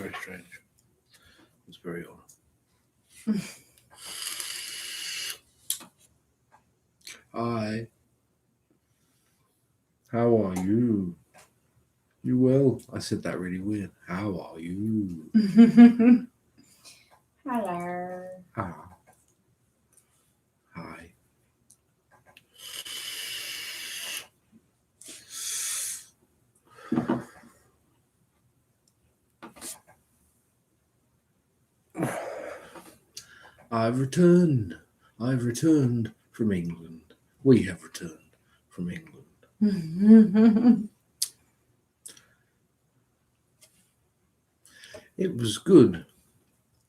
very strange. It's very odd. Hi. How are you? You well? I said that really weird. How are you? Hello. Ah. Hi. I've returned. I've returned from England. We have returned from England. It was good.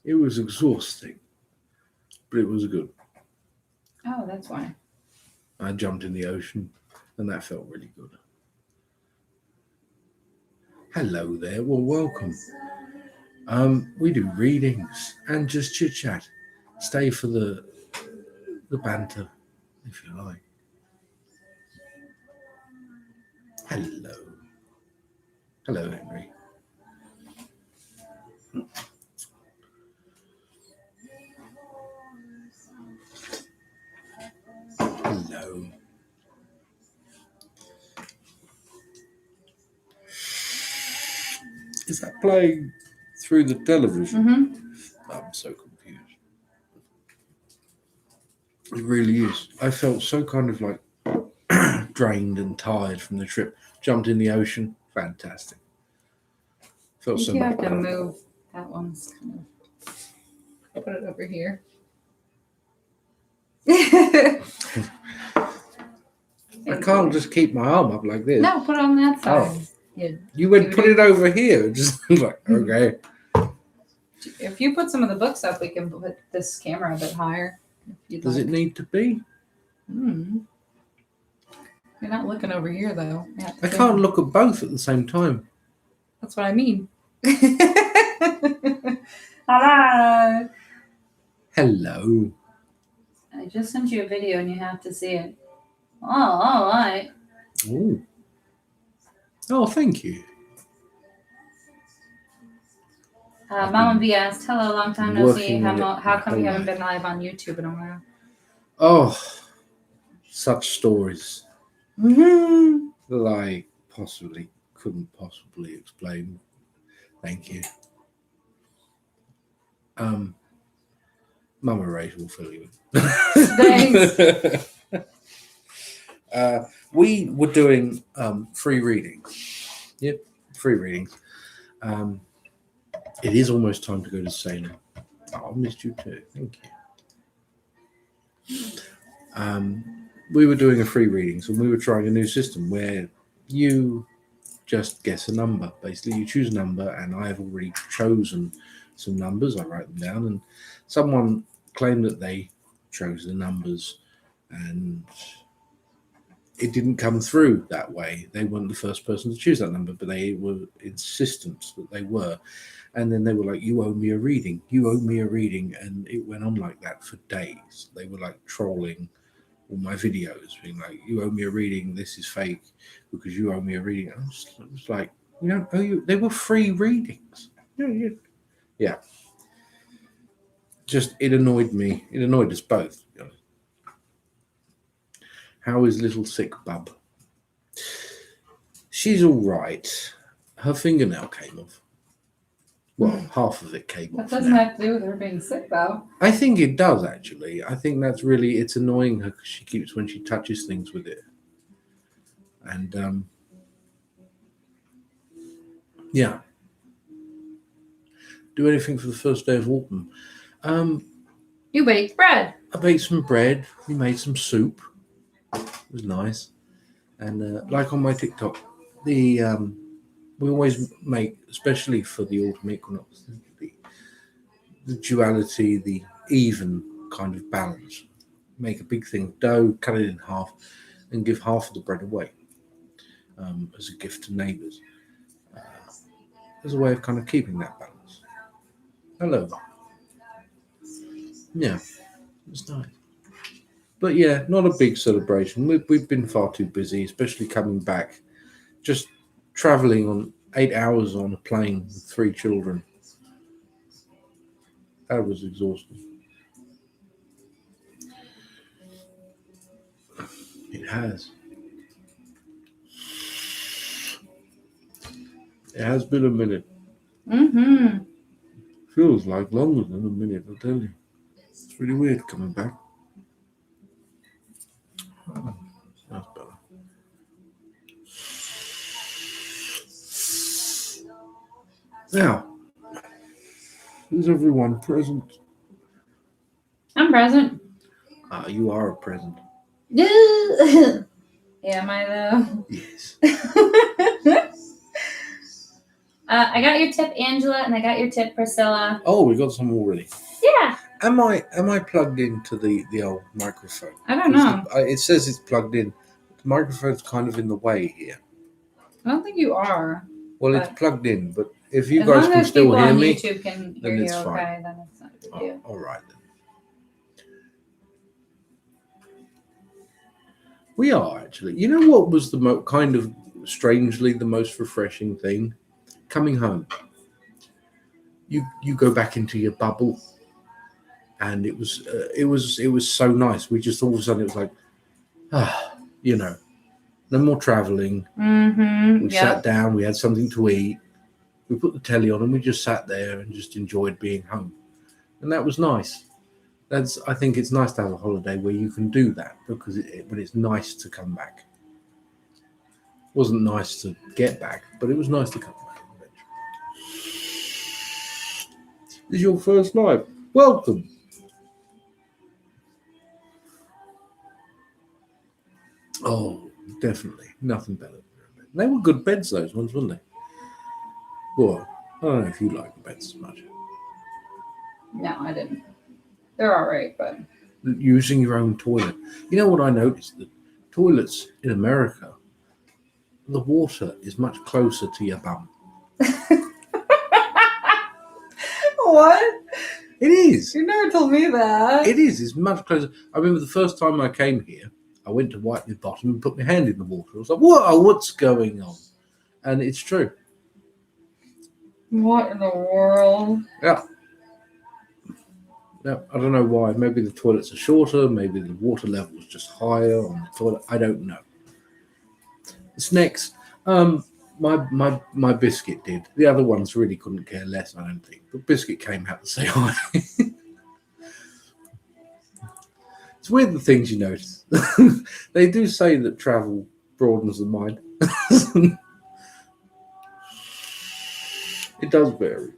It was exhausting, but it was good. Oh, that's why. I jumped in the ocean, and that felt really good. Hello there. Well, welcome. We do readings and just chit chat. Stay for the banter, if you like. Hello. Hello, Henry. Hello. Is that playing through the television? Mm-hmm. I'm so confused. It really is. I felt so kind of like drained and tired from the trip. Jumped in the ocean. Fantastic. Felt so You much have to better. move. That one's kind of... I'll put it over here. I can't just keep my arm up like this. No, put it on that side. Oh. You would put it over here. Just like, okay. If you put some of the books up, we can put this camera a bit higher. Does it need to be? You're not looking over here, though. I can't look at both at the same time. That's what I mean. Hello. Hello. I just sent you a video and you have to see it. Oh, all right. Ooh. Oh, thank you. Mama B asked, hello, long time no see. How come you haven't been live on YouTube in a while? Oh, such stories that I couldn't possibly explain. Thank you. Mama Ray will fill you in. Thanks. We were doing free readings. Yep, free readings. It is almost time to go to Salem. Oh, I missed you too. Thank you. We were doing a free readings and we were trying a new system where you just guess a number. Basically, you choose a number, and I have already chosen some numbers. I write them down, and someone claimed that they chose the numbers, and it didn't come through that way. They weren't the first person to choose that number, but they were insistent that they were. And then they were like, you owe me a reading. You owe me a reading. And it went on like that for days. They were like trolling all my videos, being like, you owe me a reading. This is fake because you owe me a reading. I was like, you don't owe you. They were free readings. Yeah. Just, it annoyed me. It annoyed us both. You know. How is little sick bub? She's all right. Her fingernail came off. Well, half of it came off. That doesn't have to do with her being sick, though. I think it does, actually. I think that's really, it's annoying her because she keeps, when she touches things with it. And, yeah. Do anything for the first day of autumn. You baked bread. I baked some bread. We made some soup. It was nice. And like on my TikTok, we always make, especially for the autumn equinox, the duality, the even kind of balance. Make a big thing of dough, cut it in half, and give half of the bread away as a gift to neighbours. As a way of kind of keeping that balance. Hello. Yeah, it's nice. But yeah, not a big celebration. We've been far too busy, especially coming back. Just travelling on 8 hours on a plane with 3 children. That was exhausting. It has. It has been a minute. Mm-hmm. Feels like longer than a minute, I tell you. It's really weird coming back. Oh, that's better. Now, is everyone present? I'm present. You are a present. Am I though? Yes. I got your tip, Angela, and I got your tip, Priscilla. Oh, we got some already. Yeah. Am I plugged into the old microphone? I don't know. It says it's plugged in. The microphone's kind of in the way here. I don't think you are. Well, it's plugged in, but if you guys can still hear me, YouTube can hear then you it's okay, fine. then it's not a big deal. All right then. We are actually. You know what was the kind of strangely the most refreshing thing? Coming home. You go back into your bubble, and it was so nice. We just all of a sudden it was like, no more traveling. Mm-hmm. We sat down. We had something to eat. We put the telly on, and we just sat there and just enjoyed being home, and that was nice. I think it's nice to have a holiday where you can do that because when it's nice to come back. It wasn't nice to get back, but it was nice to come back. This is your first live. Welcome. Oh, definitely. Nothing better. They were good beds, those ones, weren't they? Boy, I don't know if you like the beds as much. No, I didn't. They're all right, but... Using your own toilet. You know what I noticed? The toilets in America, the water is much closer to your bum. What? It is. You never told me that. It is. It's much closer. I remember the first time I came here, I went to wipe my bottom and put my hand in the water. I was like, whoa, what's going on? And it's true. What in the world? Yeah. Yeah, I don't know why. Maybe the toilets are shorter. Maybe the water level is just higher on the toilet. I don't know. It's next. My biscuit did. The other ones really couldn't care less, I don't think. But biscuit came out to say hi. It's weird the things you notice. They do say that travel broadens the mind. It does vary.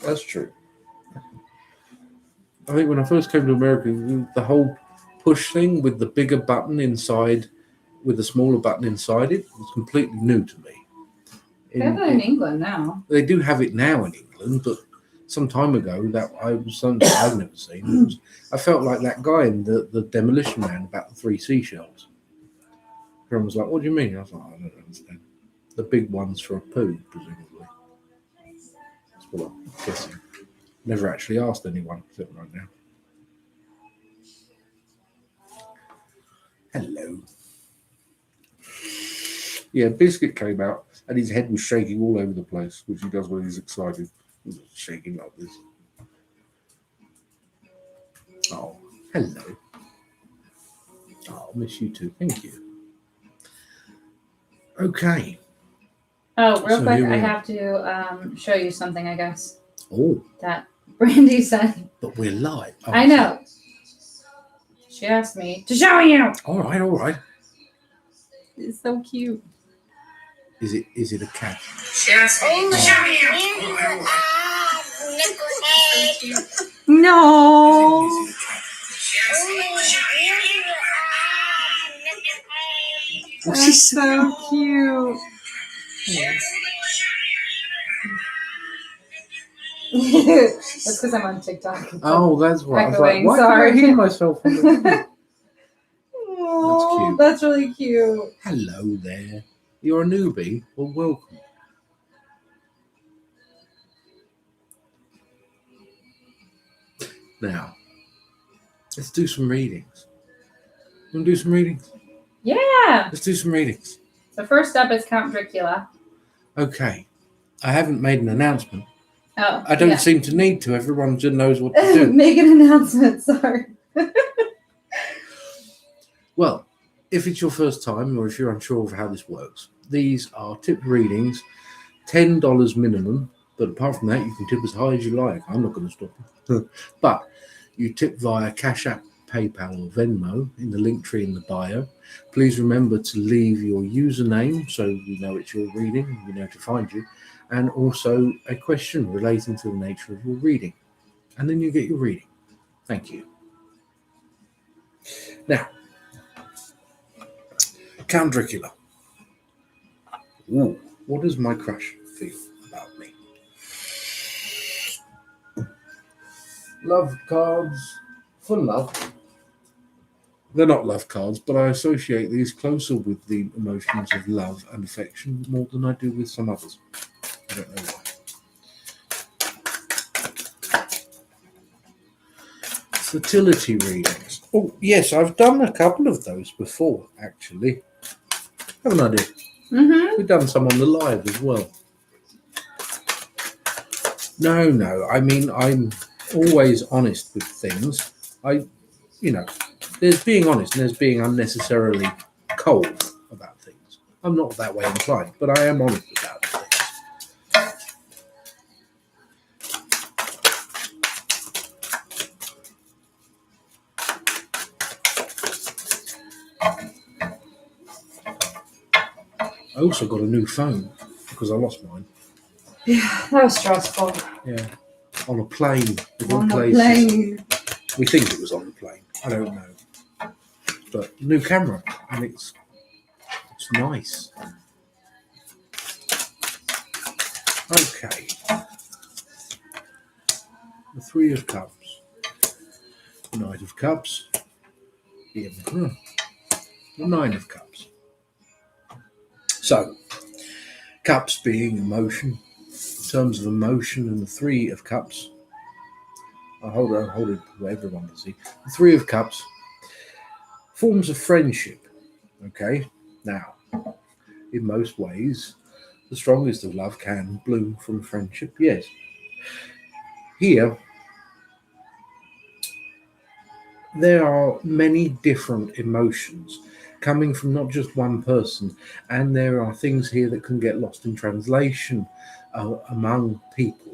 That's true. I think when I first came to America, the whole push thing with the bigger button inside, with the smaller button inside it, was completely new to me. They have it in England now. They do have it now in England, but some time ago, that was something I've never seen. I felt like that guy in the Demolition Man about the 3 seashells. Everyone was like, "What do you mean?" I was like, "I don't understand." The big ones for a poo, presumably. That's what I'm guessing. Never actually asked anyone sitting right now. Hello. Yeah, Biscuit came out and his head was shaking all over the place, which he does when he's excited. He was shaking like this. Oh, hello. Oh, I'll miss you too. Thank you. Okay. Oh, real quick, I have to show you something, I guess. Oh. That Brandy said. But we're live. Oh, I know. She asked me to show you. All right. It's so cute. Is it a cat? She asked me to show you. No. That's so cute. That's because I'm on TikTok. Oh, that's why. I was like, why sorry. can't I hear myself? Oh, that's really cute. Hello there. You're a newbie? Well, welcome. Now, let's do some readings. You want to do some readings? Yeah. Let's do some readings. So first up is Count Dracula. Okay. I haven't made an announcement, Oh, I don't seem to need to. Everyone just knows what to do. Make an announcement, sorry. Well, if it's your first time or if you're unsure of how this works, these are tip readings, $10 minimum. But apart from that, you can tip as high as you like. I'm not going to stop you. But you tip via Cash App, PayPal or Venmo in the link tree in the bio. Please remember to leave your username so we know it's your reading, we know to find you, and also a question relating to the nature of your reading. And then you get your reading. Thank you. Now, Count Dracula. Ooh, what does my crush feel about me? Love cards for love. They're not love cards, but I associate these closer with the emotions of love and affection more than I do with some others. I don't know why. Fertility readings. Oh, yes, I've done a couple of those before, actually. Haven't I, dear? Mm-hmm. We've done some on the live as well. No. I mean, I'm always honest with things. There's being honest and there's being unnecessarily cold about things. I'm not that way inclined, but I am honest about things. I also got a new phone because I lost mine. Yeah, that was stressful. Yeah, on a plane. On the plane. We think it was on the plane. I don't know. But new camera, and it's nice. Okay. The Three of Cups. The Knight of Cups. The Emperor. The Nine of Cups. So, cups being emotion. In terms of emotion, and the Three of Cups. I'll hold it for everyone to see. The Three of Cups. Forms of friendship. Okay? Now, in most ways, the strongest of love can bloom from friendship, yes. Here, there are many different emotions coming from not just one person, and there are things here that can get lost in translation among people.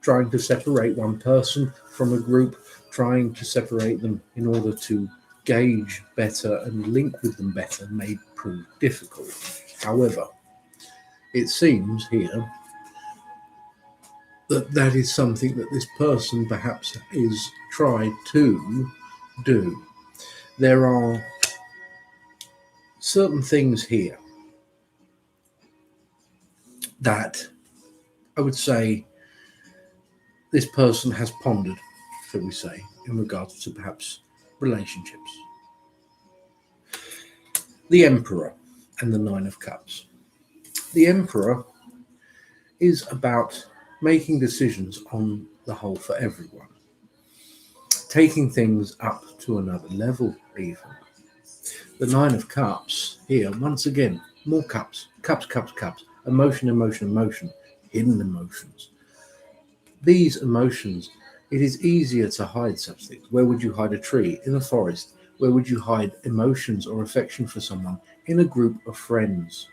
Trying to separate one person from a group, trying to separate them in order to gauge better and link with them better may prove difficult. However, it seems here that is something that this person perhaps is trying to do. There are certain things here that I would say this person has pondered, shall we say, in regards to perhaps relationships. The Emperor and the Nine of Cups. The Emperor is about making decisions on the whole for everyone, taking things up to another level even. The Nine of Cups here, once again, more cups, cups, emotion, hidden emotions. These emotions, it is easier to hide such things. Where would you hide a tree? In a forest. Where would you hide emotions or affection for someone? In a group of friends.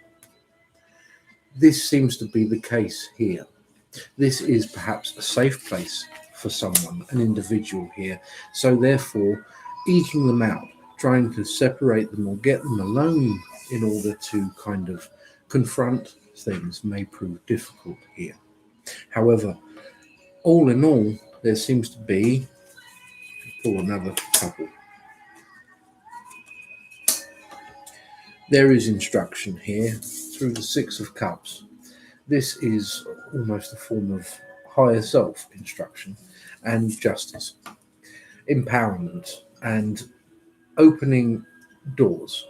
This seems to be the case here. This is perhaps a safe place for someone, an individual here. So therefore, eking them out, trying to separate them or get them alone in order to kind of confront things may prove difficult here. However, all in all, there seems to be, pull another couple. There is instruction here through the Six of Cups. This is almost a form of higher self instruction and justice, empowerment, and opening doors,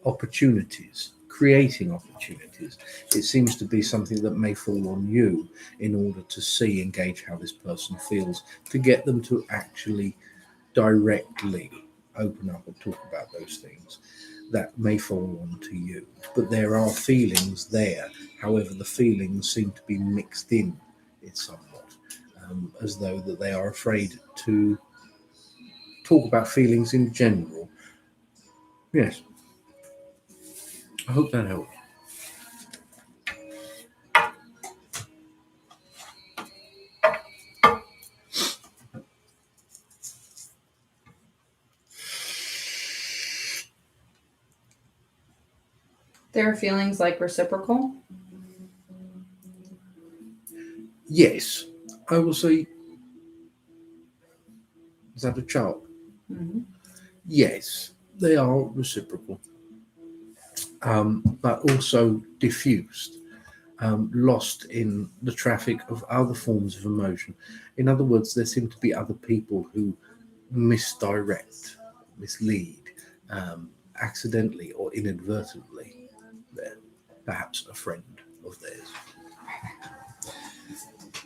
opportunities, creating opportunities. It seems to be something that may fall on you in order to see and gauge how this person feels, to get them to actually directly open up and talk about those things that may fall on to you. But there are feelings there. However, the feelings seem to be mixed in it somewhat, as though that they are afraid to talk about feelings in general. Yes. I hope that helped. There are feelings like reciprocal? Yes. I will say, is that a chart? Mm-hmm. Yes, they are reciprocal, but also diffused, lost in the traffic of other forms of emotion. In other words, there seem to be other people who misdirect, mislead, accidentally or inadvertently. They're perhaps a friend of theirs.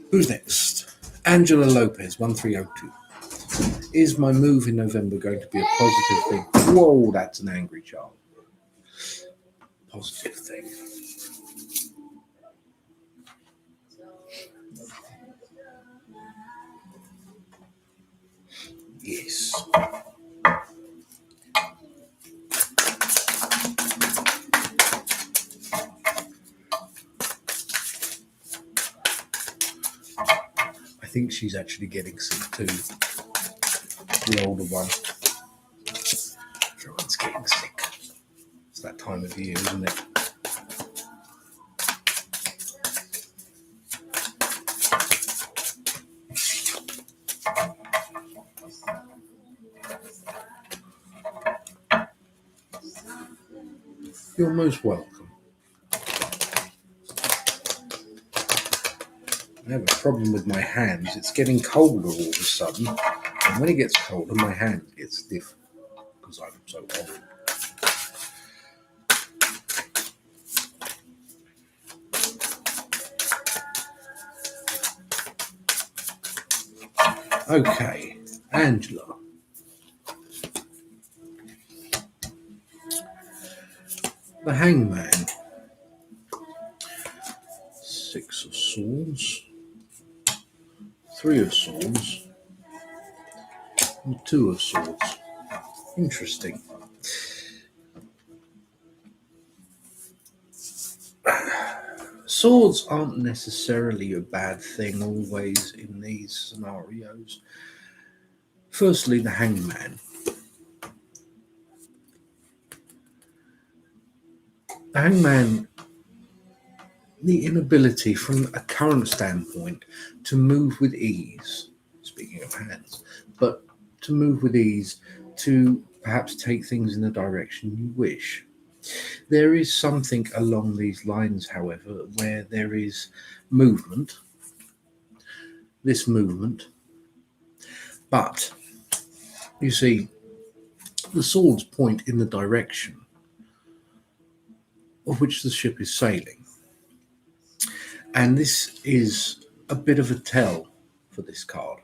Who's next? Angela Lopez, 1302. Is my move in November going to be a positive thing? Whoa, that's an angry child. Positive thing. Yes. I think she's actually getting sick too. The older one. Everyone's getting sick. It's that time of year, isn't it? You're most welcome. I have a problem with my hands. It's getting colder all of a sudden. And when it gets colder, my hand gets stiff because I'm so old. Okay, Angela. The Hangman. Six of Swords. Three of Swords. And Two of Swords. Interesting. Swords aren't necessarily a bad thing always in these scenarios. Firstly, the Hangman. The Hangman, the inability from a current standpoint to move with ease, speaking of hands, but to move with ease, to perhaps take things in the direction you wish. There is something along these lines, however, where there is movement, this movement, but you see, the swords point in the direction of which the ship is sailing. And this is a bit of a tell for this card.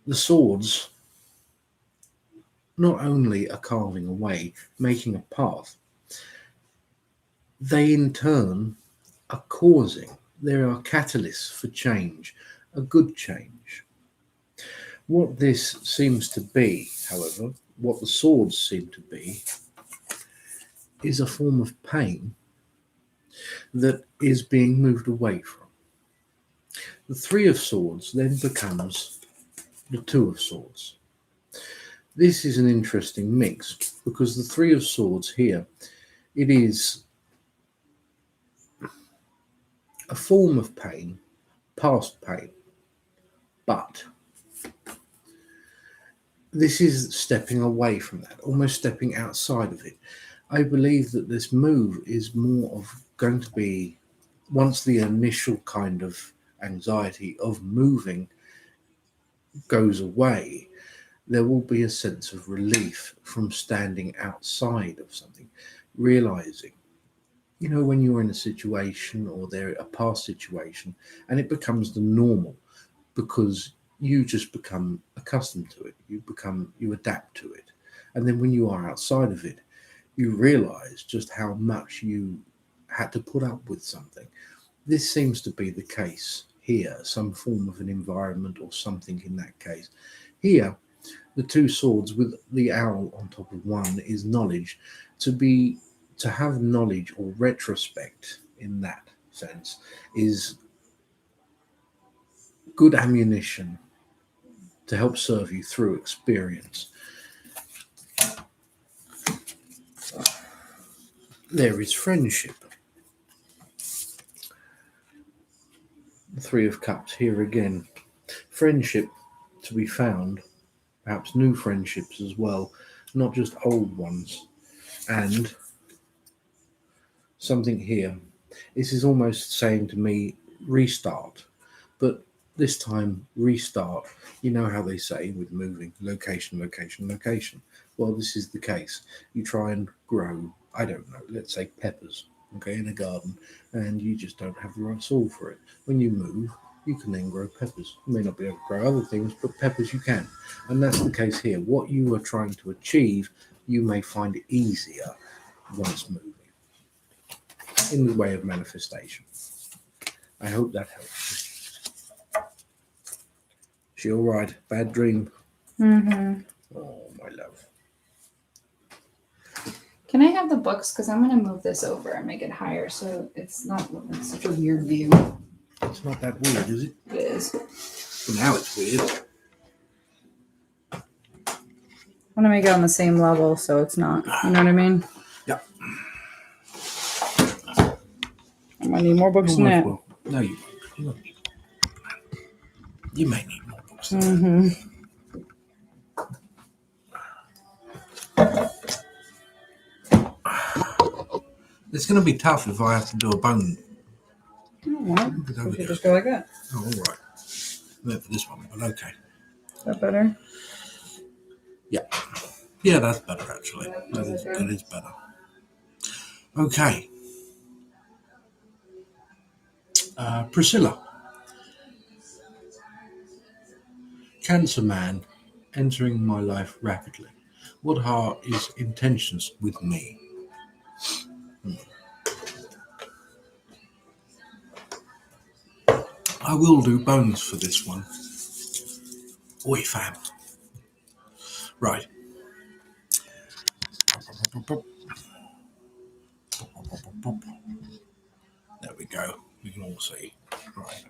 The swords not only are carving a way, making a path, they in turn are causing, there are catalysts for change, a good change. What this seems to be, however, what the swords seem to be, is a form of pain that is being moved away from. The Three of Swords then becomes the Two of Swords. This is an interesting mix because the Three of Swords here, it is a form of pain, past pain, but this is stepping away from that, almost stepping outside of it. I believe that this move is more of going to be, once the initial kind of anxiety of moving goes away, there will be a sense of relief from standing outside of something, realizing, you know, when you're in a situation or they're a past situation and it becomes the normal because you just become accustomed to it, you adapt to it. And then when you are outside of it, you realize just how much you had to put up with something. This seems to be the case here, some form of an environment or something in that case. Here, the two swords with the owl on top of one is knowledge. To have knowledge or retrospect in that sense is good ammunition to help serve you through experience. There is friendship. The Three of Cups here again. Friendship to be found, perhaps new friendships as well, not just old ones. And something here. This is almost saying to me, restart. But this time, restart. You know how they say with moving, location, location, location. Well, this is the case. You try and grow, I don't know, let's say peppers, okay, in a garden, and you just don't have the right soil for it. When you move, you can then grow peppers. You may not be able to grow other things, but peppers you can. And that's the case here. What you are trying to achieve, you may find it easier once moving, in the way of manifestation. I hope that helps. She all right? Bad dream? Mm-hmm. Oh, my love. Can I have the books? Because I'm going to move this over and make it higher so it's not such a weird view. It's not that weird, is it? It is. For now it's weird. I want to make it on the same level so it's not, you know what I mean? Yeah. I might need more books than that. Well. No, you won't. You may need more books than Mm-hmm. It's going to be tough if I have to do a bone. What? We could just go like that. Oh, all right. Not for this one, but okay. Is that better? Yeah. Yeah, that's better, actually. That is better. Okay. Priscilla. Cancer man entering my life rapidly. What are his intentions with me? I will do bones for this one. Oi, fam. Right. There we go. We can all see. Right.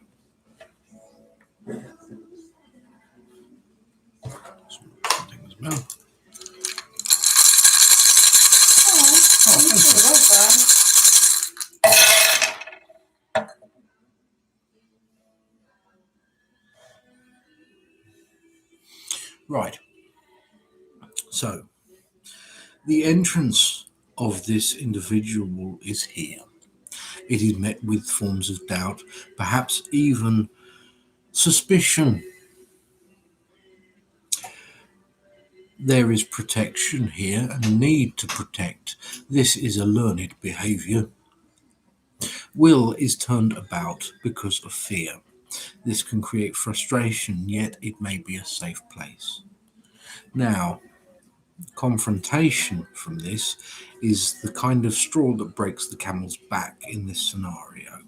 Something as well. Right. So, the entrance of this individual is here. It is met with forms of doubt, perhaps even suspicion. There is protection here and a need to protect. This is a learned behavior. Will is turned about because of fear. This can create frustration, yet it may be a safe place. Now, confrontation from this is the kind of straw that breaks the camel's back in this scenario.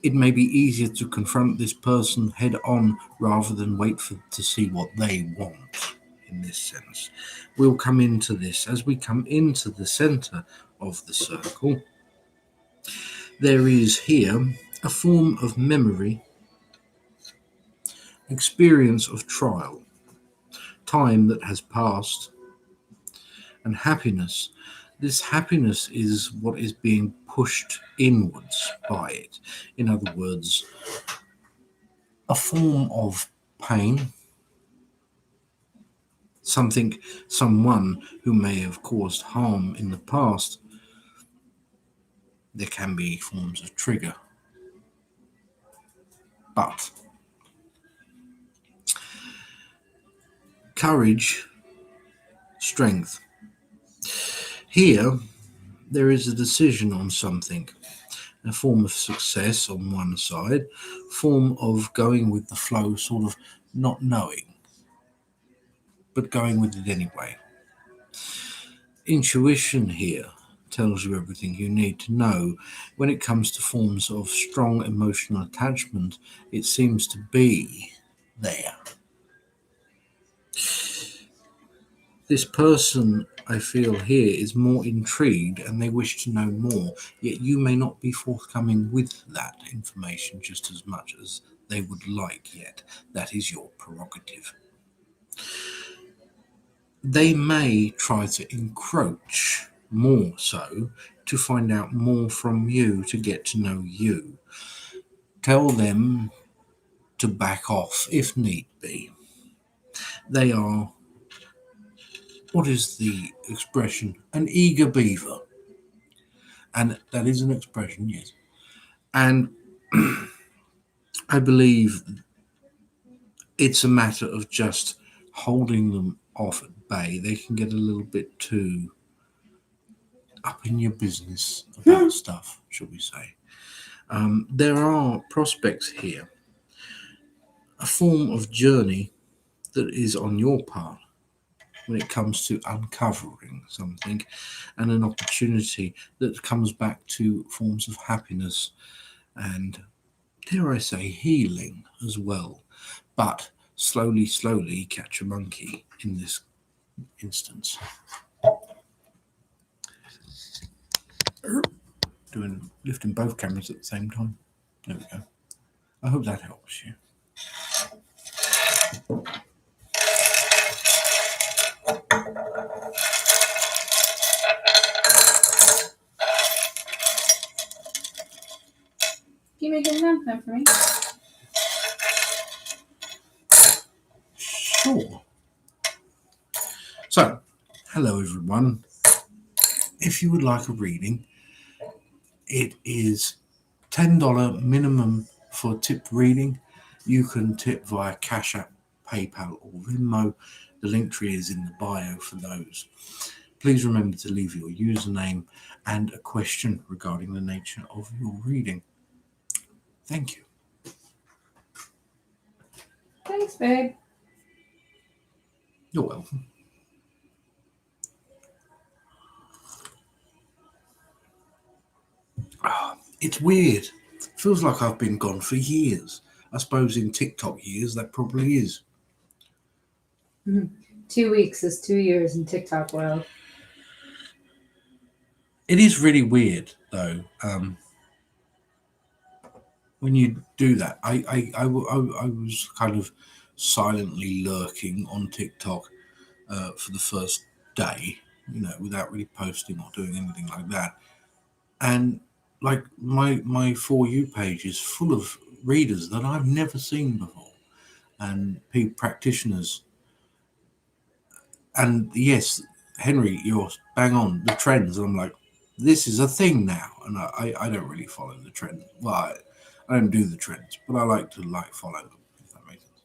It may be easier to confront this person head on rather than wait to see what they want in this sense. We'll come into this as we come into the center of the circle. There is here a form of memory, experience of trial, time that has passed, and happiness. This happiness is what is being pushed inwards by it. In other words, a form of pain, someone who may have caused harm in the past. There can be forms of trigger. But courage, strength. Here, there is a decision on something, a form of success on one side, form of going with the flow, sort of not knowing, but going with it anyway. Intuition here tells you everything you need to know. When it comes to forms of strong emotional attachment, it seems to be there. This person, I feel here, is more intrigued and they wish to know more, yet you may not be forthcoming with that information just as much as they would like yet. That is your prerogative. They may try to encroach more so to find out more from you, to get to know you. Tell them to back off if need be. They are, what is the expression? An eager beaver. And that is an expression, yes. And I believe it's a matter of just holding them off at bay. They can get a little bit too up in your business about stuff, shall we say. There are prospects here, a form of journey that is on your part when it comes to uncovering something, and an opportunity that comes back to forms of happiness and, dare I say, healing as well. But slowly, slowly catch a monkey in this instance. Lifting both cameras at the same time. There we go. I hope that helps you. Can you make it announcement for me? Sure. So, hello everyone. If you would like a reading, it is $10 minimum for tipped reading. You can tip via Cash App, PayPal, or Venmo. The link tree is in the bio for those. Please remember to leave your username and a question regarding the nature of your reading. Thank you. Thanks, babe. You're welcome. It's weird. Feels like I've been gone for years. I suppose in TikTok years, that probably is. 2 weeks is 2 years in TikTok world. It is really weird, though. When you do that, I was kind of silently lurking on TikTok for the first day, without really posting or doing anything like that. And like my For You page is full of readers that I've never seen before, and practitioners. And yes, Henry, you're bang on the trends. And I'm like, this is a thing now, and I don't really follow the trends. Well, I don't do the trends, but I like to follow them, if that makes sense.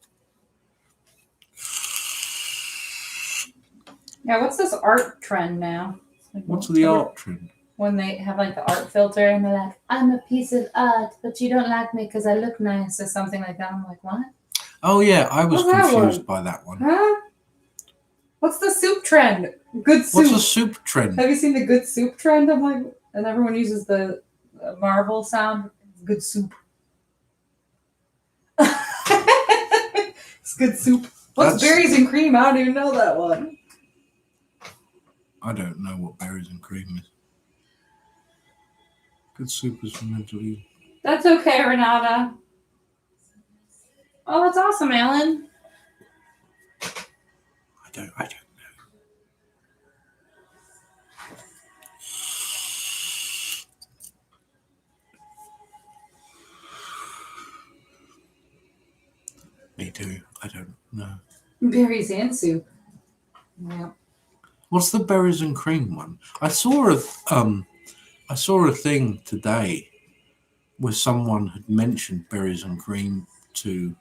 Yeah, what's this art trend now? What's the art trend? When they have like the art filter and they're like, I'm a piece of art, but you don't like me because I look nice or something like that. I'm like, what? Oh yeah, I was What's confused by that one. Huh? What's the soup trend? Good soup. What's the soup trend? Have you seen the good soup trend? I'm like, and everyone uses the Marvel sound. Good soup. It's good soup. What's berries and cream? I don't even know that one. I don't know what berries and cream is. Good soup is fundamentally. That's okay, Renata. Oh, that's awesome, Alan. I don't know. Me too. I don't know. Berries and soup. Yeah. What's the berries and cream one? I saw a thing today where someone had mentioned berries and cream to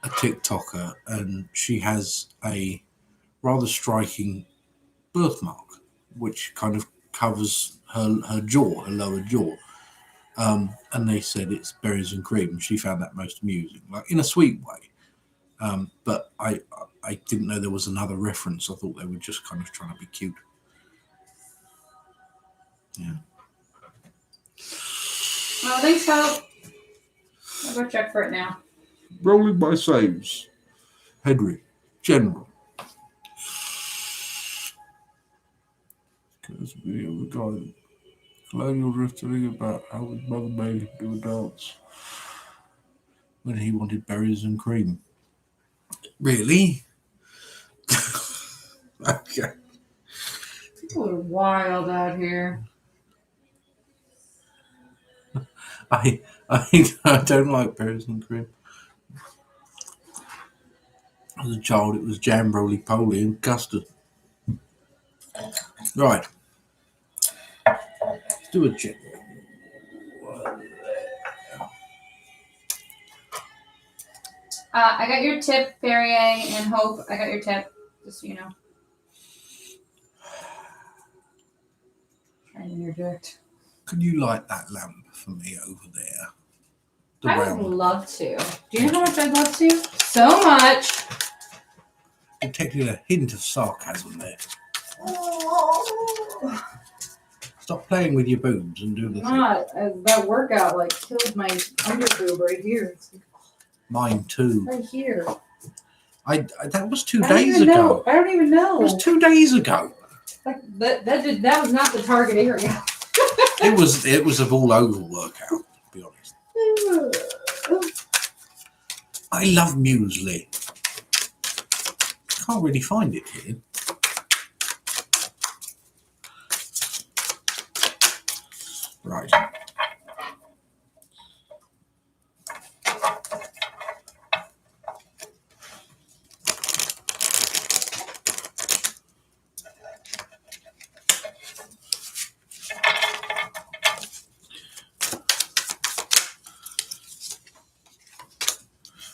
a TikToker, and she has a rather striking birthmark, which kind of covers her jaw, her lower jaw. And they said it's berries and cream, and she found that most amusing, like in a sweet way. But I didn't know there was another reference. I thought they were just kind of trying to be cute. Yeah. Well, thanks, Hope. I'll go check for it now. Rolling my saves. Henry, General. Because we have a guy. Colonial drifting about how his mother made him do a dance when he wanted berries and cream. Really? Okay. People are wild out here. I don't like berries and cream. As a child, it was jam, roly-poly, and custard. Right. Let's do a check. I got your tip, Perrier and Hope. I got your tip, just so you know. Trying to interject. Could you light that lamp for me over there? The I round. would love to. Do you know how much I'd love to? So much. Detected a hint of sarcasm there. Stop playing with your boobs and do the thing. That workout killed my underboob right here. Mine too. Right here. That was 2 days ago. I don't even know. It was 2 days ago. That was not the target area. It was a all over workout, to be honest. I love muesli. Can't really find it here. Right.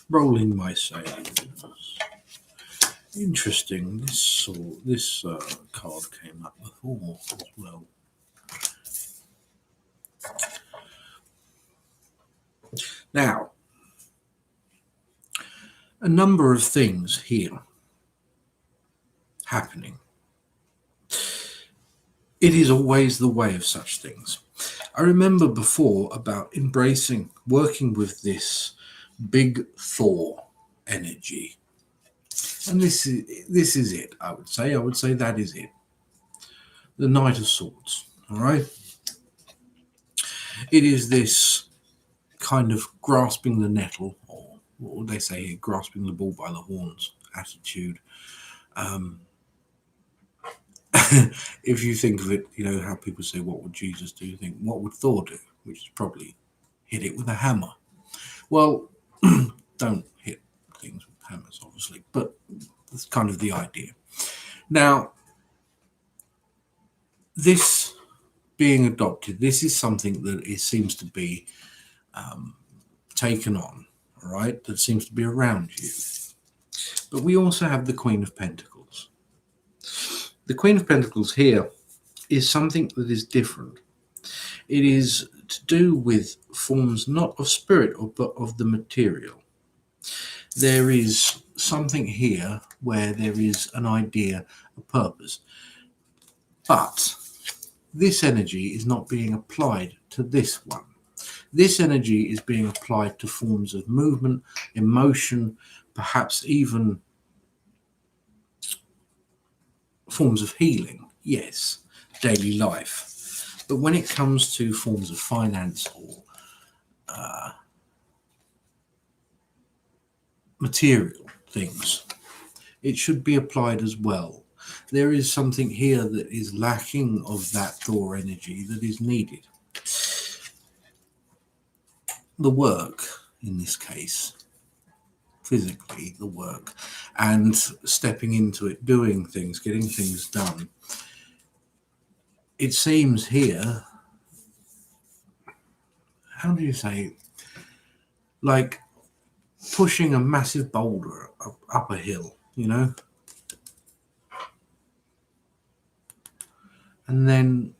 Rolling my sails. Interesting. This card came up before as well. Now, a number of things here happening. It is always the way of such things. I remember before about embracing, working with this big Thor energy. And this is it, I would say. I would say that is it. The Knight of Swords, all right? It is this kind of grasping the nettle, or what would they say here, grasping the bull by the horns attitude. If you think of it, you know, how people say, what would Jesus do? You think, what would Thor do? Which is probably hit it with a hammer. Well, don't hit things with hammers, obviously, but that's kind of the idea. Now, this being adopted, this is something that it seems to be taken on, all right, that seems to be around you. But we also have the Queen of Pentacles. The Queen of Pentacles here is something that is different. It is to do with forms not of spirit but of the material. There is something here where there is an idea, a purpose. But this energy is not being applied to this one. This energy is being applied to forms of movement, emotion, perhaps even forms of healing, yes, daily life. But when it comes to forms of finance or material things, it should be applied as well. There is something here that is lacking of that Thor energy that is needed. The work, in this case, physically, the work, and stepping into it, doing things, getting things done. It seems here, how do you say, like pushing a massive boulder up a hill, you know? And then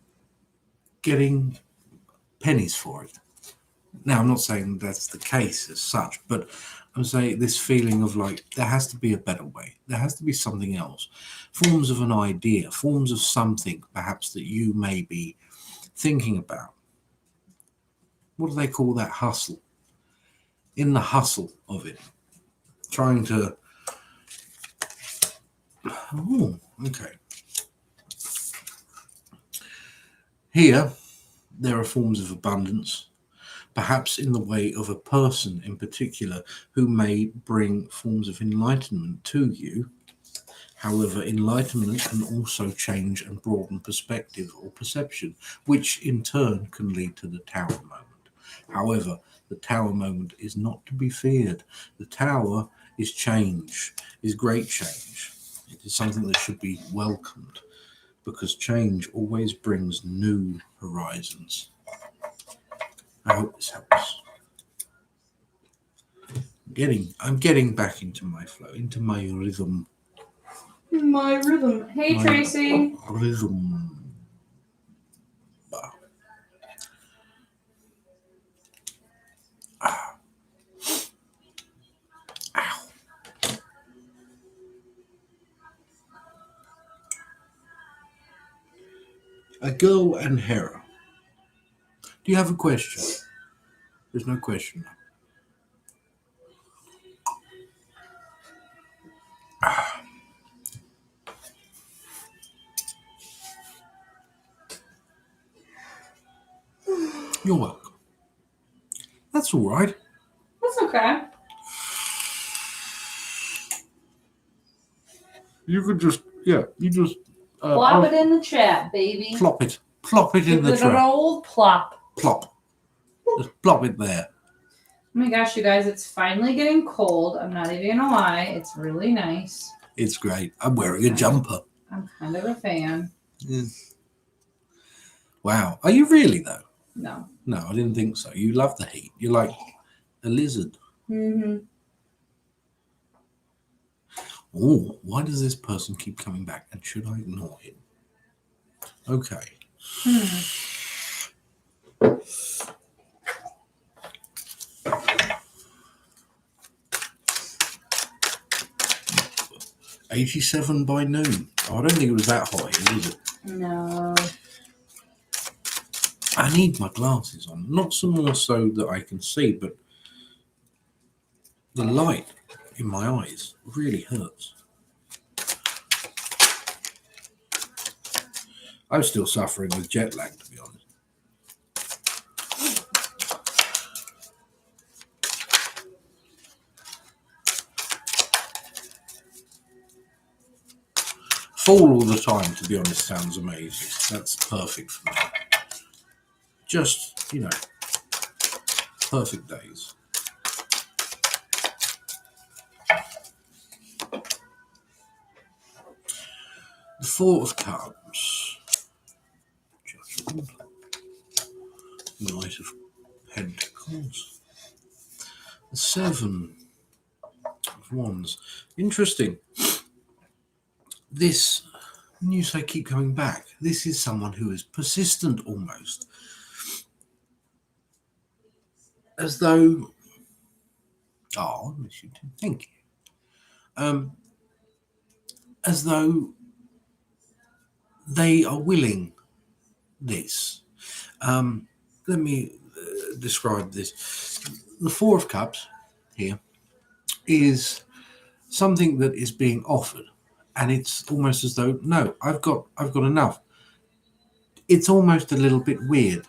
getting pennies for it. Now, I'm not saying that's the case as such, but I'm saying this feeling of like, there has to be a better way. There has to be something else. Forms of an idea, forms of something perhaps that you may be thinking about, what do they call that hustle? In the hustle of it, trying to, oh, okay. Here, there are forms of abundance, perhaps in the way of a person in particular who may bring forms of enlightenment to you. However, enlightenment can also change and broaden perspective or perception, which in turn can lead to the tower moment. However, the tower moment is not to be feared. The tower is change, is great change. It is something that should be welcomed, because change always brings new horizons. I hope this helps. I'm getting back into my flow, into my rhythm. My rhythm. Hey, My Tracy. Rhythm. Ow. A girl and Hera. Do you have a question? There's no question. You're welcome. That's all right. That's okay. You could just, Plop it in the chat, baby. plop it in the Give it an trap. old plop. Plop. Just plop it there. Oh my gosh, you guys, it's finally getting cold. I'm not even gonna lie. It's really nice. It's great. I'm wearing a jumper. I'm kind of a fan. Yeah. Wow. Are you really, though? No. No, I didn't think so. You love the heat. You're like a lizard. Mm-hmm. Oh, why does this person keep coming back? And should I ignore him? Okay. 87 by noon. Oh, I don't think it was that hot here, was it? No. I need my glasses on. Not so more so that I can see, but the light in my eyes really hurts. I'm still suffering with jet lag, to be honest. Fall all the time, to be honest, sounds amazing. That's perfect for me. Just, perfect days. The Four of Cups. Judgment. Knight of Pentacles. The Seven of Wands. Interesting. This, when you say keep coming back, this is someone who is persistent almost. As though, oh, I miss you too. Thank you. As though they are willing this. Let me describe this. The Four of Cups here is something that is being offered, and it's almost as though, no, I've got enough. It's almost a little bit weird,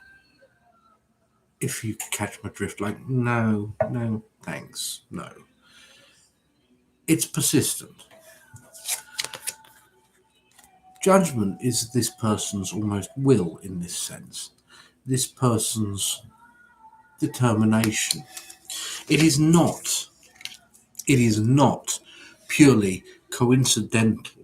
if you catch my drift. Like, no, thanks, no. It's persistent. Judgment is this person's almost will in this sense. This person's determination. It is not purely coincidental.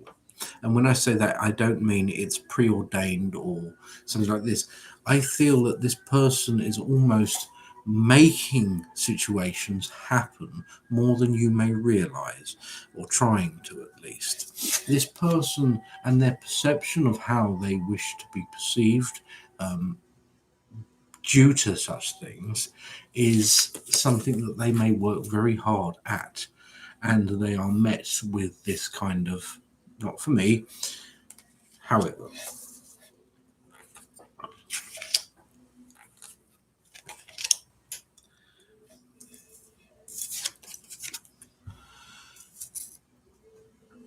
And when I say that, I don't mean it's preordained or something like this. I feel that this person is almost making situations happen more than you may realize, or trying to at least. This person and their perception of how they wish to be perceived due to such things is something that they may work very hard at, and they are met with this kind of, not for me, however,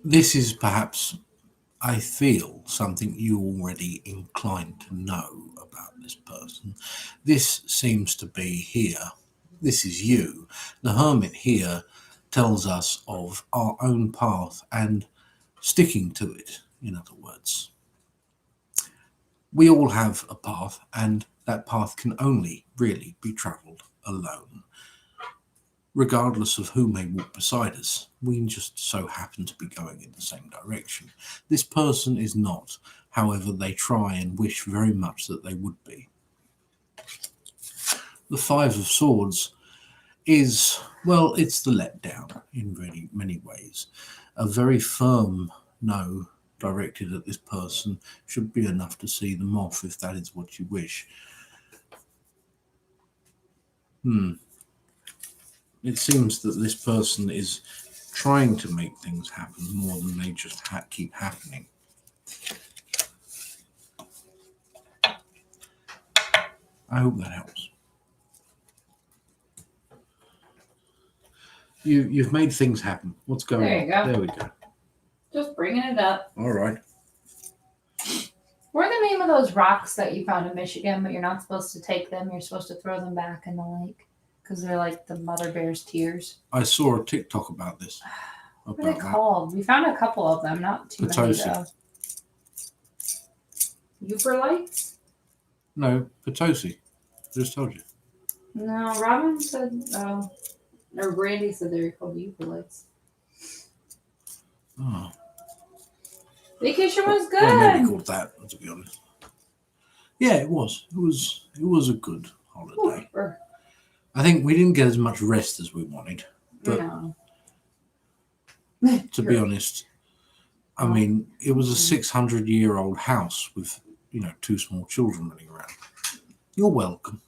this is perhaps, I feel, something you already inclined to know about this person. This seems to be here. This is you. The hermit here tells us of our own path and sticking to it, in other words. We all have a path, and that path can only really be travelled alone. Regardless of who may walk beside us, we just so happen to be going in the same direction. This person is not, however, they try and wish very much that they would be. The Five of Swords is, well, it's the letdown in really many ways. A very firm no directed at this person should be enough to see them off if that is what you wish. It seems that this person is trying to make things happen more than they just keep happening. I hope that helps. You've made things happen. What's going on? There you go. There we go. Just bringing it up. All right. What are the name of those rocks that you found in Michigan, but you're not supposed to take them? You're supposed to throw them back in the lake because they're like the mother bear's tears. I saw a TikTok about this. What are they called? We found a couple of them, not too many though. Euphorites? No, Potosi. I just told you. No, Robin said, or Brandy said they were called euphorites. Oh. Vacation was good. Well, maybe called that, to be honest. Yeah, it was. It was a good holiday. Oof. I think we didn't get as much rest as we wanted, but No. to be honest, I mean, it was a 600-year-old house with, two small children running around. You're welcome.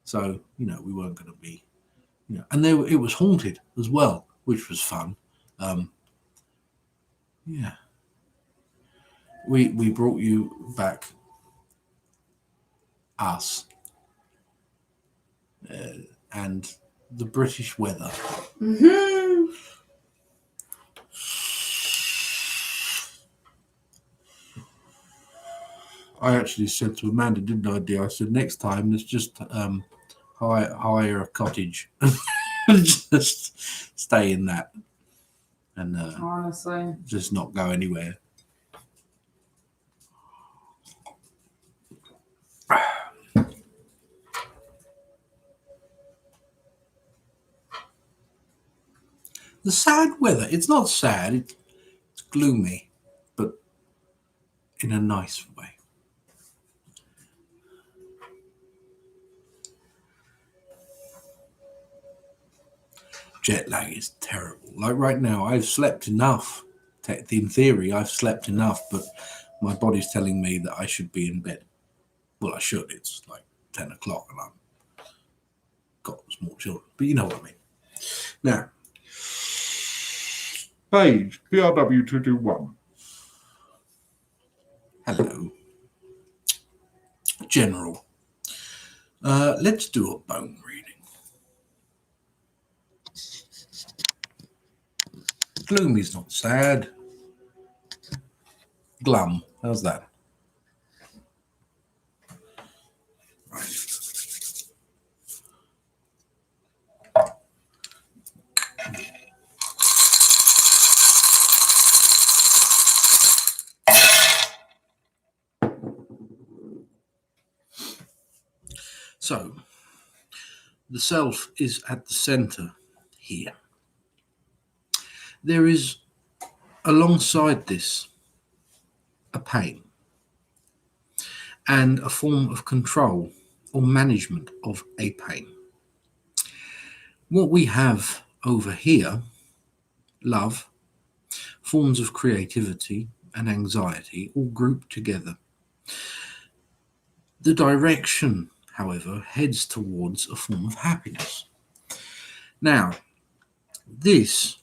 So, we weren't going to be, and it was haunted as well, which was fun. Yeah. We brought you back us and the British weather. Mm-hmm. I actually said to Amanda, didn't I, dear? I said, next time, let's just hire a cottage and just stay in that and Honestly, just not go anywhere. The sad weather, it's not sad, it's gloomy, but in a nice way. Jet lag is terrible. Like right now, I've slept enough. In theory, I've slept enough, but my body's telling me that I should be in bed. Well, I should. It's like 10 o'clock and I've got small children. But you know what I mean. Now, page PRW221. Hello. General. Let's do a bone reading. Gloomy's not sad. Glum. How's that? Right. So, the self is at the center here. There is, alongside this, a pain and a form of control or management of a pain. What we have over here, love, forms of creativity and anxiety all grouped together. The direction, however, heads towards a form of happiness. Now, this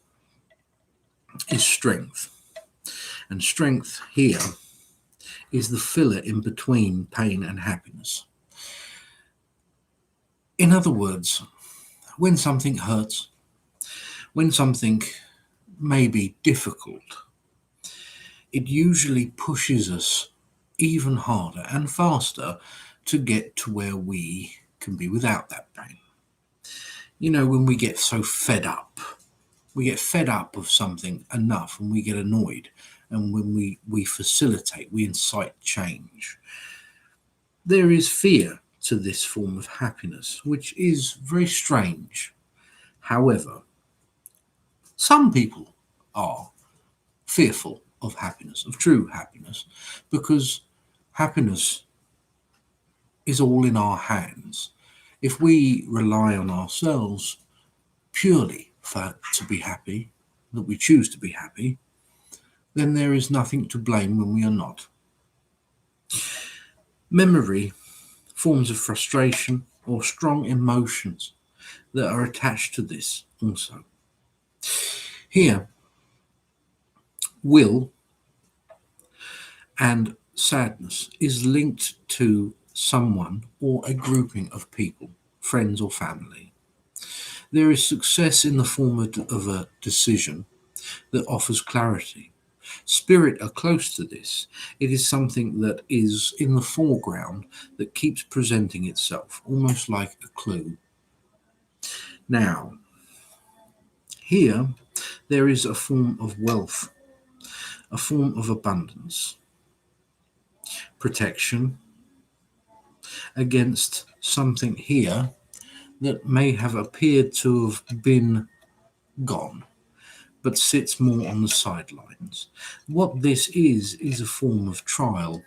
is strength. And strength here is the filler in between pain and happiness. In other words, when something hurts, when something may be difficult it usually pushes us even harder and faster to get to where we can be without that pain. You know, when we get so fed up, we get fed up of something enough and we get annoyed. And when we facilitate, we incite change. There is fear to this form of happiness, which is very strange. However, some people are fearful of happiness, of true happiness, because happiness is all in our hands. If we rely on ourselves purely to be happy, that we choose to be happy, then there is nothing to blame when we are not. Memory, forms of frustration or strong emotions that are attached to this also. Here, will and sadness is linked to someone or a grouping of people, friends or family. There is success in the form of a decision that offers clarity. Spirit are close to this. It is something that is in the foreground that keeps presenting itself, almost like a clue. Now, here there is a form of wealth, a form of abundance, protection against something here that may have appeared to have been gone, but sits more on the sidelines. What this is a form of trial.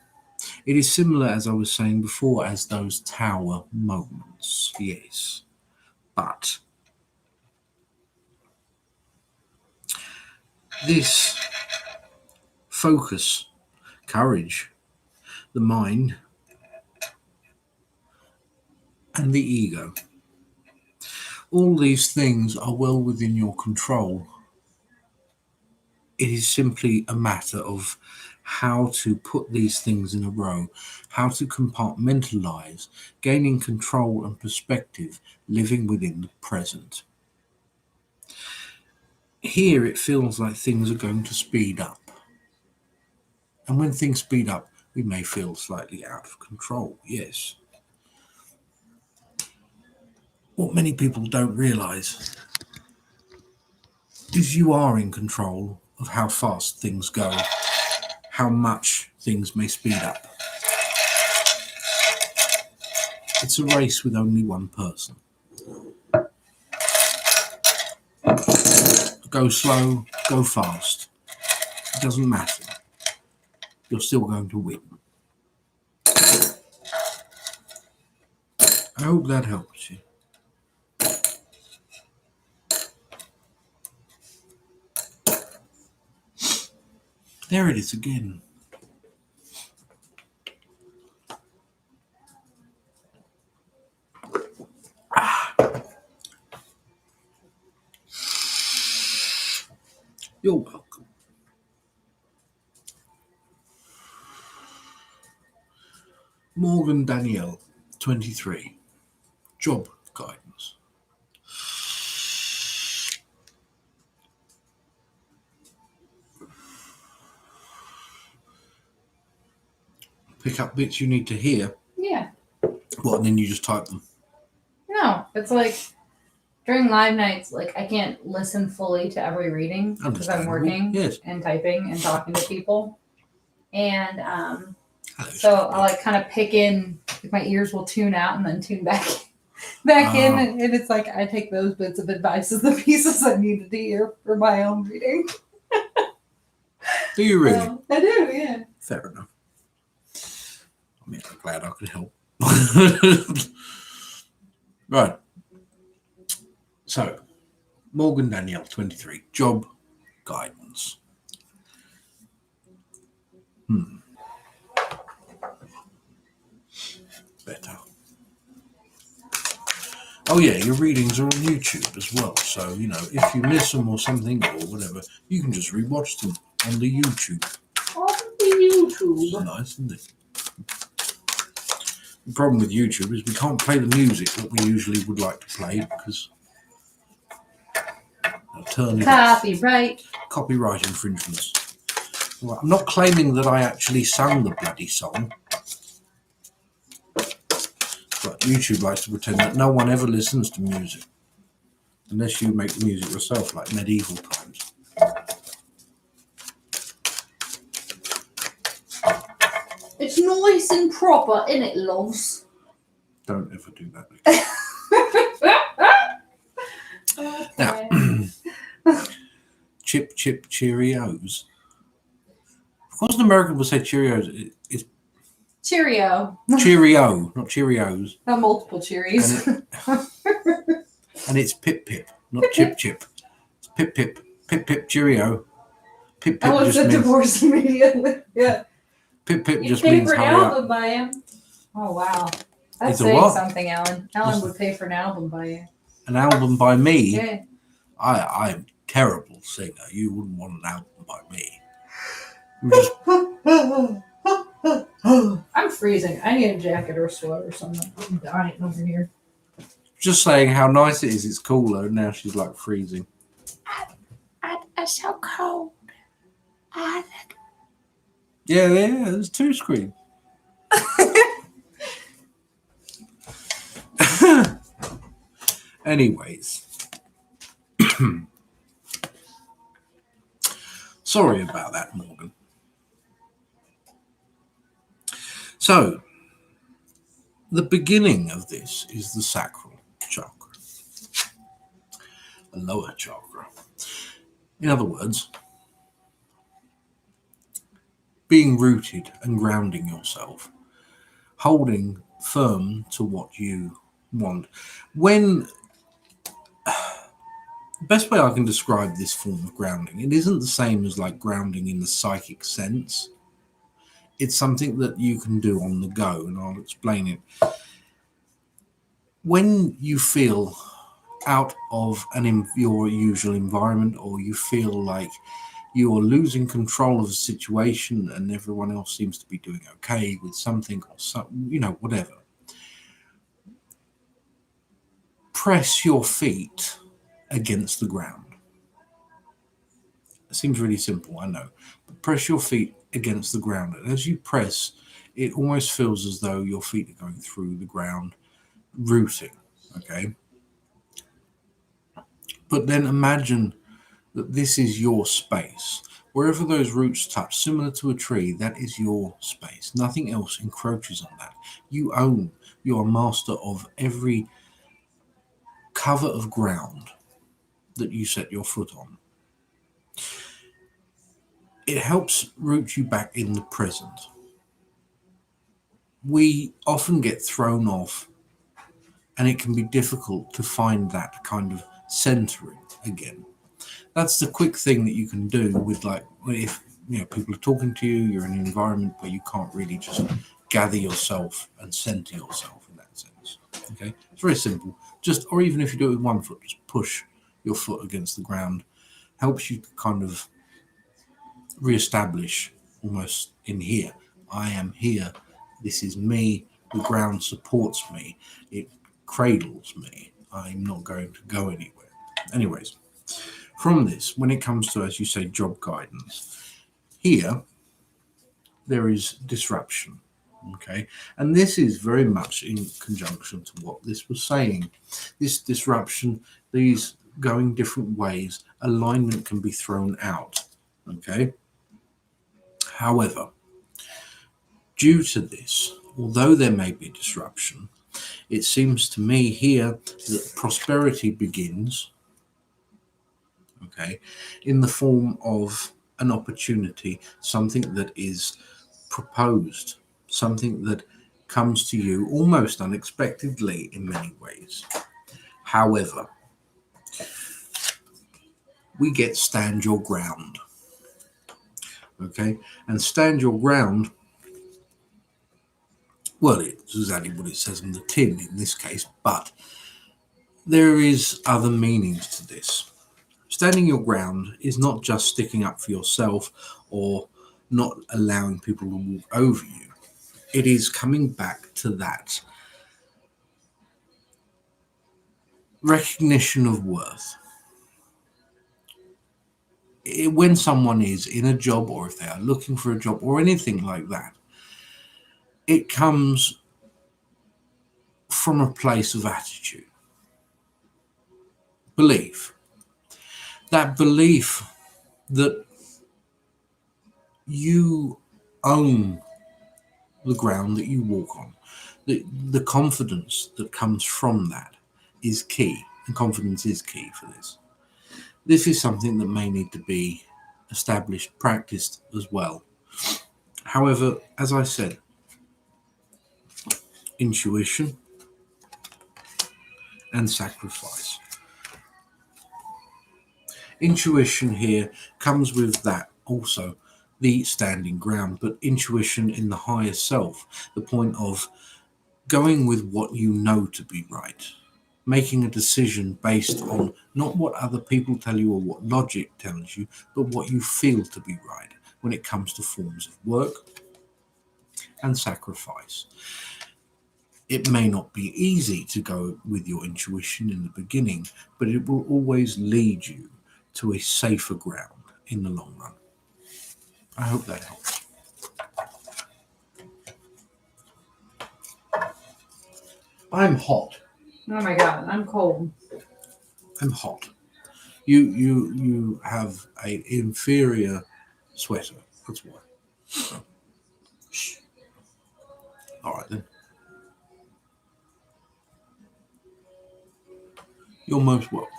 It is similar, as I was saying before, as those tower moments, yes. But this focus, courage, the mind, and the ego, all these things are well within your control. It is simply a matter of how to put these things in a row, how to compartmentalize, gaining control and perspective, living within the present. Here it feels like things are going to speed up. And when things speed up, we may feel slightly out of control, yes. What many people don't realize is you are in control of how fast things go, how much things may speed up. It's a race with only one person. Go slow, go fast. It doesn't matter. You're still going to win. I hope that helps you. There it is again. You're welcome. Morgan Danielle, 23. Job guidance. Pick up bits you need to hear. Yeah. What, and then you just type them? No, it's like during live nights, like I can't listen fully to every reading because I'm working and typing and talking to people. And so I like kind of pick in, if my ears will tune out and then tune back in. And it's like I take those bits of advice as the pieces I needed to hear for my own reading. Do you really? I do, yeah. Fair enough. I mean, I'm glad I could help. Right. So, Morgan Danielle, 23. Job guidance. Better. Oh yeah, your readings are on YouTube as well. So, you know, if you miss them or something or whatever, you can just rewatch them on the YouTube. On the YouTube. It's nice, isn't it? The problem with YouTube is we can't play the music that we usually would like to play because they'll turn it off. Copyright Copyright infringements. Well, I'm not claiming that I actually sang the bloody song, but YouTube likes to pretend that no one ever listens to music unless you make the music yourself, like medieval times. It's nice and proper, innit, loves? Don't ever do that again. Now, chip, chip, Cheerios. Of course, an American will say Cheerios. It's Cheerio. Cheerio, not Cheerios. Not multiple cherries. And it's pip, pip, not chip, chip. It's pip, pip, pip, pip, Cheerio. Pip, pip I was just means... divorce immediately. Yeah. Pip, pip You'd just pay means for an hurry album up. by him. Oh, wow. That's It's a saying what? something, Alan. Alan would pay for an album by you. An album by me? Yeah. I'm a terrible singer. You wouldn't want an album by me. Just... I'm freezing. I need a jacket or a sweater or something. I'm dying over here. Just saying how nice it is. It's cooler. And now she's like freezing. It's so cold. Yeah, there's two screens. Anyways. Sorry about that, Morgan. So, the beginning of this is the sacral chakra, a lower chakra. In other words, being rooted and grounding yourself, holding firm to what you want. When the best way I can describe this form of grounding, it isn't the same as like grounding in the psychic sense. It's something that you can do on the go, and I'll explain it. When you feel out of your usual environment, or you feel like you're losing control of a situation and everyone else seems to be doing okay with something or whatever, press your feet against the ground. It seems really simple, I know, but press your feet against the ground, and as you press, it almost feels as though your feet are going through the ground, rooting. Okay, but then imagine that this is your space. Wherever those roots touch, similar to a tree, that is your space. Nothing else encroaches on that. You own, you are master of every cover of ground that you set your foot on. It helps root you back in the present. We often get thrown off, and it can be difficult to find that kind of centering again. That's the quick thing that you can do with, like, if people are talking to you, you're in an environment where you can't really just gather yourself and center yourself in that sense. Okay, it's very simple. Or even if you do it with one foot, just push your foot against the ground. Helps you kind of reestablish almost in here. I am here. This is me. The ground supports me. It cradles me. I'm not going to go anywhere. Anyways, from this, when it comes to, as you say, job guidance, here there is disruption. Okay, and this is very much in conjunction to what this was saying. This disruption, these going different ways, alignment can be thrown out. Okay, however, due to this, although there may be disruption, it seems to me here that prosperity begins, okay, in the form of an opportunity, something that is proposed, something that comes to you almost unexpectedly in many ways. However, we get stand your ground, okay, and stand your ground, well, it's exactly what it says in the tin in this case, but there is other meanings to this. Standing your ground is not just sticking up for yourself or not allowing people to walk over you. It is coming back to that recognition of worth. when someone is in a job, or if they are looking for a job or anything like that, it comes from a place of attitude, belief. That belief that you own the ground that you walk on. The confidence that comes from that is key, and confidence is key for this. This is something that may need to be established, practiced as well. However, as I said, intuition and sacrifice. Intuition here comes with that also, the standing ground, but intuition in the higher self, the point of going with what you know to be right, making a decision based on not what other people tell you or what logic tells you, but what you feel to be right when it comes to forms of work and sacrifice. It may not be easy to go with your intuition in the beginning, but it will always lead you to a safer ground in the long run. I hope that helps. I'm hot. Oh my god, I'm cold. I'm hot. You have an inferior sweater. That's why. Shh. All right then. You're most welcome.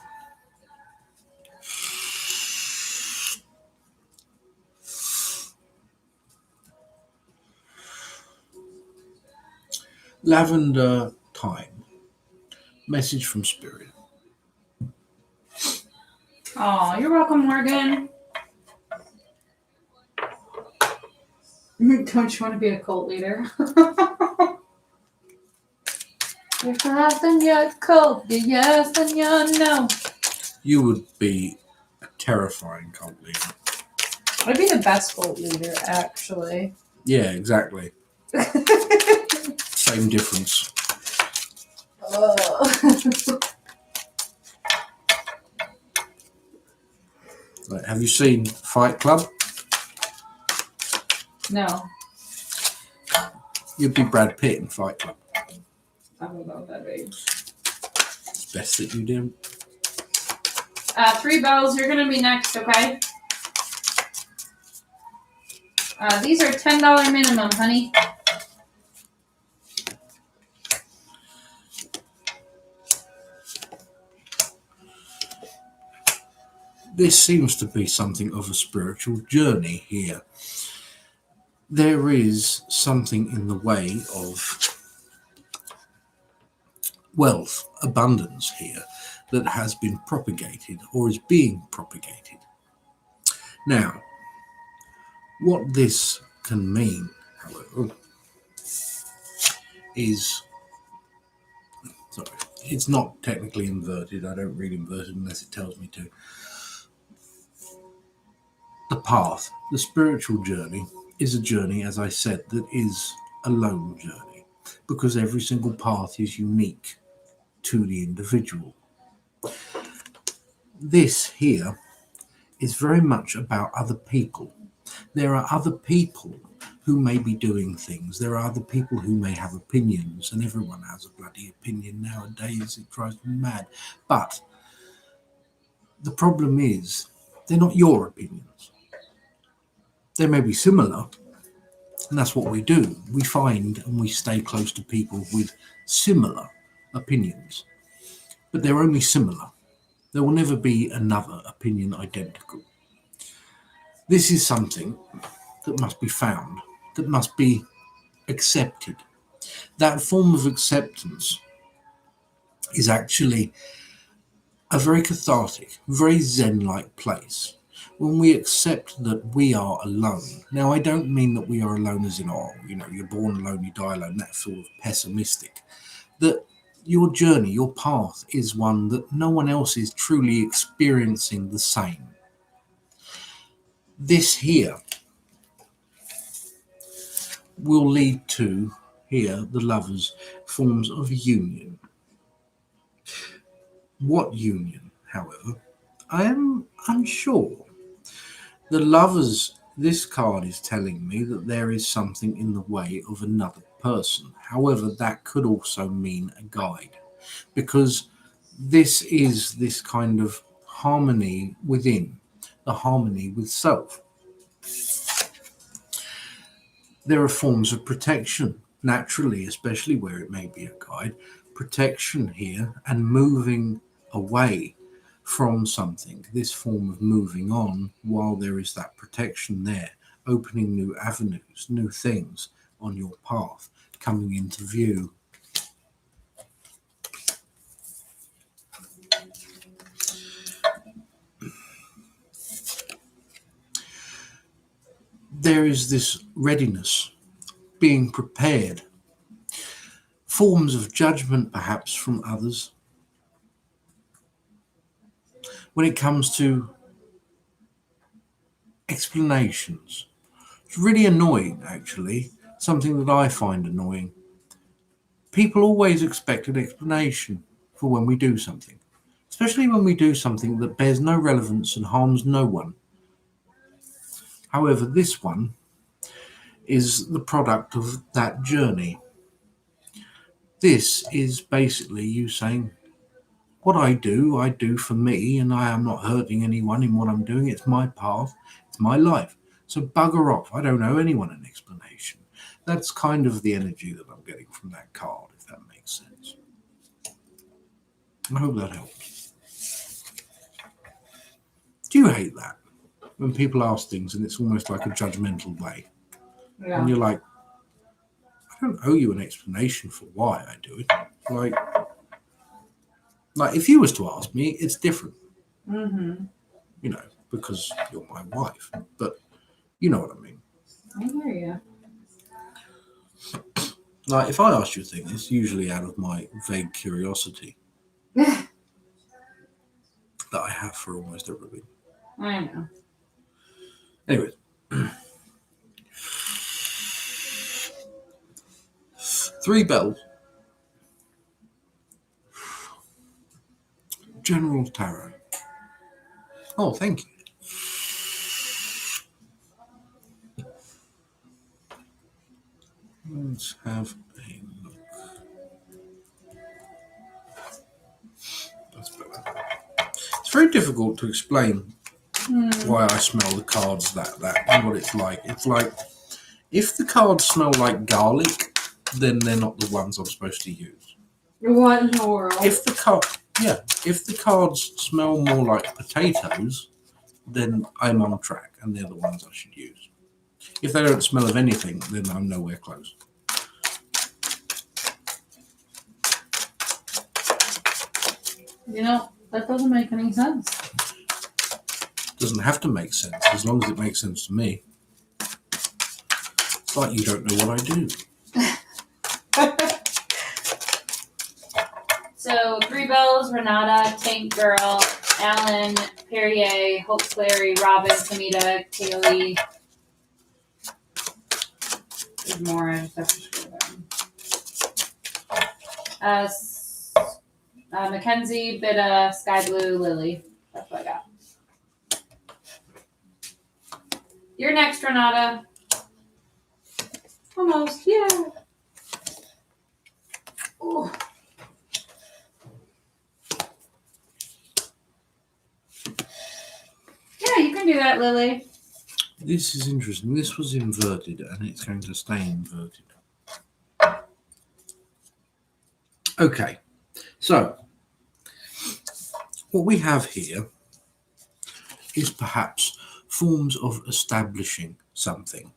Lavender Time. Message from Spirit. Oh, you're welcome, Morgan. Don't you want to be a cult leader? You're yes and you're cold. You're yes and you're no. You would be a terrifying cult leader. I'd be the best cult leader, actually. Yeah, exactly. Same difference. Right, have you seen Fight Club? No. You'd be Brad Pitt in Fight Club. I'm about that age. It's best that you do. 3 bells, you're going to be next, okay? These are $10 minimum, honey. This seems to be something of a spiritual journey here. There is something in the way of wealth, abundance here that has been propagated or is being propagated. Now, what this can mean, however, is, sorry, it's not technically inverted. I don't read inverted unless it tells me to. The path, the spiritual journey, is a journey, as I said, that is a lone journey, because every single path is unique to the individual. This here is very much about other people. There are other people who may be doing things. There are other people who may have opinions, and everyone has a bloody opinion nowadays. It drives me mad. But the problem is, they're not your opinions. They may be similar, and that's what we do. We find and we stay close to people with similar opinions, but they're only similar. There will never be another opinion identical. This is something that must be found, that must be accepted. That form of acceptance is actually a very cathartic, very Zen-like place. When we accept that we are alone. Now, I don't mean that we are alone as in, you're born alone, you die alone, that's sort of pessimistic. That your journey, your path is one that no one else is truly experiencing the same. This here will lead to, here, the lovers, forms of union. What union, however, I am unsure. The Lovers, this card is telling me that there is something in the way of another person. However, that could also mean a guide, because this is this kind of harmony within, the harmony with self. There are forms of protection, naturally, especially where it may be a guide, protection here and moving away from something, this form of moving on while there is that protection there, opening new avenues, new things on your path coming into view. There is this readiness, being prepared, forms of judgment perhaps from others. When it comes to explanations, it's really annoying, actually, something that I find annoying. People always expect an explanation for when we do something, especially when we do something that bears no relevance and harms no one. However, this one is the product of that journey. This is basically you saying, what I do for me, and I am not hurting anyone in what I'm doing. It's my path, it's my life. So bugger off. I don't owe anyone an explanation. That's kind of the energy that I'm getting from that card, if that makes sense. I hope that helps. Do you hate that? When people ask things and it's almost like a judgmental way. Yeah. And you're like, I don't owe you an explanation for why I do it. Like if you was to ask me, it's different. Mm-hmm. You know, because you're my wife. But you know what I mean. I hear you. Like if I ask you a thing, it's usually out of my vague curiosity that I have for almost everything. I know. Anyways. 3 bells. General Tarot. Oh, thank you. Let's have a look. That's better. It's very difficult to explain why I smell the cards that and what it's like. It's like if the cards smell like garlic, then they're not the ones I'm supposed to use. What in the world? If the cards smell more like potatoes, then I'm on track and they're the ones I should use. If they don't smell of anything, then I'm nowhere close. You know, that doesn't make any sense. Doesn't have to make sense, as long as it makes sense to me. It's like you don't know what I do. So, 3 bells, Renata, Tank Girl, Alan, Perrier, Hope Clary, Robin, Samita, Kaylee. There's more, I just have to scroll down. Mackenzie, Bitta, Sky Blue, Lily. That's what I got. You're next, Renata. Almost, yeah. Ooh. Yeah, you can do that, Lily. This is interesting. This was inverted and it's going to stay inverted. Okay, so what we have here is perhaps forms of establishing something,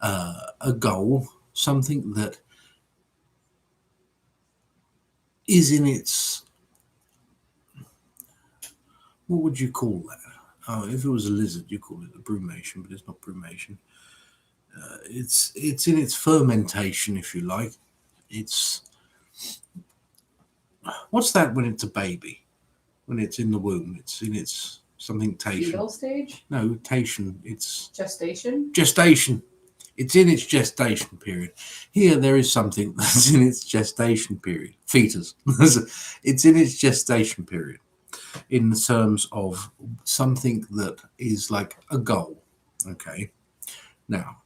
a goal, something that is in its, what would you call that? Oh, if it was a lizard, you call it a brumation, but it's not brumation. It's in its fermentation, if you like. It's, what's that when it's a baby? When it's in the womb, it's in its something tation. Fetal stage? No, tation. It's gestation. Gestation. It's in its gestation period. Here, there is something that's in its gestation period. Fetus. It's in its gestation period in the terms of something that is like a goal, Okay. Now,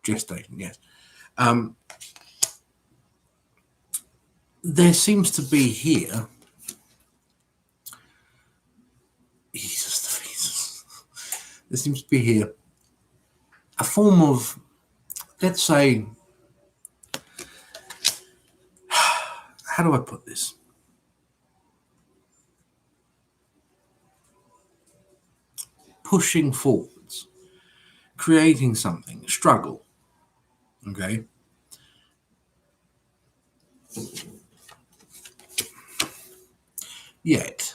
gestation, yes. There seems to be here. Jesus. There seems to be here a form of, let's say, how do I put this? Pushing forwards, creating something, struggle. Okay. Yet,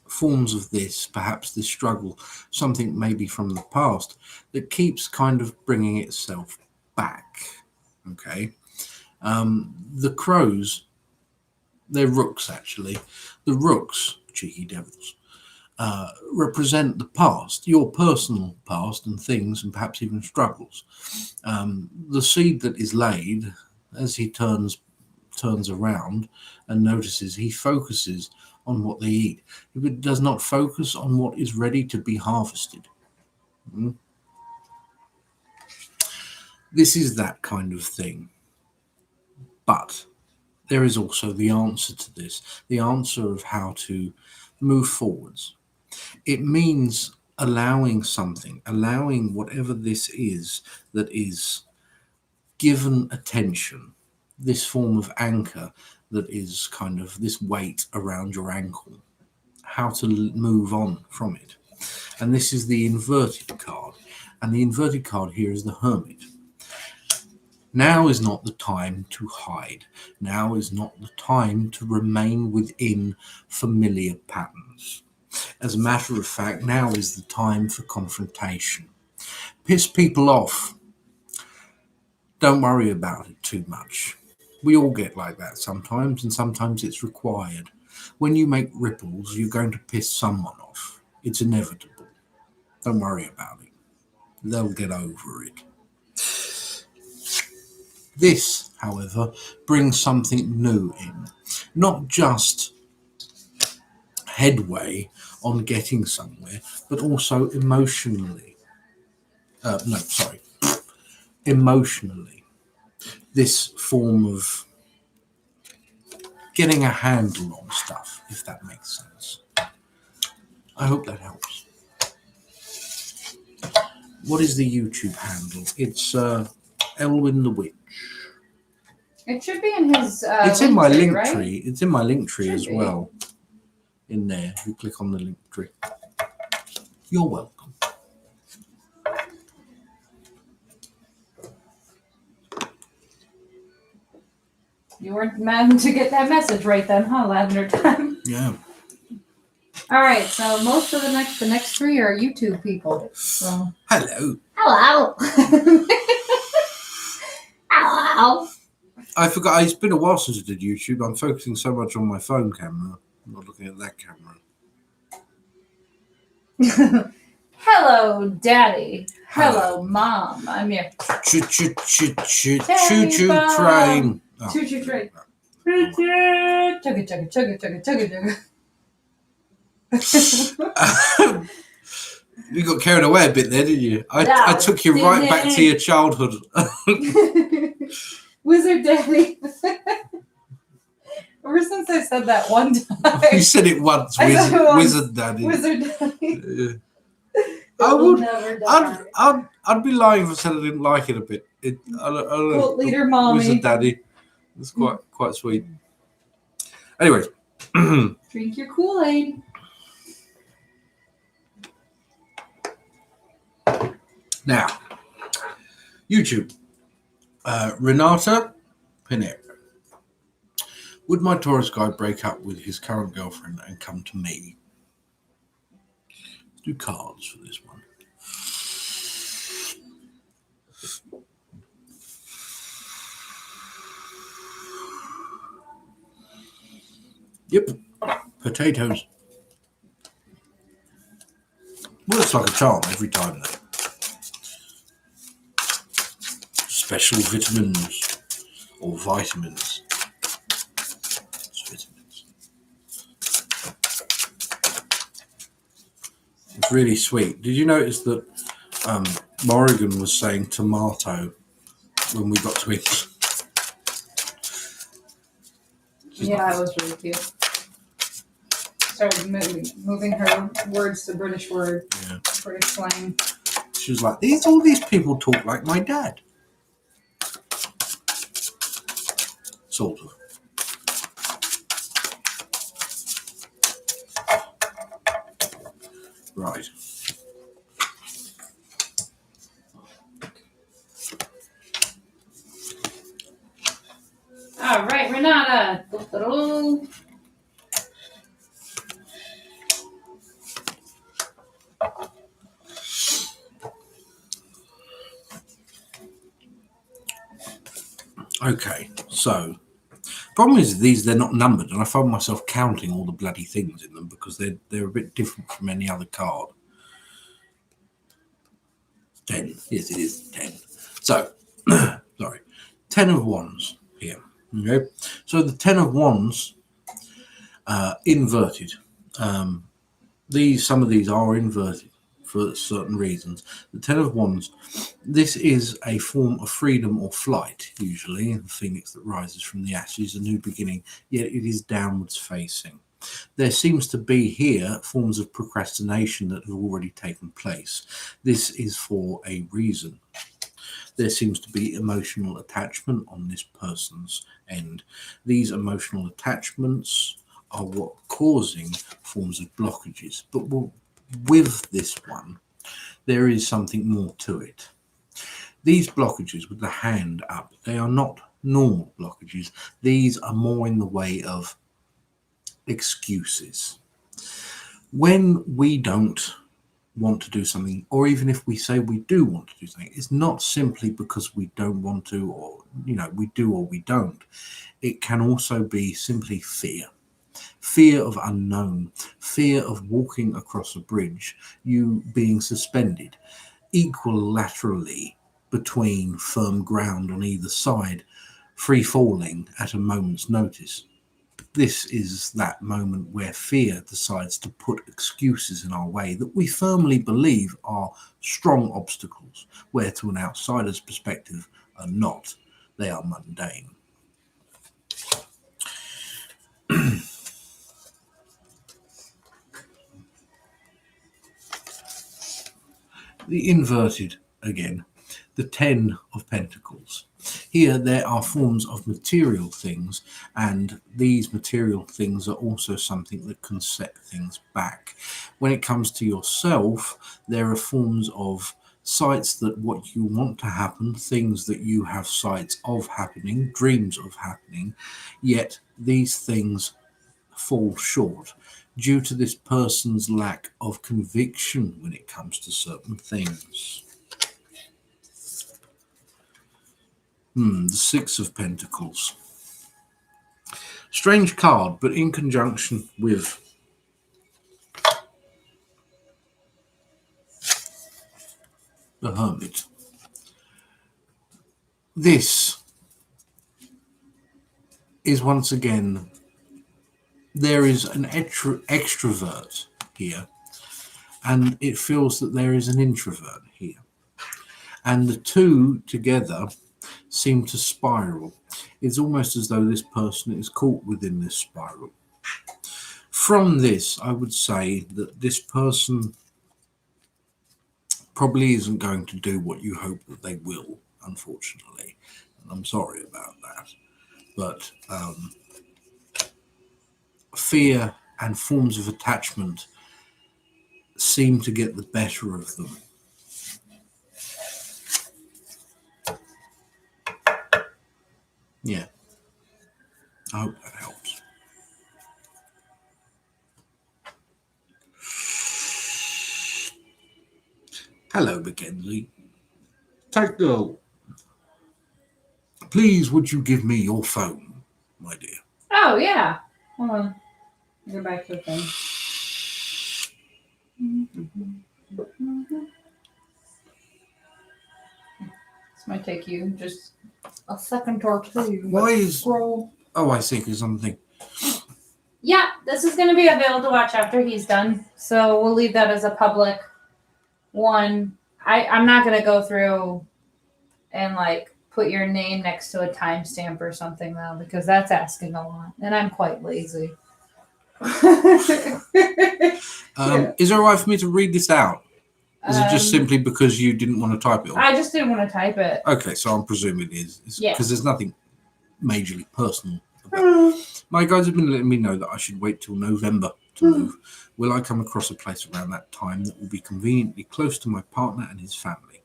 forms of this, perhaps this struggle, something maybe from the past that keeps kind of bringing itself back. Okay. The crows, they're rooks actually. The rooks, cheeky devils, represent the past, your personal past and things and perhaps even struggles. The seed that is laid, as he turns around and notices, he focuses on what they eat. It does not focus on what is ready to be harvested. This is that kind of thing. But there is also the answer to this, the answer of how to move forwards. It means allowing something, allowing whatever this is that is given attention, this form of anchor that is kind of this weight around your ankle, how to move on from it. And this is the inverted card. And the inverted card here is the Hermit. Now is not the time to hide. Now is not the time to remain within familiar patterns. As a matter of fact, now is the time for confrontation. Piss people off. Don't worry about it too much. We all get like that sometimes, and sometimes it's required. When you make ripples, you're going to piss someone off. It's inevitable. Don't worry about it. They'll get over it. This, however, brings something new in. Not just headway on getting somewhere, but also emotionally. Emotionally. This form of getting a handle on stuff, if that makes sense. I hope that helps. What is the YouTube handle? It's Elwynn the Witch. It should be in his. It's in my link right? tree. It's in my link tree Should as be. well. In there, you click on the link tree. You're welcome. You weren't meant to get that message right then, huh, Lavender Time? Yeah. All right, so most of the next three are YouTube people. So. Hello. Hello. Hello. I forgot. It's been a while since I did YouTube. I'm focusing so much on my phone camera. I'm not looking at that camera. Hello, Daddy. Hello, Mom. I'm your choo-choo train. Oh. Choo-choo train. Chugga, chugga, chugga, chugga, chugga. You got carried away a bit there, didn't you? I took you right back to your childhood. Wizard Daddy. Ever since I said that one time. You said it once, Wizard Daddy. Wizard Daddy. I'd be lying if I said I didn't like it a bit. Cult leader mommy. Wizard Daddy. It's quite sweet. Anyways. Drink your Kool-Aid. Now, YouTube. Renata Pinero. Would my Taurus guy break up with his current girlfriend and come to me? Let's do cards for this one. Yep. Potatoes. Works like a charm every time though. Special vitamins or vitamins. It's vitamins. It's really sweet. Did you notice that Morrigan was saying tomato when we got to it. Yeah, it was really cute. Started moving her words to British word, British slang. She was like, all these people talk like my dad. Sort of. Right. All right, Renata. Okay, so problem is they're not numbered, and I found myself counting all the bloody things in them because they're a bit different from any other card. 10. Yes, it is 10. So, sorry. 10 of Wands here. Okay. So the 10 of Wands, inverted. Some of these are inverted for certain reasons. The 10 of Wands, this is a form of freedom or flight, usually. The phoenix that rises from the ashes, a new beginning, yet it is downwards facing. There seems to be here forms of procrastination that have already taken place. This is for a reason. There seems to be emotional attachment on this person's end. These emotional attachments are what causing forms of blockages. But with this one, there is something more to it. These blockages with the hand up, they are not normal blockages. These are more in the way of excuses. When we don't want to do something, or even if we say we do want to do something, it's not simply because we don't want to, or we do or we don't. It can also be simply fear of unknown, fear of walking across a bridge, you being suspended equilaterally between firm ground on either side, free falling at a moment's notice. This is that moment where fear decides to put excuses in our way that we firmly believe are strong obstacles, where to an outsider's perspective are not. They are mundane. The inverted again, the 10 of Pentacles. Here there are forms of material things, and these material things are also something that can set things back. When it comes to yourself, there are forms of sights that what you want to happen, things that you have sights of happening, dreams of happening, yet these things fall short due to this person's lack of conviction when it comes to certain things. The Six of Pentacles. Strange card, but in conjunction with the Hermit. This is once again, there is an extrovert here, and it feels that there is an introvert here. And the two together seem to spiral. It's almost as though this person is caught within this spiral. From this, I would say that this person probably isn't going to do what you hope that they will, unfortunately. And I'm sorry about that. But fear and forms of attachment seem to get the better of them. Yeah. I hope that helps. Hello, Mackenzie. Tag girl. Please, would you give me your phone, my dear? Oh, yeah. Hold on. Go back to the thing. This might take you just a second or two. Why is... Scroll. Oh, I see, because something... Yeah, this is going to be available to watch after he's done. So we'll leave that as a public one. I'm not gonna go through and like put your name next to a timestamp or something though, because that's asking a lot, and I'm quite lazy. Is it alright for me to read this out? Is it just simply because you didn't want to type it? I just didn't want to type it. Okay, so I'm presuming it is. Because there's nothing majorly personal about it. My guides have been letting me know that I should wait till November to move. Will I come across a place around that time that will be conveniently close to my partner and his family?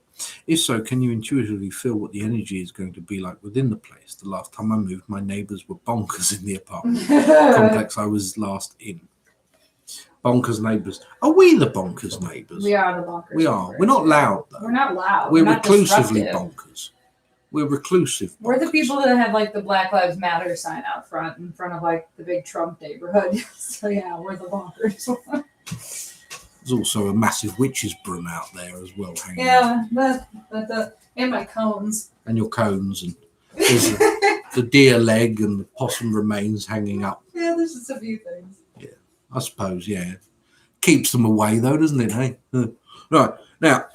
If so, can you intuitively feel what the energy is going to be like within the place? The last time I moved, my neighbours were bonkers in the apartment complex I was last in. Bonkers neighbours. Are we the bonkers neighbours? We are the bonkers. We are. We're not loud, though. We're not loud. We're not reclusively disruptive. bonkers. We're reclusive. Bonkers. We're the people that have like the Black Lives Matter sign out front in front of like the big Trump neighborhood. So yeah, we're the bonkers. There's also a massive witch's broom out there as well. Hanging and my cones. And your cones, and there's the deer leg and the possum remains hanging up. Yeah, there's just a few things. Yeah, I suppose. Yeah, keeps them away though, doesn't it? Hey, right now.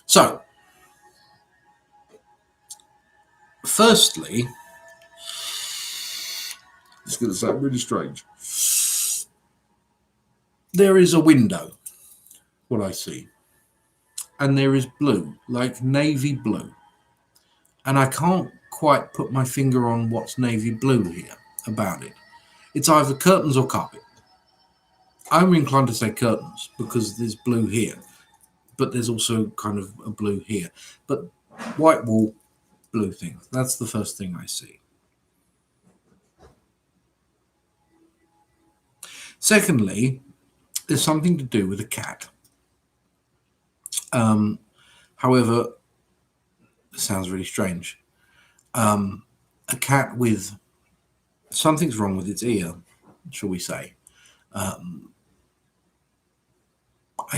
So, firstly, it's going to sound really strange. There is a window, what I see, and there is blue, like navy blue. And I can't quite put my finger on what's navy blue here about it. It's either curtains or carpet. I'm inclined to say curtains because there's blue here, but there's also kind of a blue here. But white wall, blue thing. That's the first thing I see. Secondly, there's something to do with a cat. However, it sounds really strange. A cat with something's wrong with its ear, shall we say. I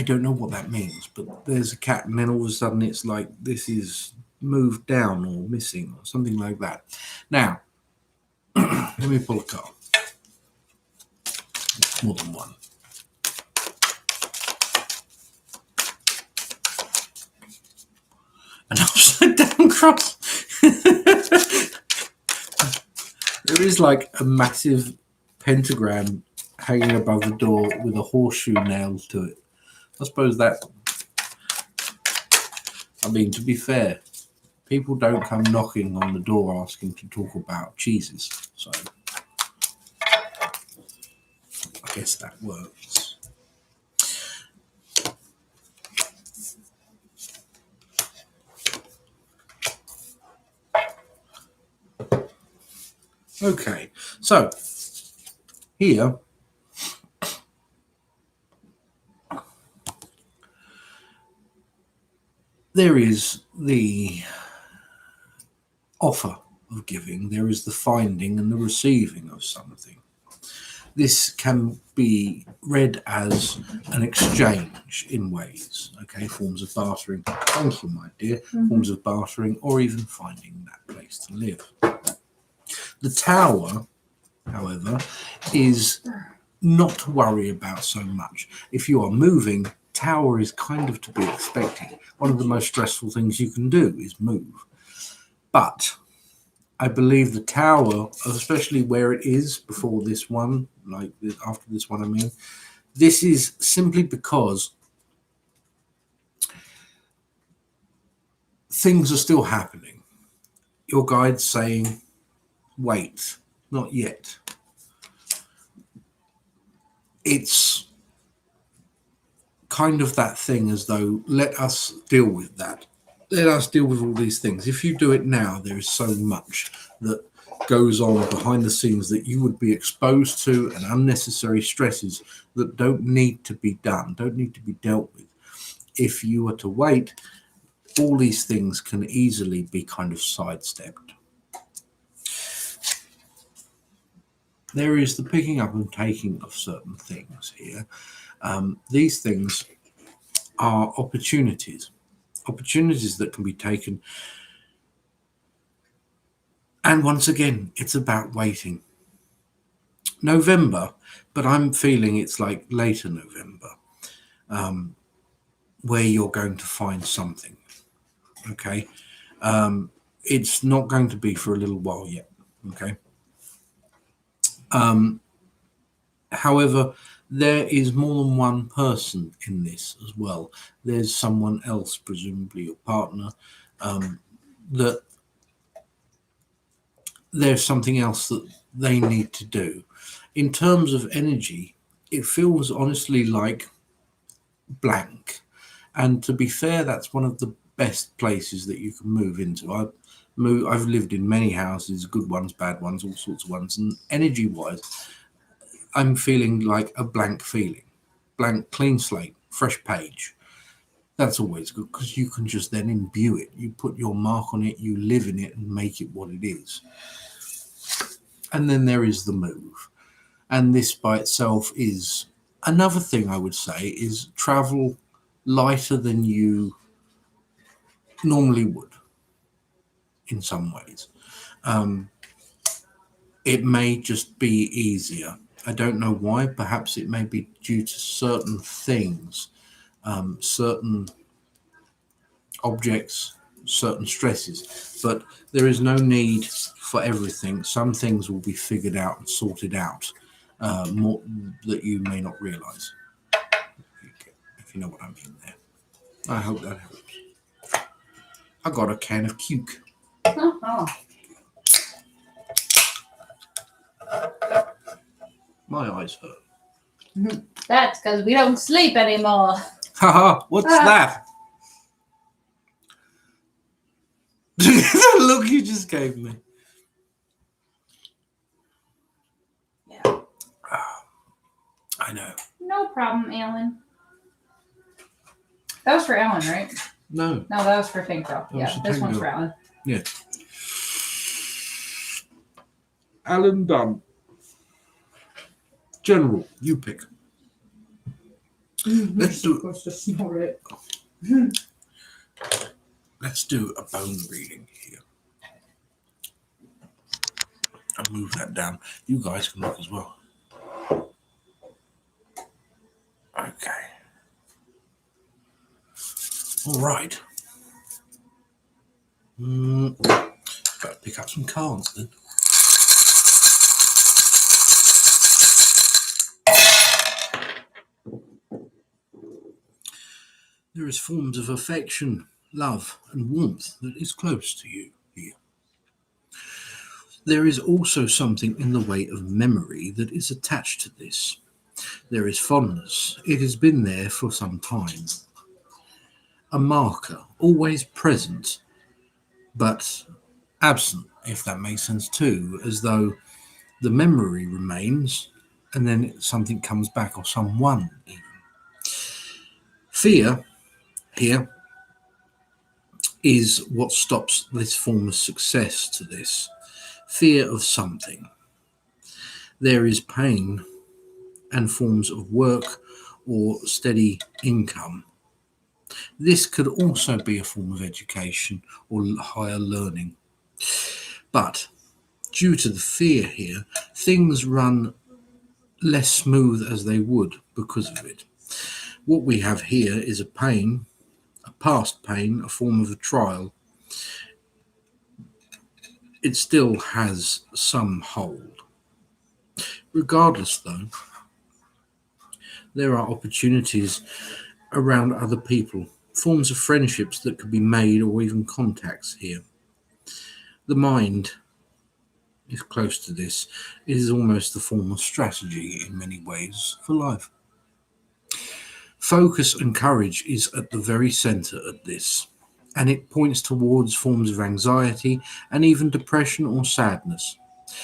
don't know what that means, but there's a cat and then all of a sudden it's like this is moved down or missing or something like that. Now, let me pull a card. More than one. An upside down cross. There is like a massive pentagram hanging above the door with a horseshoe nailed to it. I suppose that, I mean, to be fair, people don't come knocking on the door asking to talk about cheeses. So I guess that works. Okay, so here there is the offer of giving, there is the finding and the receiving of something. This can be read as an exchange in ways, okay, forms of bartering. Thank you, my dear. Forms of bartering or even finding that place to live. The tower, however, is not to worry about so much. If you are moving, tower is kind of to be expected. One of the most stressful things you can do is move. But I believe the tower, especially where it is before this one, like after this one, I mean, this is simply because things are still happening. Your guide's saying, wait, not yet. It's kind of that thing as though, let us deal with that. Let us deal with all these things. If you do it now, there is so much that goes on behind the scenes that you would be exposed to and unnecessary stresses that don't need to be done, don't need to be dealt with. If you were to wait, all these things can easily be kind of sidestepped. There is the picking up and taking of certain things here. These things are opportunities that can be taken. And once again, it's about waiting. November, but I'm feeling it's like later November. where you're going to find something. Okay. It's not going to be for a little while yet. Okay. However, there is more than one person in this as well. There's someone else, presumably your partner, that there's something else that they need to do. In terms of energy, it feels honestly like blank. And to be fair, that's one of the best places that you can move into. I've lived in many houses, good ones, bad ones, all sorts of ones, and energy-wise, I'm feeling like a blank feeling. Blank, clean slate, fresh page. That's always good because you can just then imbue it. You put your mark on it, you live in it and make it what it is. And then there is the move. And this by itself is another thing I would say is travel lighter than you normally would in some ways. It may just be easier. I don't know why. Perhaps it may be due to certain things, certain objects, certain stresses, but there is no need for everything. Some things will be figured out and sorted out more that you may not realize, if you know what I mean there. I hope that helps. I got a can of Cuke. Oh. My eyes hurt. That's because we don't sleep anymore. Haha, what's that? The look you just gave me. Yeah. I know. No problem, Alan. That was for Alan, right? No, that was for Tinker. That Yeah, was for this one's Tinker. for Alan. yeah. Alan Dunn. General, you pick. Let's do supposed to snort it. Let's do a bone reading here. I'll move that down. You guys can look as well. Okay. All right. Better pick up some cards then. There is forms of affection, love, and warmth that is close to you here. There is also something in the way of memory that is attached to this. There is fondness. It has been there for some time. A marker, always present, but absent, if that makes sense too, as though the memory remains and then something comes back, or someone even. Fear here is what stops this form of success to this. Fear of something. There is pain and forms of work or steady income. This could also be a form of education or higher learning. But due to the fear here, things run less smooth as they would because of it. What we have here is a pain, a past pain, a form of a trial. It still has some hold. Regardless, though, there are opportunities around other people, forms of friendships that could be made, or even contacts here. The mind is close to this. It is almost a form of strategy in many ways for life. Focus and courage is at the very center of this, and it points towards forms of anxiety and even depression or sadness.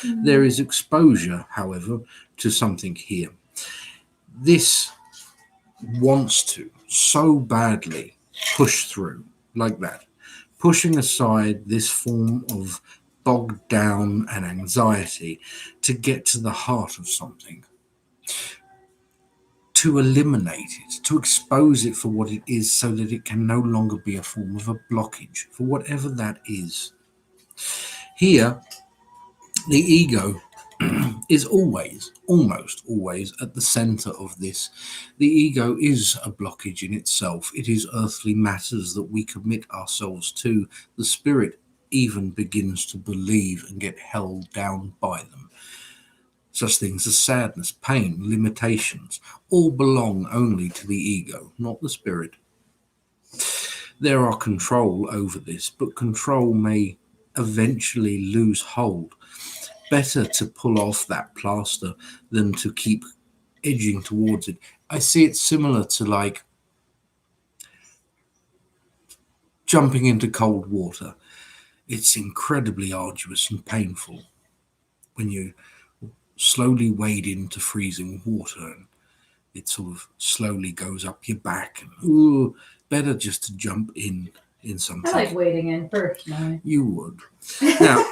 There is exposure, however, to something here. This wants to so badly push through like that, pushing aside this form of bogged down and anxiety to get to the heart of something, to eliminate it, to expose it for what it is, so that it can no longer be a form of a blockage for whatever that is. Here, the ego is always, almost always, at the center of this. The ego is a blockage in itself. It is earthly matters that we commit ourselves to. The spirit even begins to believe and get held down by them. Such things as sadness, pain, limitations, all belong only to the ego, not the spirit. There are control over this, but control may eventually lose hold. Better to pull off that plaster than to keep edging towards it. I see it similar to like jumping into cold water. It's incredibly arduous and painful when you slowly wade into freezing water and it sort of slowly goes up your back. And, better just to jump in something. I like wading in personally. You would. Now,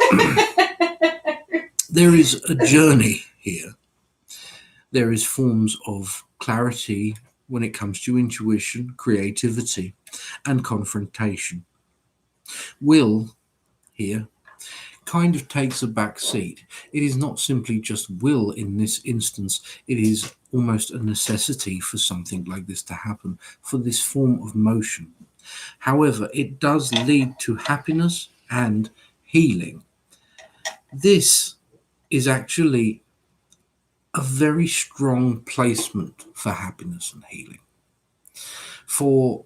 there is a journey here. There is forms of clarity when it comes to intuition, creativity, and confrontation. Will here kind of takes a back seat. It is not simply just will in this instance. It is almost a necessity for something like this to happen, for this form of motion. However, it does lead to happiness and healing. This is actually a very strong placement for happiness and healing. For,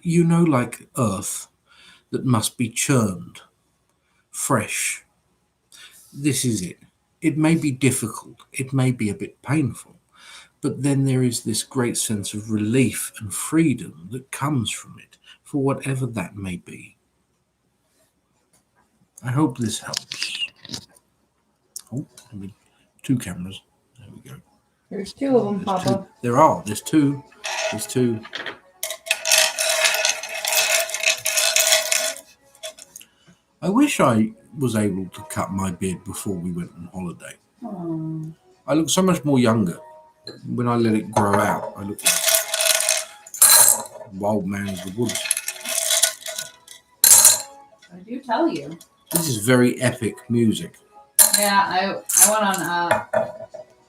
like earth that must be churned, fresh. This is it. It may be difficult. It may be a bit painful. But then there is this great sense of relief and freedom that comes from it, for whatever that may be. I hope this helps. Oh, I mean, 2 cameras. There we go. There's 2 of them, Papa. There are. There's two. There's 2. I wish I was able to cut my beard before we went on holiday. Aww. I look so much more younger. When I let it grow out, I look like wild man of the woods. I do tell you. This is very epic music. Yeah, I went on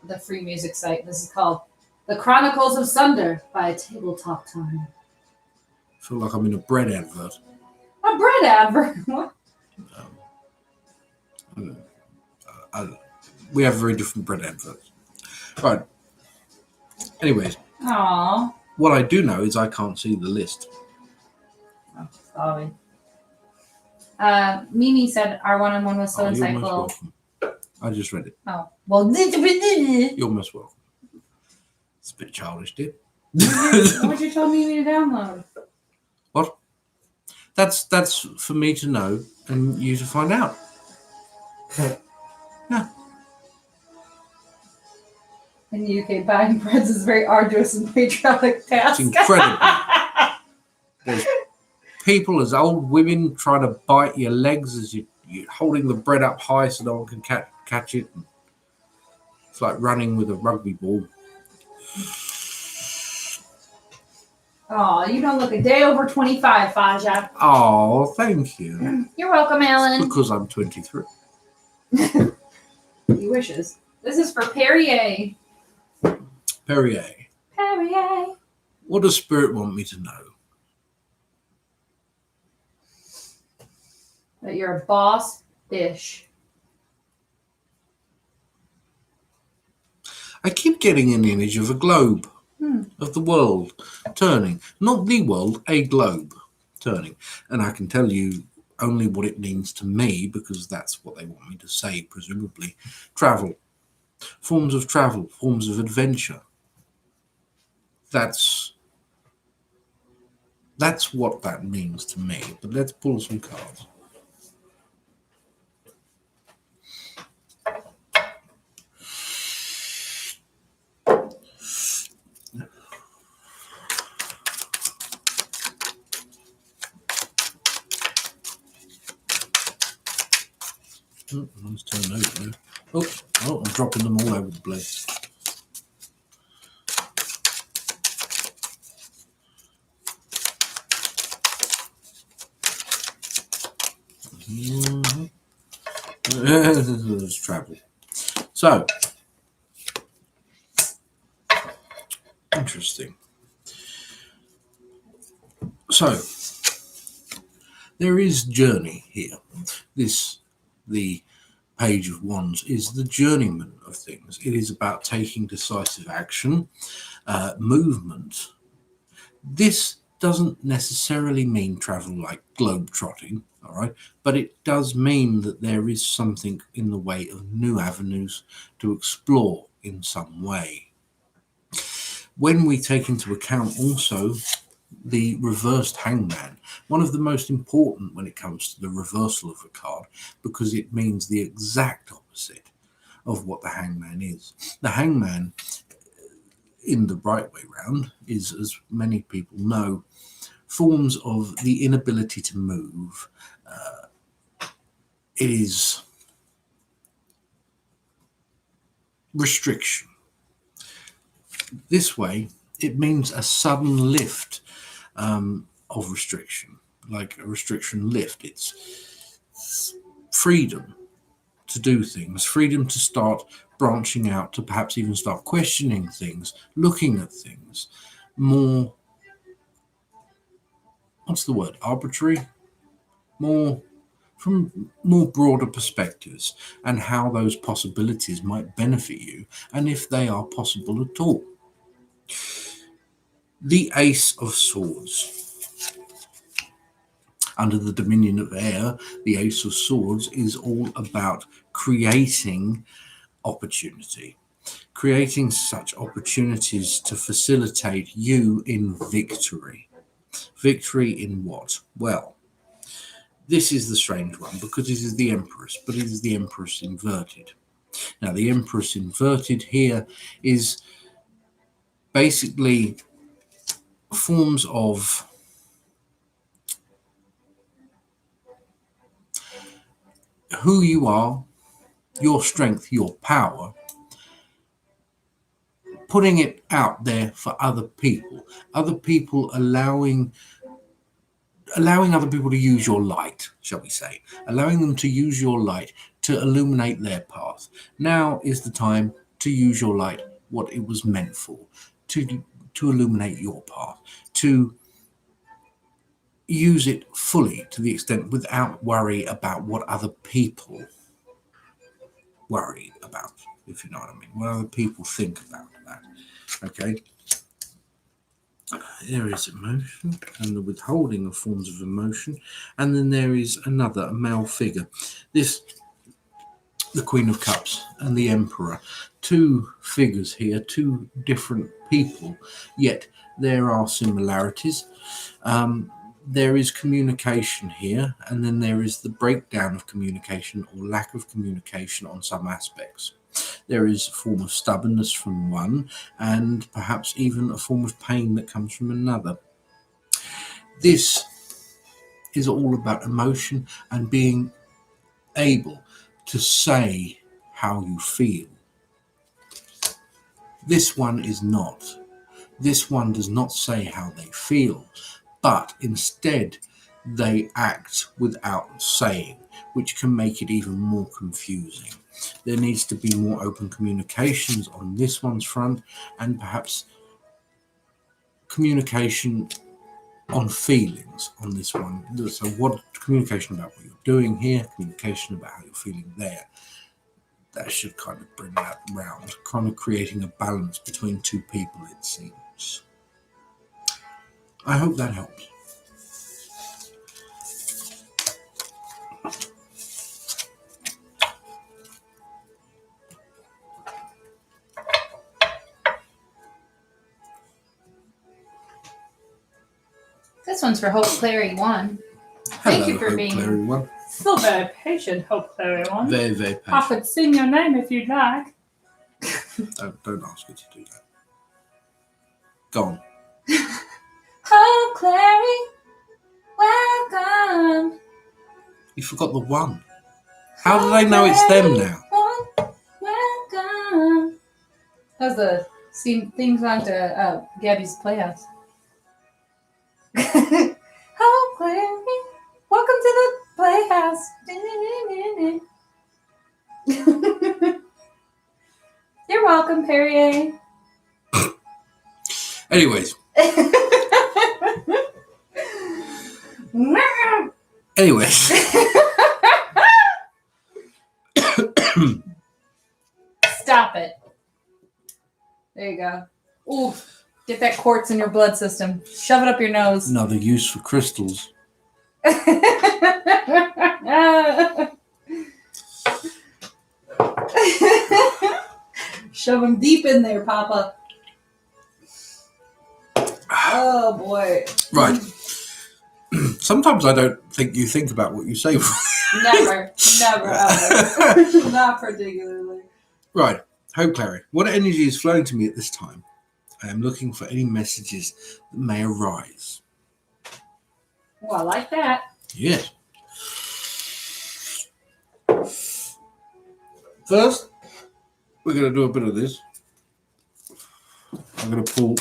the free music site. This is called The Chronicles of Sunder by Tabletop Time. I feel like I'm in a bread advert. A bread advert? What? We have very different bread adverts. Right. Anyways. Aww. What I do know is I can't see the list. Oh, sorry. Mimi said our one-on-one was so You're insightful. most welcome. I just read it. Oh, well, You're most welcome. It's a bit childish, dear. What'd you tell Mimi to download? What? That's for me to know and you to find out. Yeah. In the UK, buying breads is a very arduous and patriotic task. It's incredible. There's people as old women trying to bite your legs as you're holding the bread up high so no one can catch it. It's like running with a rugby ball. Oh, you don't look a day over 25, Faja. Oh, thank you. You're welcome, Alan. Because I'm 23. He wishes. This is for Perrier. Perrier. Perrier. What does Spirit want me to know? That you're a boss bitch. I keep getting an image of a globe, of the world turning. Not the world, a globe turning. And I can tell you only what it means to me, because that's what they want me to say, presumably. Travel. Forms of travel, forms of adventure. That's what that means to me. But let's pull some cards. One's turned over there. Oh, I'm dropping them all over the place. Let's travel. So, interesting. So, there is journey here. The Page of Wands is the journeyman of things. It is about taking decisive action, movement. This doesn't necessarily mean travel like globe-trotting, all right? But it does mean that there is something in the way of new avenues to explore in some way. When we take into account also the reversed Hangman, one of the most important when it comes to the reversal of a card, because it means the exact opposite of what the Hangman is. The Hangman, in the right way round, is, as many people know, forms of the inability to move. It is restriction. This way, it means a sudden lift of restriction, like a restriction lift. It's freedom to do things, freedom to start branching out, to perhaps even start questioning things, looking at things more, what's the word, arbitrary, more from more broader perspectives, and how those possibilities might benefit you, and if they are possible at all. The Ace of Swords. Under the dominion of air, the Ace of Swords is all about creating opportunity, creating such opportunities to facilitate you in victory. Victory in what? Well, this is the strange one, because it is the Empress, but it is the Empress Inverted. Now, the Empress Inverted here is basically forms of who you are, your strength, your power, putting it out there for other people allowing other people to use your light, shall we say, allowing them to use your light to illuminate their path. Now is the time to use your light what it was meant for, to illuminate your path, to use it fully to the extent without worry about what other people worry about, if you know what I mean, what other people think about that. Okay, there is emotion and the withholding of forms of emotion, and then there is another, a male figure. This, the Queen of Cups and the Emperor, two figures here, two different people, yet there are similarities. There is communication here, and then there is the breakdown of communication or lack of communication on some aspects. There is a form of stubbornness from one, and perhaps even a form of pain that comes from another. This is all about emotion and being able to say how you feel. This one is not. This one does not say how they feel, but instead they act without saying, which can make it even more confusing. There needs to be more open communications on this one's front, and perhaps communication on feelings on this one. So what communication about what you're doing here, communication about how you're feeling there. That should kind of bring that round, kind of creating a balance between two people, it seems. I hope that helps. This one's for Hope Clary 1. Thank you for being Clary 1. so very patient, Hope Clary 1. Very, very patient. I could sing your name if you'd like. Don't ask her to do that. Go on. Hope Clary, welcome. You forgot the one. How do they know it's them now? Welcome. That was the theme song to Gabby's Playhouse. Hope Clary, welcome to the Playhouse. welcome, Perrier. Anyways. Anyways. Stop it. There you go. Ooh, get that quartz in your blood system. Shove it up your nose. Another use for crystals. Shove them deep in there, Papa. Oh, boy. Right. Sometimes I don't think you think about what you say. Never, ever. Not particularly. Right. Hope Clary, what energy is flowing to me at this time? I am looking for any messages that may arise. Well, I like that. Yes. First, we're going to do a bit of this. I'm going to pull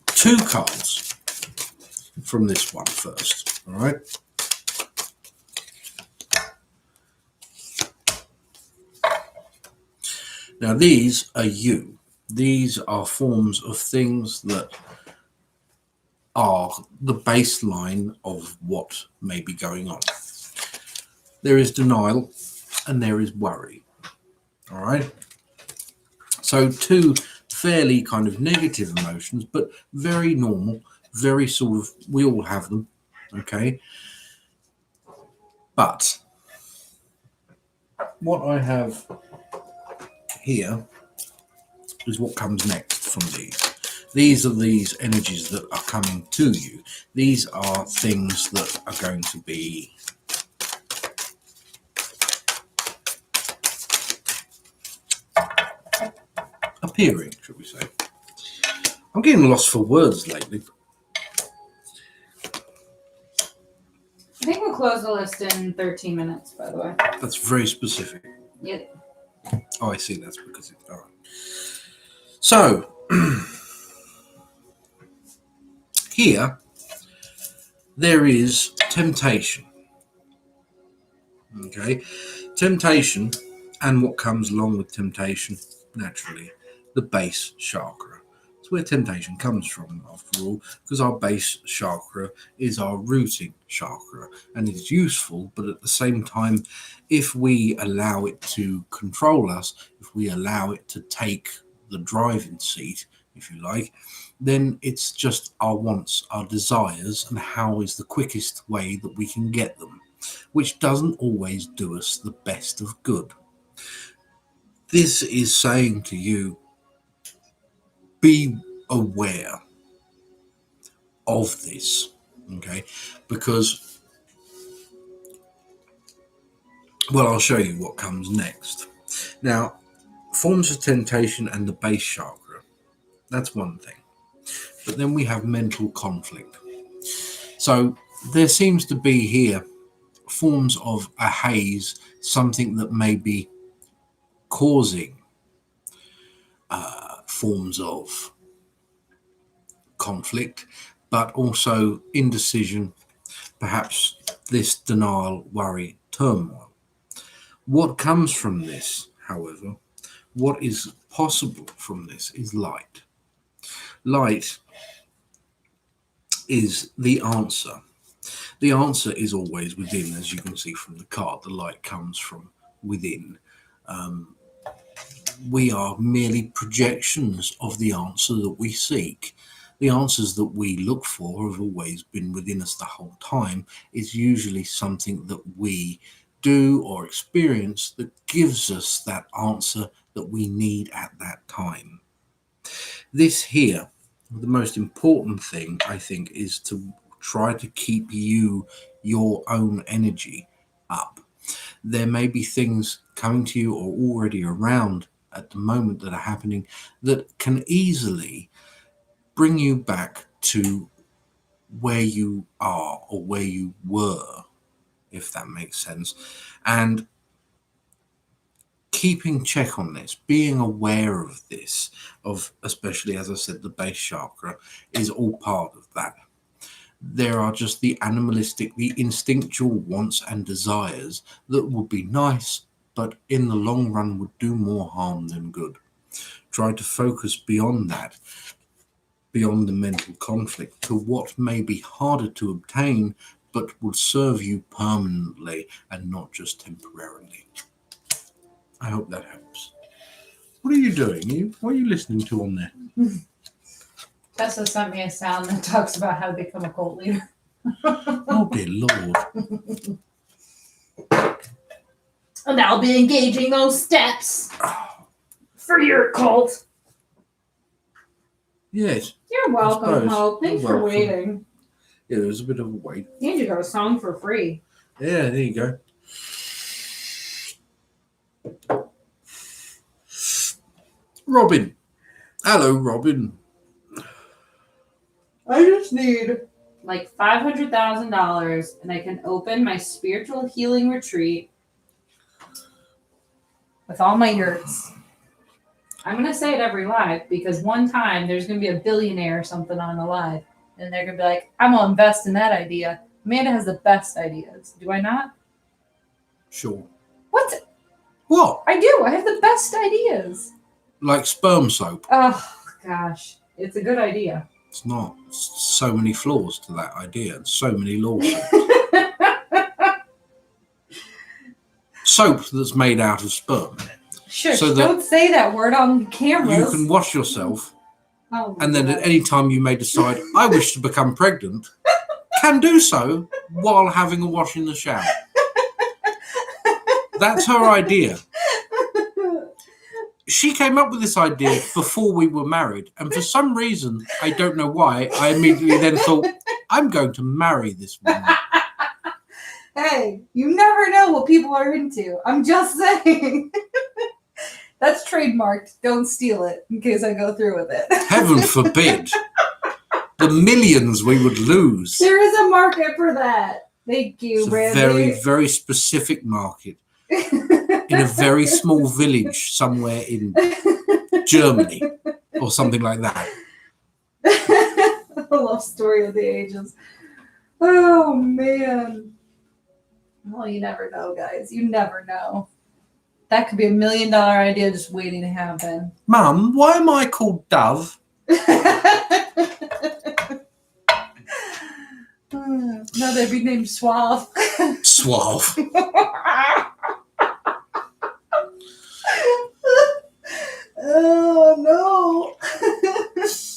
2 cards from this one first. All right. Now, these are you. These are forms of things that are the baseline of what may be going on. There is denial and there is worry. All right. So 2 fairly kind of negative emotions, but very normal, very sort of, we all have them. Okay. But what I have here is what comes next from these. These are these energies that are coming to you. These are things that are going to be appearing, shall we say. I'm getting lost for words lately. I think we'll close the list in 13 minutes, by the way. That's very specific. Yep. Oh, I see. That's because it's all right. So here there is temptation. Okay, temptation, and what comes along with temptation, naturally, the base chakra. It's where temptation comes from, after all, because our base chakra is our rooting chakra, and it's useful, but at the same time, if we allow it to control us, if we allow it to take the driving seat, if you like, then it's just our wants, our desires, and how is the quickest way that we can get them, which doesn't always do us the best of good. This is saying to you, be aware of this, okay? Because, well, I'll show you what comes next. Now, forms of temptation and the base chakra, that's one thing. But then we have mental conflict. So there seems to be here forms of a haze, something that may be causing forms of conflict, but also indecision, perhaps this denial, worry, turmoil. What comes from this, however, what is possible from this is light. Light is the answer. The answer is always within, as you can see from the card. The light comes from within. We are merely projections of the answer that we seek. The answers that we look for have always been within us the whole time. It's usually something that we do or experience that gives us that answer that we need at that time. This here, the most important thing, I think, is to try to keep your own energy up. There may be things coming to you or already around at the moment that are happening that can easily bring you back to where you are or where you were, if that makes sense. And keeping check on this, being aware of this, of especially, as I said, the base chakra, is all part of that. There are just the animalistic, the instinctual wants and desires that would be nice, but in the long run would do more harm than good. Try to focus beyond that, beyond the mental conflict, to what may be harder to obtain, but will serve you permanently and not just temporarily. I hope that helps. What are you doing? What are you listening to on there? Tessa sent me a sound that talks about how to become a cult leader. Oh, dear Lord. And I'll be engaging those steps for your cult. Yes. You're welcome, Hope. Thanks for welcome. waiting. Yeah, there was a bit of a wait. And you got a song for free. Yeah, there you go. Robin. Hello, Robin. I just need like $500,000 and I can open my spiritual healing retreat with all my yurts. I'm going to say it every live because one time there's going to be a billionaire or something on the live and they're going to be like, I'm going to invest in that idea. Amanda has the best ideas. Do I not? Sure. What? What? I do. I have the best ideas. Like sperm soap. Oh, gosh. It's a good idea. It's not. So many flaws to that idea and so many lawsuits. Soap that's made out of sperm. Shush, So don't say that word on cameras. You can wash yourself, Oh, and then God. at any time you may decide, I wish to become pregnant, can do so while having a wash in the shower. That's her idea. She came up with this idea before we were married, and for some reason, I don't know why, I immediately then thought, I'm going to marry this woman. Hey, you never know what people are into. I'm just saying. That's trademarked. Don't steal it in case I go through with it. Heaven forbid. The millions we would lose. There is a market for that. Thank you, It's a Brandy. very, very specific market. In a very small village somewhere in Germany or something like that. I love Story of the Ages. Oh, man. Well, you never know, guys. You never know. That could be $1 million idea just waiting to happen. Mum, why am I called Dove? No, they'd be named Suave. Suave. Oh, no.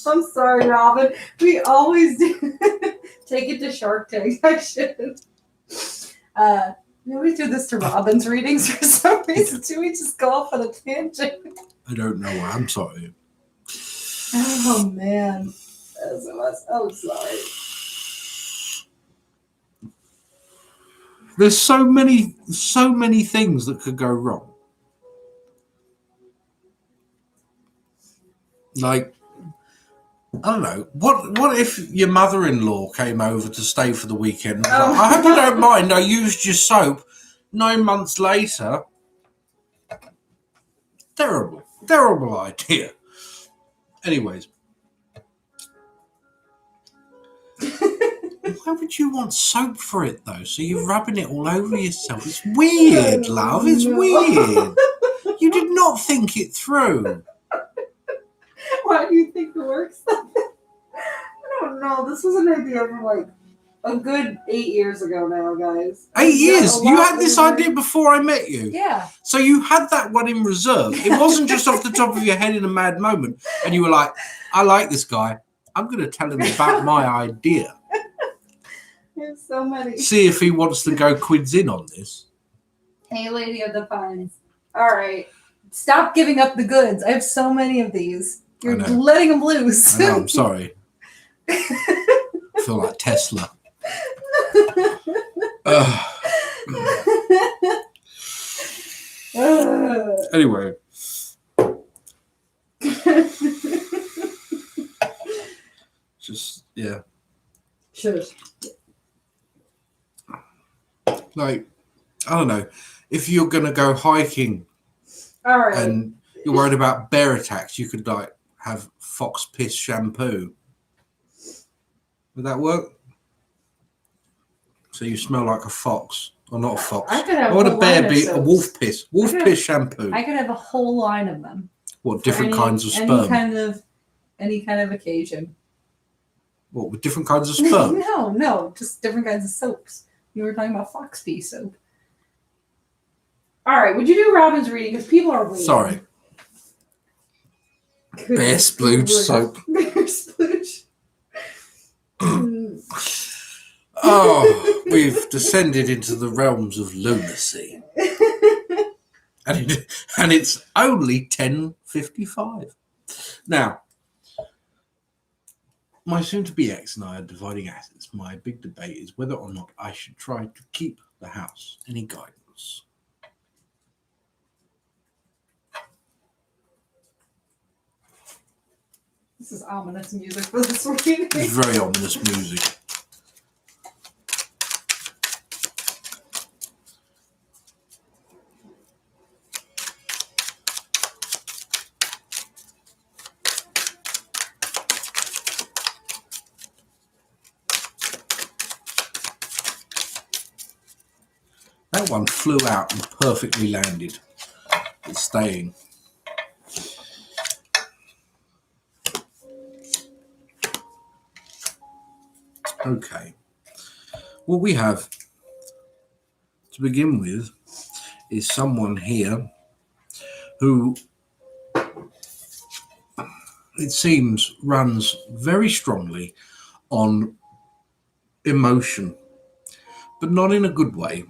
I'm sorry, Robin. We always do. Take it to Shark Tank. I should. We always do this to Robin's readings for some reason. Do we just go off on a tangent? I don't know why. I'm sorry. Oh, man. I'm sorry. There's so many things that could go wrong. Like, I don't know. What if your mother-in-law came over to stay for the weekend? Oh. I hope you don't mind. I used your soap. 9 months later. Terrible idea. Anyways. Why would you want soap for it, though? So you're rubbing it all over yourself. It's weird, love. It's weird. You did not think it through. Why do you think it works? I don't know. This was an idea from like a good 8 years ago now, guys. 8 years? You had this idea before I met you? Yeah. So you had that one in reserve. It wasn't just off the top of your head in a mad moment. And you were like, I like this guy. I'm going to tell him about my idea. There's so many. See if he wants to go quids in on this. Hey, Lady of the Pines. All right. Stop giving up the goods. I have so many of these. You're letting them loose. I know, I'm sorry. I feel like Tesla. Anyway. Just, yeah. Sure. Like, I don't know. If you're going to go hiking all right, and you're worried about bear attacks, you could, like, have fox piss shampoo. Would that work? So you smell like a fox Or not a fox. I could have What would a bear line be? of A wolf soaps. piss. Wolf piss shampoo. I could have a whole line of them. What, different kinds of sperm? Any kind of occasion. What, with different kinds of sperm? No, just different kinds of soaps. You were talking about fox pee soap. All right, would you do Robin's reading? Because people are waiting. Sorry. Bear splooge soap. Bear splooge. Oh, we've descended into the realms of lunacy. And it's only 10:55. Now, my soon-to-be ex and I are dividing assets. My big debate is whether or not I should try to keep the house. Any guidance? This is ominous music for this reading. It's very ominous music. That one flew out and perfectly landed. It's staying. Okay. What we have to begin with is someone here who, it seems, runs very strongly on emotion, but not in a good way.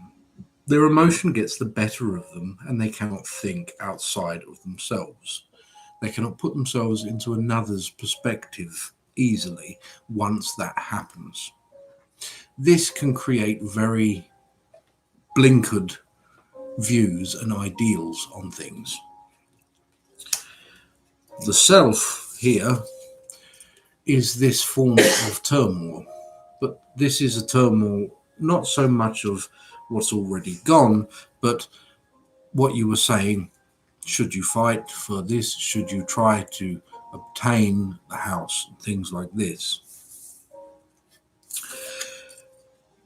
Their emotion gets the better of them and they cannot think outside of themselves. They cannot put themselves into another's perspective easily once that happens. This can create very blinkered views and ideals on things. The self here is this form of turmoil, but this is a turmoil not so much of what's already gone, but what you were saying. Should you fight for this? Should you try to obtain the house? Things like this.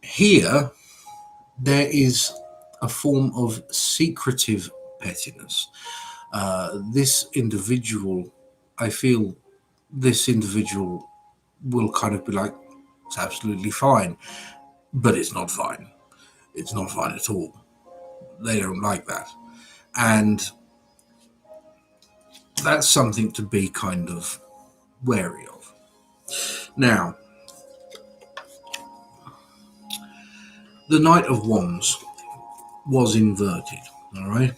Here, there is a form of secretive pettiness. This individual, I feel this individual will kind of be like, it's absolutely fine, but it's not fine. It's not fine at all. They don't like that. And that's something to be kind of wary of. Now, the Knight of Wands was inverted, all right?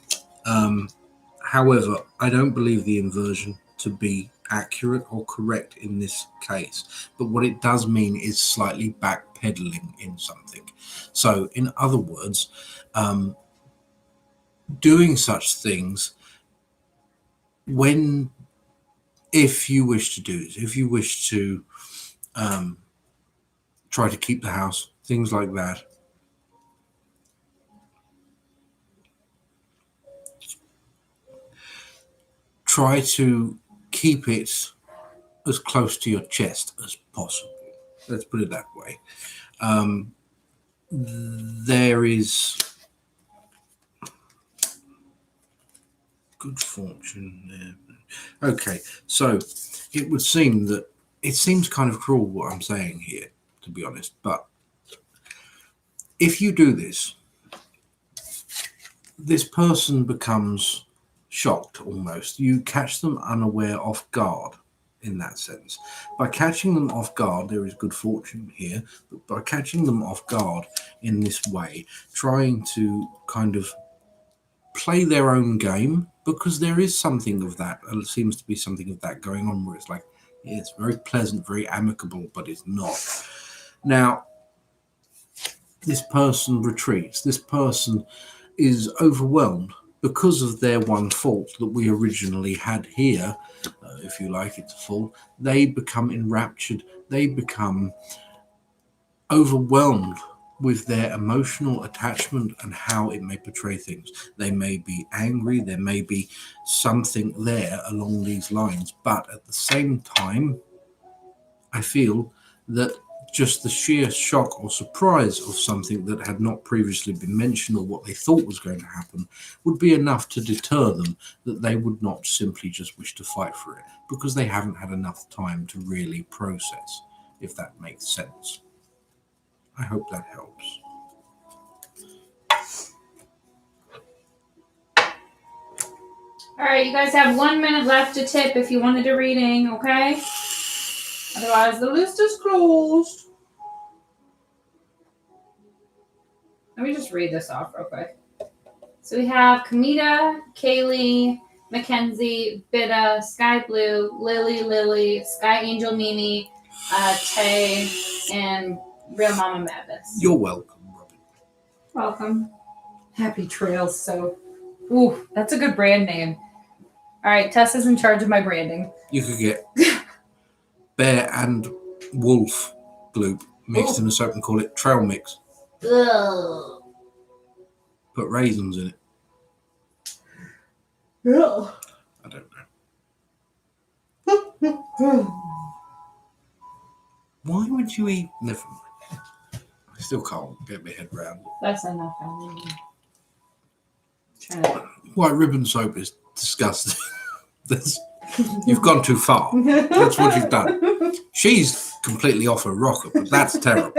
However, I don't believe the inversion to be accurate or correct in this case. But what it does mean is slightly backpedaling in something. So, in other words, doing such things if you wish to do this, if you wish to try to keep the house, things like that, try to keep it as close to your chest as possible. Let's put it that way. There is good fortune there. Okay, so it would seem that it seems kind of cruel what I'm saying here, to be honest, but if you do this, this person becomes shocked almost. You catch them unaware, off guard in that sense. By catching them off guard, there is good fortune here, but by catching them off guard in this way, trying to kind of play their own game, because there is something of that, and it seems to be something of that going on where it's like, yeah, it's very pleasant, very amicable, but it's not. Now, this person retreats. This person is overwhelmed because of their one fault that we originally had here, if you like, it's a fault. They become enraptured. They become overwhelmed with their emotional attachment and how it may portray things. They may be angry. There may be something there along these lines. But at the same time, I feel that just the sheer shock or surprise of something that had not previously been mentioned or what they thought was going to happen would be enough to deter them, that they would not simply just wish to fight for it, because they haven't had enough time to really process, if that makes sense. I hope that helps. All right, you guys have 1 minute left to tip if you wanted a reading, okay? Otherwise, the list is closed. Let me just read this off real quick. So we have Kamita, Kaylee, Mackenzie, Bitta, Sky Blue, Lily, Sky Angel Mimi, Tay, and Real Mama Mavis. You're welcome, Robin. Welcome. Happy Trails. So, ooh, that's a good brand name. All right, Tessa's in charge of my branding. You could get bear and wolf gloop mixed in a soap and call it trail mix. Ugh. Put raisins in it. Ugh. I don't know. Why would you eat? Never mind. I still can't get my head around it. That's enough. White ribbon soap is disgusting. You've gone too far. That's what you've done. She's completely off her rocker, but that's terrible.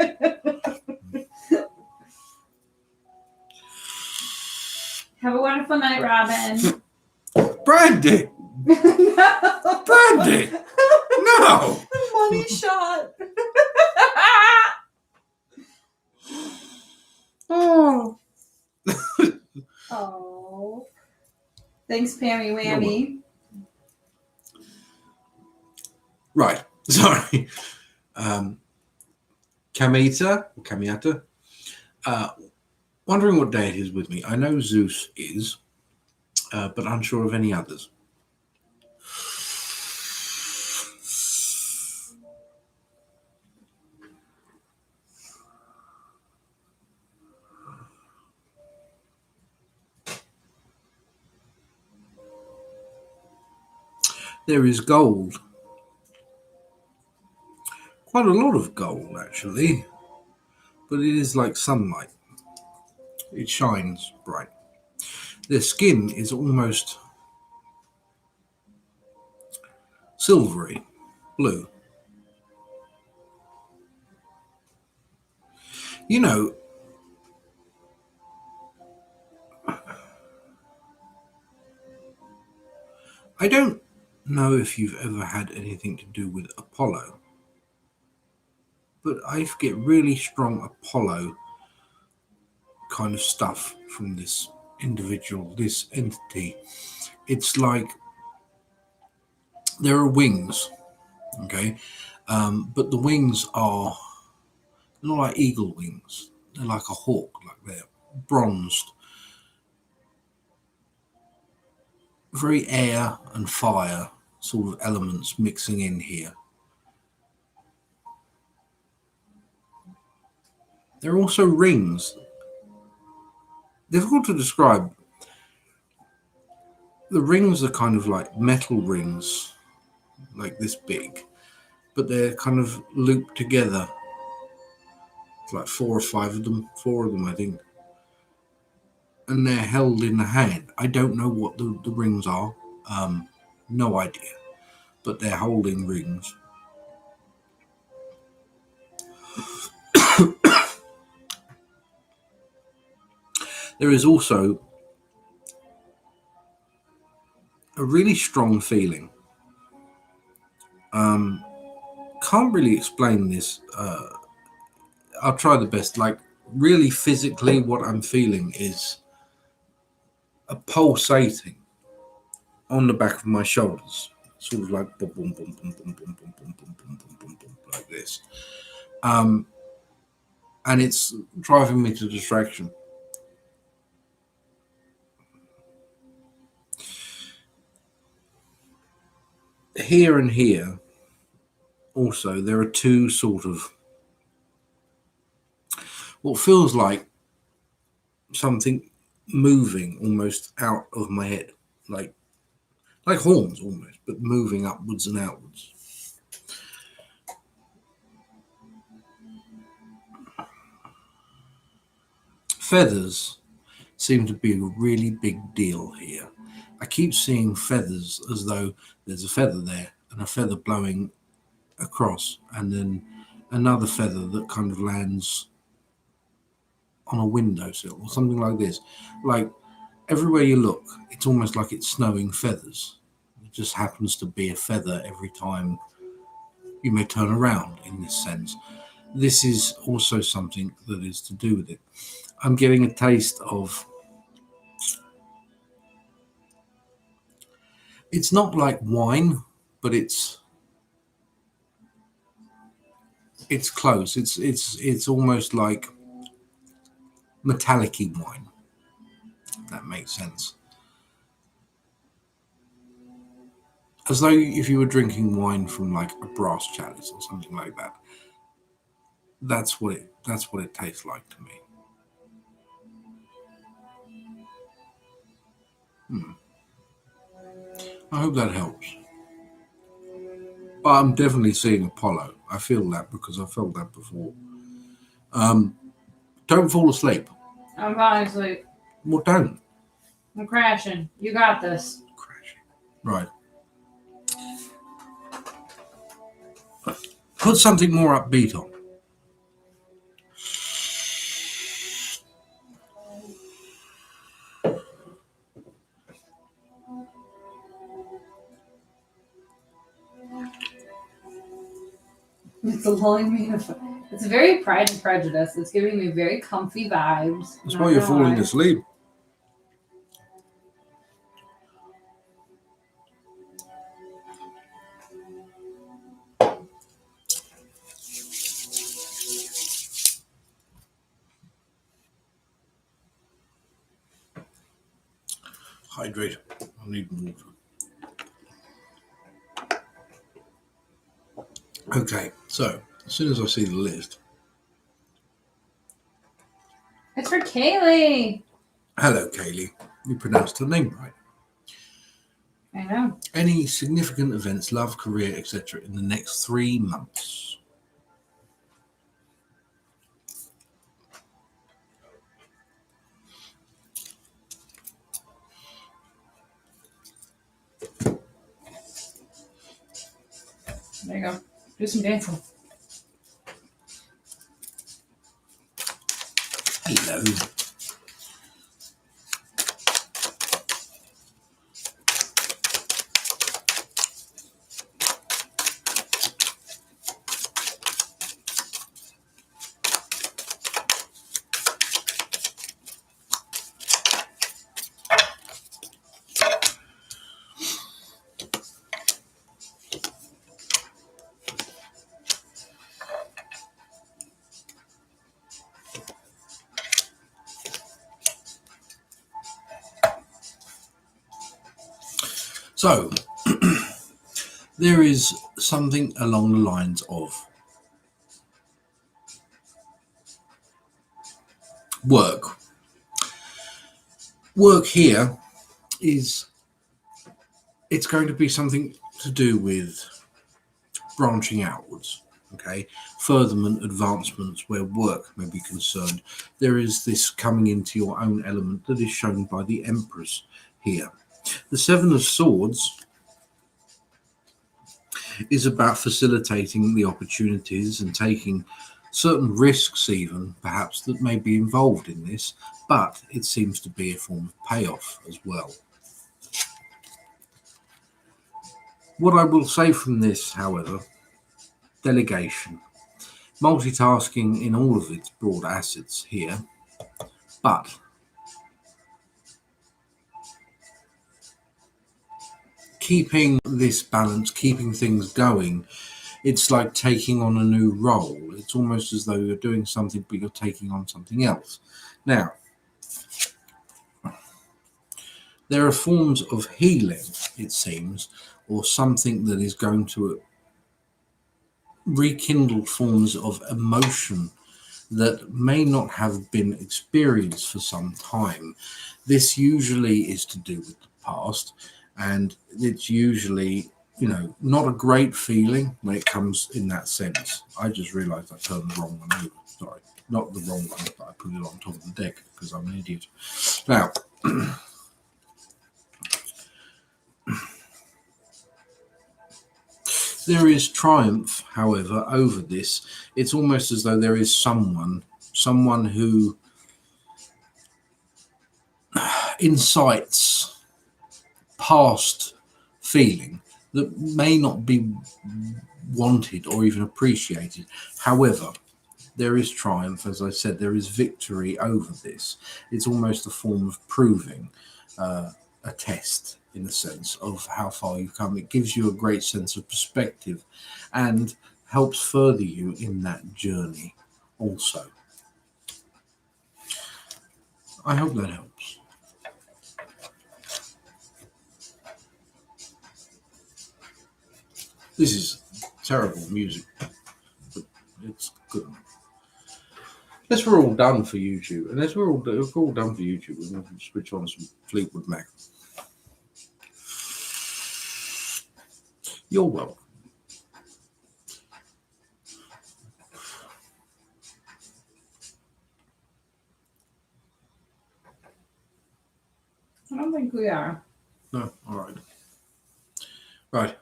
Have a wonderful night, Robin. Brandy! No. Brandy! No! Money shot. Oh. Oh. Thanks, Pammy Whammy. Right. Sorry. Kamiata. Wondering what day it is with me. I know Zeus is, but unsure of any others. There is gold. Quite a lot of gold, actually. But it is like sunlight. It shines bright. Their skin is almost silvery blue. You know, I don't know if you've ever had anything to do with Apollo, but I get really strong Apollo kind of stuff from this individual, this entity. It's like there are wings, okay, but the wings are not like eagle wings. They're like a hawk, like they're bronzed, very air and fire sort of elements mixing in here. There are also rings. Difficult to describe. The rings are kind of like metal rings, like this big, but they're kind of looped together. It's like 4 or 5 of them, 4 of them, I think. And they're held in the hand. I don't know what the rings are. No idea. But they're holding rings. There is also a really strong feeling. Can't really explain this. I'll try the best. Like, really physically, what I'm feeling is a pulsating on the back of my shoulders, sort of like boom, boom, boom, boom, boom, boom, boom, boom, boom, boom, boom, boom, boom, like this. And it's driving me to distraction. Here and here, also, there are 2 sort of what feels like something moving almost out of my head, like horns almost, but moving upwards and outwards. feathers seem to be a really big deal here. I keep seeing feathers as though there's a feather there and a feather blowing across, and then another feather that kind of lands on a windowsill or something like this. Like everywhere you look, it's almost like it's snowing feathers. It just happens to be a feather every time you may turn around in this sense. This is also something that is to do with it. I'm getting a taste of, it's not like wine, but it's close. It's almost like metallic-y wine, if that makes sense. As though if you were drinking wine from like a brass chalice or something like that. That's what it tastes like to me. I hope that helps. But I'm definitely seeing Apollo. I feel that because I felt that before. Don't fall asleep. I'm falling asleep. Well, don't. I'm crashing. You got this. Crashing. Right. Put something more upbeat on. It's lulling me. It's very Pride and Prejudice. It's giving me very comfy vibes. That's why you're falling asleep. Hydrate. I need water. Okay, so as soon as I see the list. It's for Kaylee. Hello, Kaylee. You pronounced her name right. I know. Any significant events, love, career, etc. in the next 3 months? There you go. Do some dancing. Hello. So, there is something along the lines of work. Work here is, it's going to be something to do with branching outwards, okay? Furtherment, advancements where work may be concerned. There is this coming into your own element that is shown by the Empress here. The Seven of Swords is about facilitating the opportunities and taking certain risks even, perhaps, that may be involved in this, but it seems to be a form of payoff as well. What I will say from this, however, delegation, multitasking in all of its broad assets here, but keeping this balance, keeping things going, it's like taking on a new role. It's almost as though you're doing something, but you're taking on something else. Now, there are forms of healing, it seems, or something that is going to rekindle forms of emotion that may not have been experienced for some time. This usually is to do with the past, and it's usually, not a great feeling when it comes in that sense. I just realized I turned the wrong one over. Sorry. not the wrong one, but I put it on top of the deck because I'm an idiot. Now, there is triumph, however, over this. It's almost as though there is someone who incites past feeling that may not be wanted or even appreciated. However, there is triumph, as I said, there is victory over this. It's almost a form of proving a test, in the sense of how far you've come. It gives you a great sense of perspective and helps further you in that journey also. I hope that helps. This is terrible music, but it's good. Unless we're all done for YouTube, unless we're all done for YouTube, we're going to switch on some Fleetwood Mac. You're welcome. I don't think we are. No, all right. Right.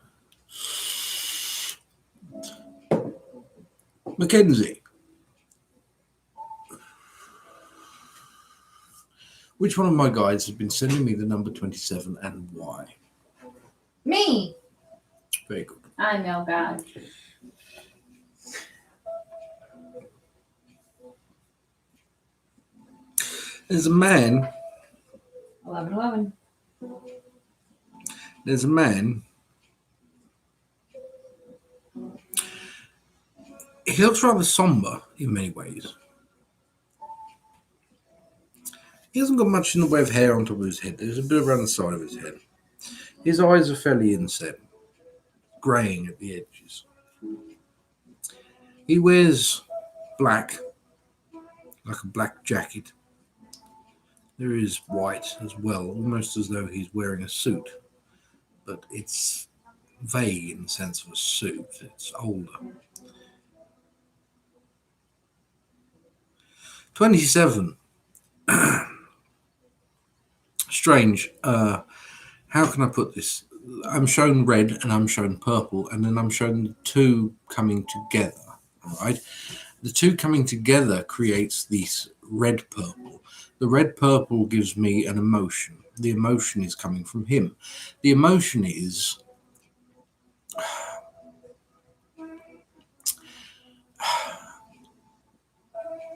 Mackenzie. Which one of my guides has been sending me the number 27 and why? Me. Very good. I know, bad. There's a man. 11. There's a man. He looks rather somber in many ways. He hasn't got much in the way of hair on top of his head. There's a bit around the side of his head. His eyes are fairly inset, greying at the edges. He wears black, like a black jacket. There is white as well, almost as though he's wearing a suit. But it's vague in the sense of a suit. It's older. 27. Strange. How can I put this? I'm shown red and I'm shown purple, and then I'm shown the two coming together. All right. The two coming together creates this red purple. The red purple gives me an emotion. The emotion is coming from him. The emotion is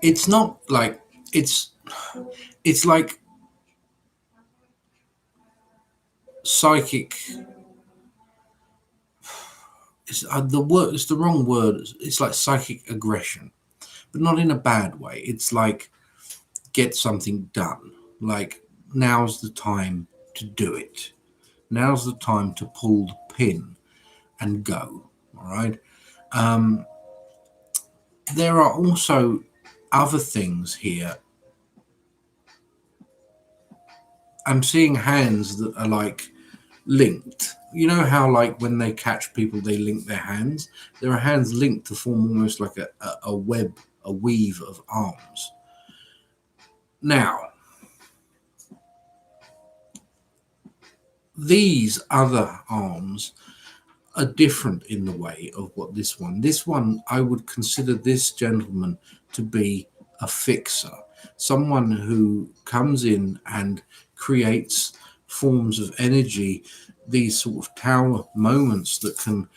it's not like it's like psychic. It's the wrong word. It's like psychic aggression, but not in a bad way. It's like get something done. Like now's the time to do it. Now's the time to pull the pin and go. All right. There are also other things here. I'm seeing hands that are like linked. You know how like when they catch people, they link their hands? There are hands linked to form almost like a web, a weave of arms. Now, these other arms are different in the way of what this one. This one, I would consider this gentleman to be a fixer, someone who comes in and creates forms of energy, these sort of tower moments that can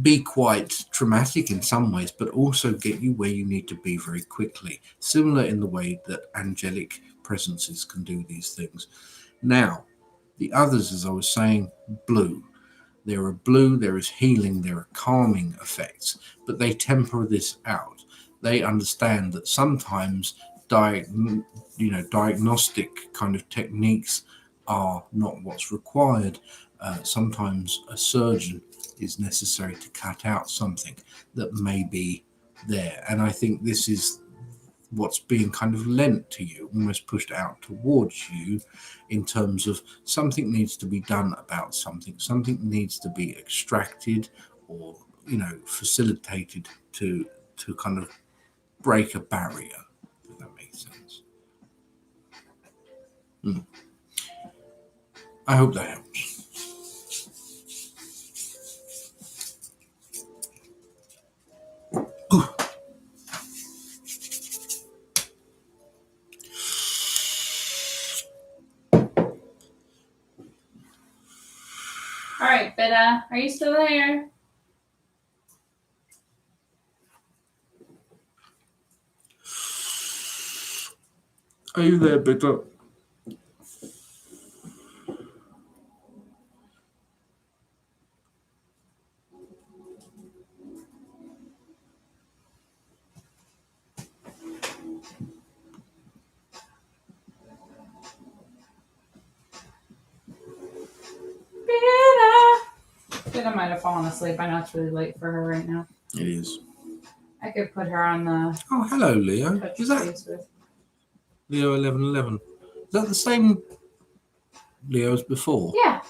be quite traumatic in some ways, but also get you where you need to be very quickly, similar in the way that angelic presences can do these things. Now, the others, as I was saying, blue. There are blue, there is healing, there are calming effects, but they temper this out. They understand that sometimes diagnostic kind of techniques are not what's required. Sometimes a surgeon is necessary to cut out something that may be there. And I think this is what's being kind of lent to you, almost pushed out towards you, in terms of something needs to be done about something. Something needs to be extracted or, facilitated to kind of break a barrier, if that makes sense. I hope that helps. All right, Betta, are you still there? Are you there, Bitter? Betta might have fallen asleep. I know it's really late for her right now. It is. I could put her on the Oh, hello, Leo. touch Is that base with. Leo 1111? Is that the same Leo as before? Yeah.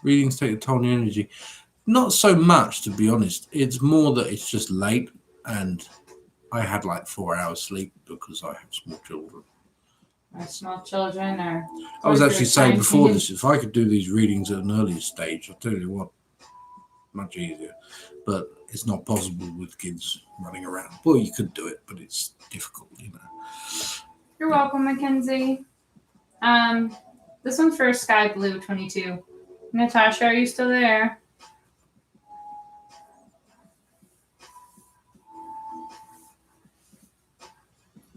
Readings take a toll on the energy. Not so much, to be honest. It's more that it's just late, and I had like 4 hours sleep because I have small children. My small children are. I was actually saying before this, if I could do these readings at an earlier stage, I'll tell you what, much easier. But it's not possible with kids running around. Well, you could do it, but it's difficult, you know. You're welcome, Mackenzie. This one's for Sky Blue 22. Natasha, are you still there?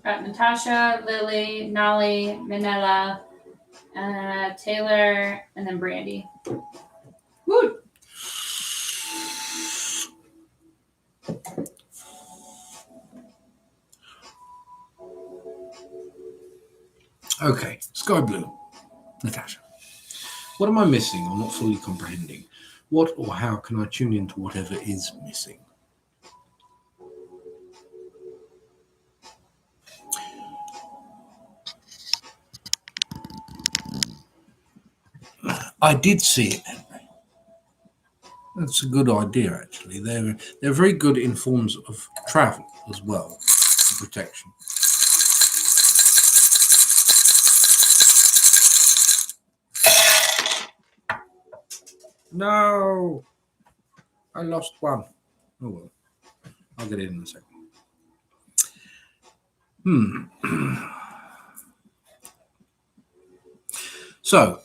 Got Natasha, Lily, Nolly, Manila, Taylor, and then Brandy. Woo! Okay, Sky Blue. Natasha. What am I missing or not fully comprehending? What or how can I tune into whatever is missing? I did see it, Henry. That's a good idea, actually. They're very good in forms of travel as well, for protection. No, I lost one. Oh well, I'll get it in a second. So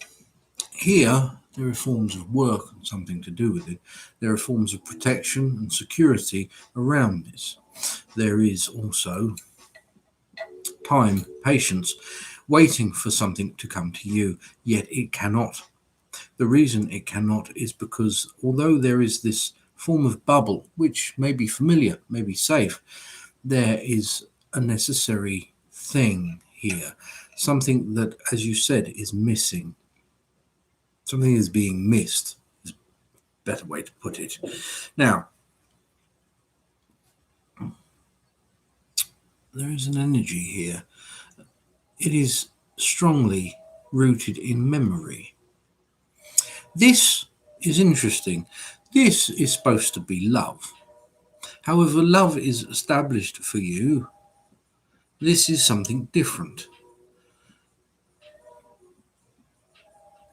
here there are forms of work and something to do with it. There are forms of protection and security around this. There is also time, patience, waiting for something to come to you, yet it cannot. The reason it cannot is because although there is this form of bubble, which may be familiar, may be safe, there is a necessary thing here. Something that, as you said, is missing. Something is being missed, is a better way to put it. Now, there is an energy here. It is strongly rooted in memory. This is interesting. This is supposed to be love. However, love is established for you. This is something different.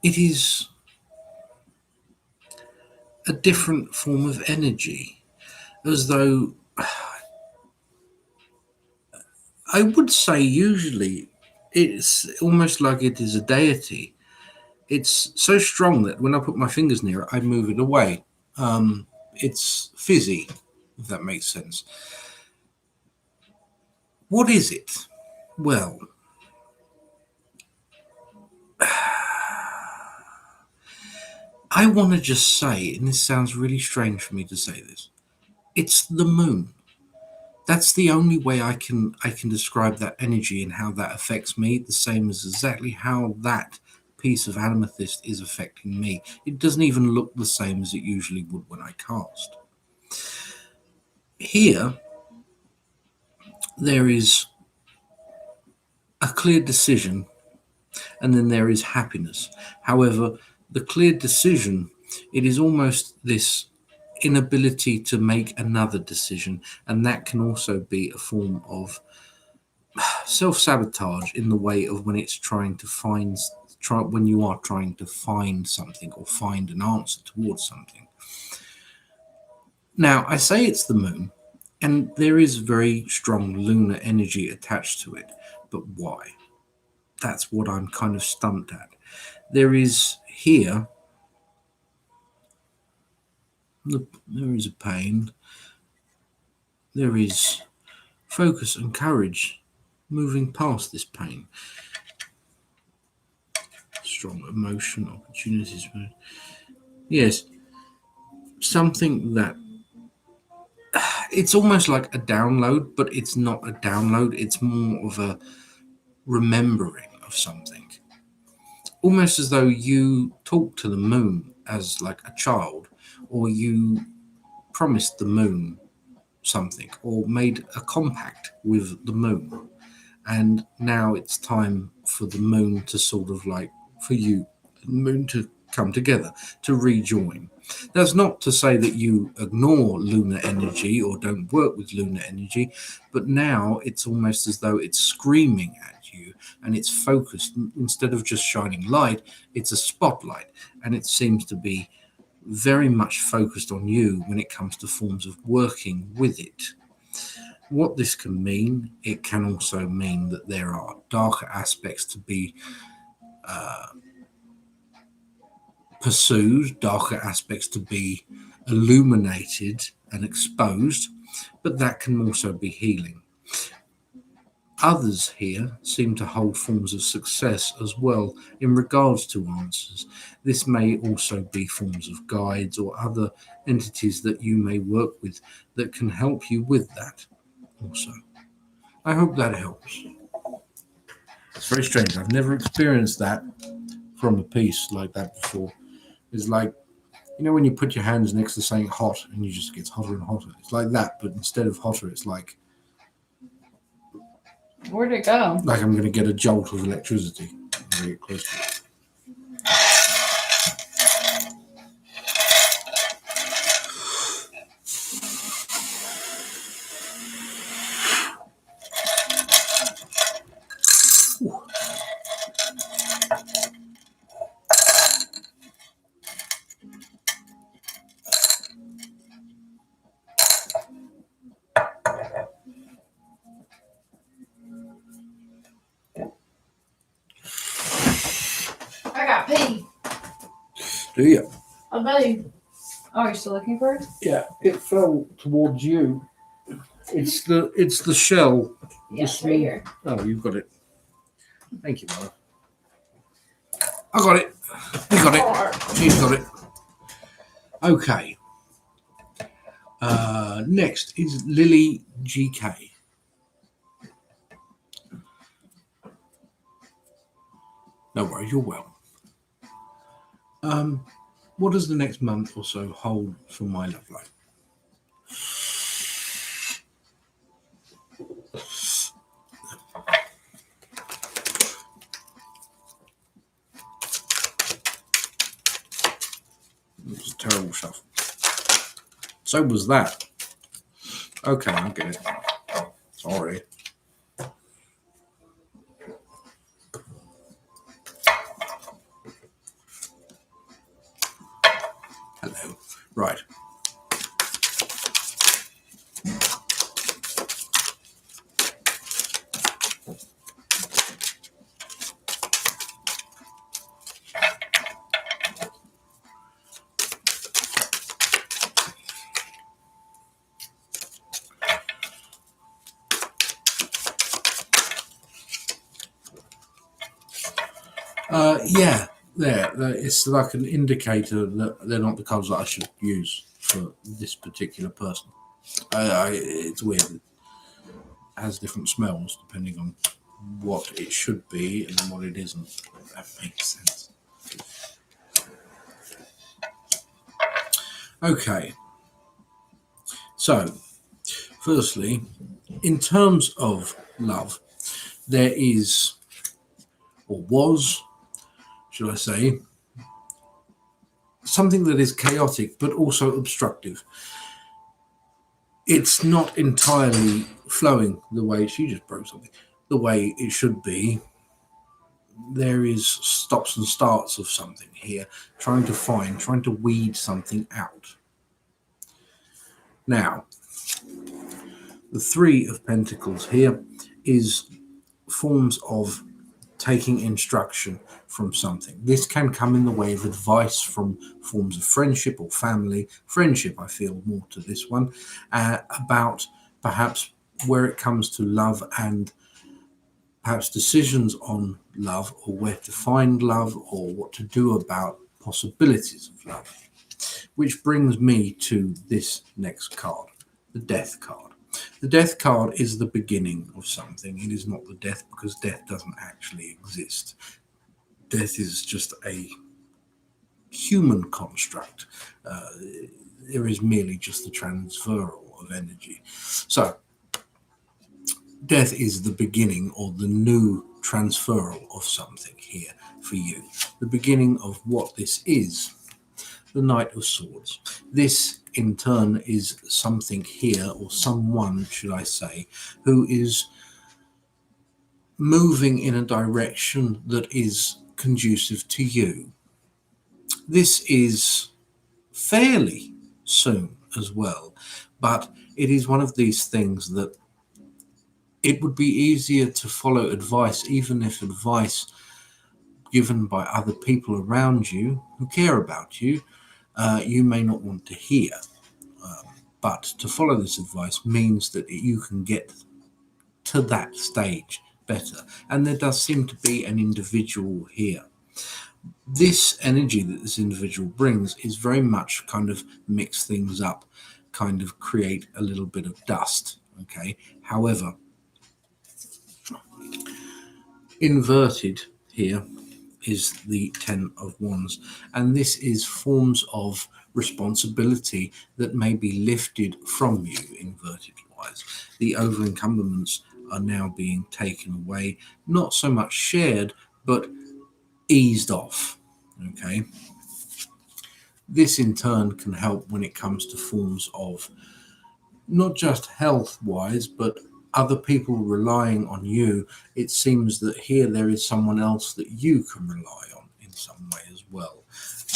It is a different form of energy, as though I would say usually it's almost like it is a deity. It's so strong that when I put my fingers near it, I move it away. It's fizzy, if that makes sense. What is it? Well, I want to just say, and this sounds really strange for me to say this, it's the moon. That's the only way I can describe that energy and how that affects me, the same as exactly how that piece of amethyst is affecting me. It doesn't even look the same as it usually would when I cast. Here, there is a clear decision, and then there is happiness. However, the clear decision, it is almost this inability to make another decision, and that can also be a form of self-sabotage in the way of when it's when you are trying to find something or find an answer towards something. Now, I say it's the moon, and there is very strong lunar energy attached to it, but why? That's what I'm kind of stumped at. There is here, there is a pain, there is focus and courage moving past this pain. Strong emotion, opportunities. Yes, something that it's almost like a download, but it's not a download. It's more of a remembering of something. Almost as though you talked to the moon as like a child, or you promised the moon something, or made a compact with the moon. And now it's time for the moon to sort of like, for you, the moon to come together, to rejoin. That's not to say that you ignore lunar energy or don't work with lunar energy, but now it's almost as though it's screaming at you and it's focused. Instead of just shining light, it's a spotlight, and it seems to be very much focused on you when it comes to forms of working with it. What this can mean, it can also mean that there are darker aspects to be pursued, darker aspects to be illuminated and exposed, but that can also be healing. Others here seem to hold forms of success as well in regards to answers. This may also be forms of guides or other entities that you may work with that can help you with that also. I hope that helps. It's very strange. I've never experienced that from a piece like that before. It's like, you know, when you put your hands next to something hot and you just get hotter and hotter. It's like that, but instead of hotter, it's like... Where'd it go? Like I'm going to get a jolt of electricity. I'm going to get close to it. I got pee. Do you? I'll bet you. Oh, you're still looking for it? Yeah, it fell towards you. It's the shell. Yeah, it's right here. Oh, you've got it. Thank you, Mother. I got it. You got it. She's got it. Okay. Next is Lily GK. No worries, you're well. What does the next month or so hold for my love life? It was a terrible shuffle. So was that. Okay, I get it. Sorry. Hello. Right. Yeah, there. It's like an indicator that they're not the cards that I should use for this particular person. It's weird. It has different smells depending on what it should be and what it isn't. If that makes sense. Okay. So, firstly, in terms of love, there is, or was, should I say, something that is chaotic but also obstructive. It's not entirely flowing the way she just broke something, the way it should be. There is stops and starts of something here, trying to weed something out. Now, the Three of Pentacles here is forms of taking instruction from something. This can come in the way of advice from forms of friendship or family. Friendship, I feel more to this one, about perhaps where it comes to love and perhaps decisions on love, or where to find love, or what to do about possibilities of love. Which brings me to this next card, the Death card. The Death card is the beginning of something. It is not the death, because death doesn't actually exist. Death is just a human construct. There is merely just the transferal of energy. So, death is the beginning, or the new transferal of something here for you. The beginning of what this is. The Knight of Swords. This, in turn, is something here, or someone, should I say, who is moving in a direction that is conducive to you. This is fairly soon as well, but it is one of these things that it would be easier to follow advice, even if advice given by other people around you who care about you, you may not want to hear. But to follow this advice means that you can get to that stage better. And there does seem to be an individual here. This energy that this individual brings is very much kind of mix things up, kind of create a little bit of dust. Okay. However, inverted here is the Ten of Wands, and this is forms of responsibility that may be lifted from you, inverted wise. The over encumberments are now being taken away, not so much shared, but eased off. Okay. This in turn can help when it comes to forms of not just health wise, but other people relying on you. It seems that here there is someone else that you can rely on in some way as well.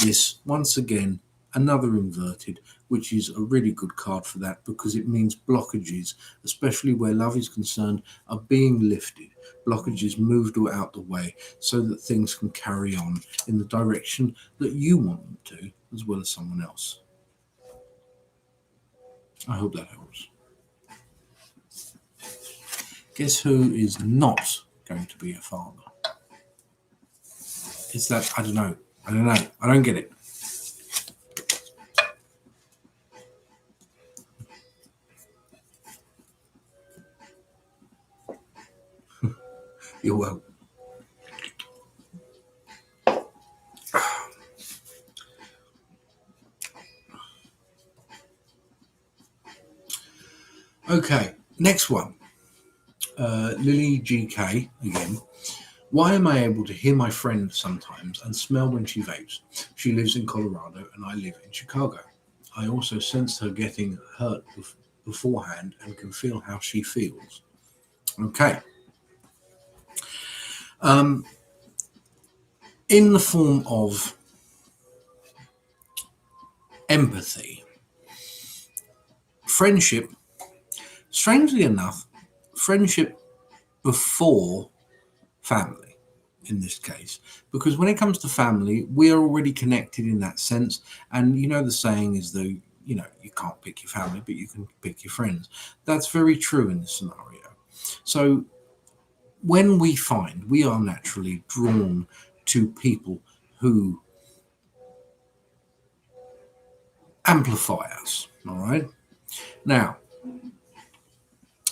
This, once again, another inverted, which is a really good card for that, because it means blockages, especially where love is concerned, are being lifted. Blockages moved out the way so that things can carry on in the direction that you want them to, as well as someone else. I hope that helps. Guess who is not going to be a father? Is that, I don't know. I don't get it. You're welcome. Okay, next one. Lily GK again. Why am I able to hear my friend sometimes and smell when she vapes? She lives in Colorado and I live in Chicago. I also sense her getting hurt beforehand and can feel how she feels. Okay. In the form of empathy, friendship, strangely enough, friendship before family in this case, because when it comes to family, we are already connected in that sense. And you know, the saying is though, you know, you can't pick your family, but you can pick your friends. That's very true in this scenario. So when we find we are naturally drawn to people who amplify us, all right? Now,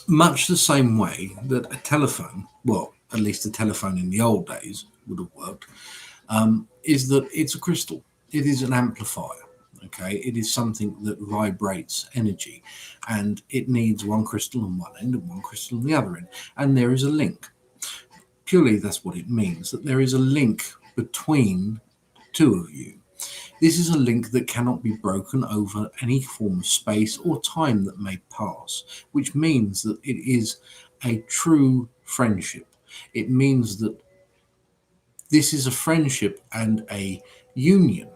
much the same way that a telephone, well, at least a telephone in the old days would have worked, is that it's a crystal. It is an amplifier, okay? It is something that vibrates energy, and it needs one crystal on one end and one crystal on the other end, and there is a link. Purely that's what it means, that there is a link between two of you. This is a link that cannot be broken over any form of space or time that may pass, which means that it is a true friendship. It means that this is a friendship and a union,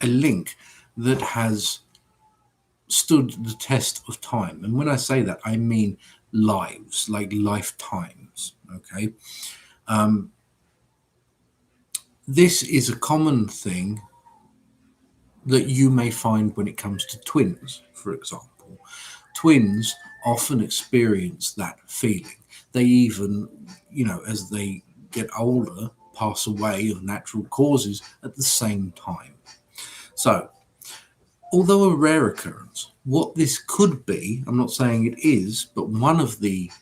a link that has stood the test of time. And when I say that, I mean lives, like lifetimes. Okay. This is a common thing that you may find when it comes to twins, for example. Twins often experience that feeling. They even, as they get older, pass away of natural causes at the same time. So, although a rare occurrence, what this could be, I'm not saying it is, but one of the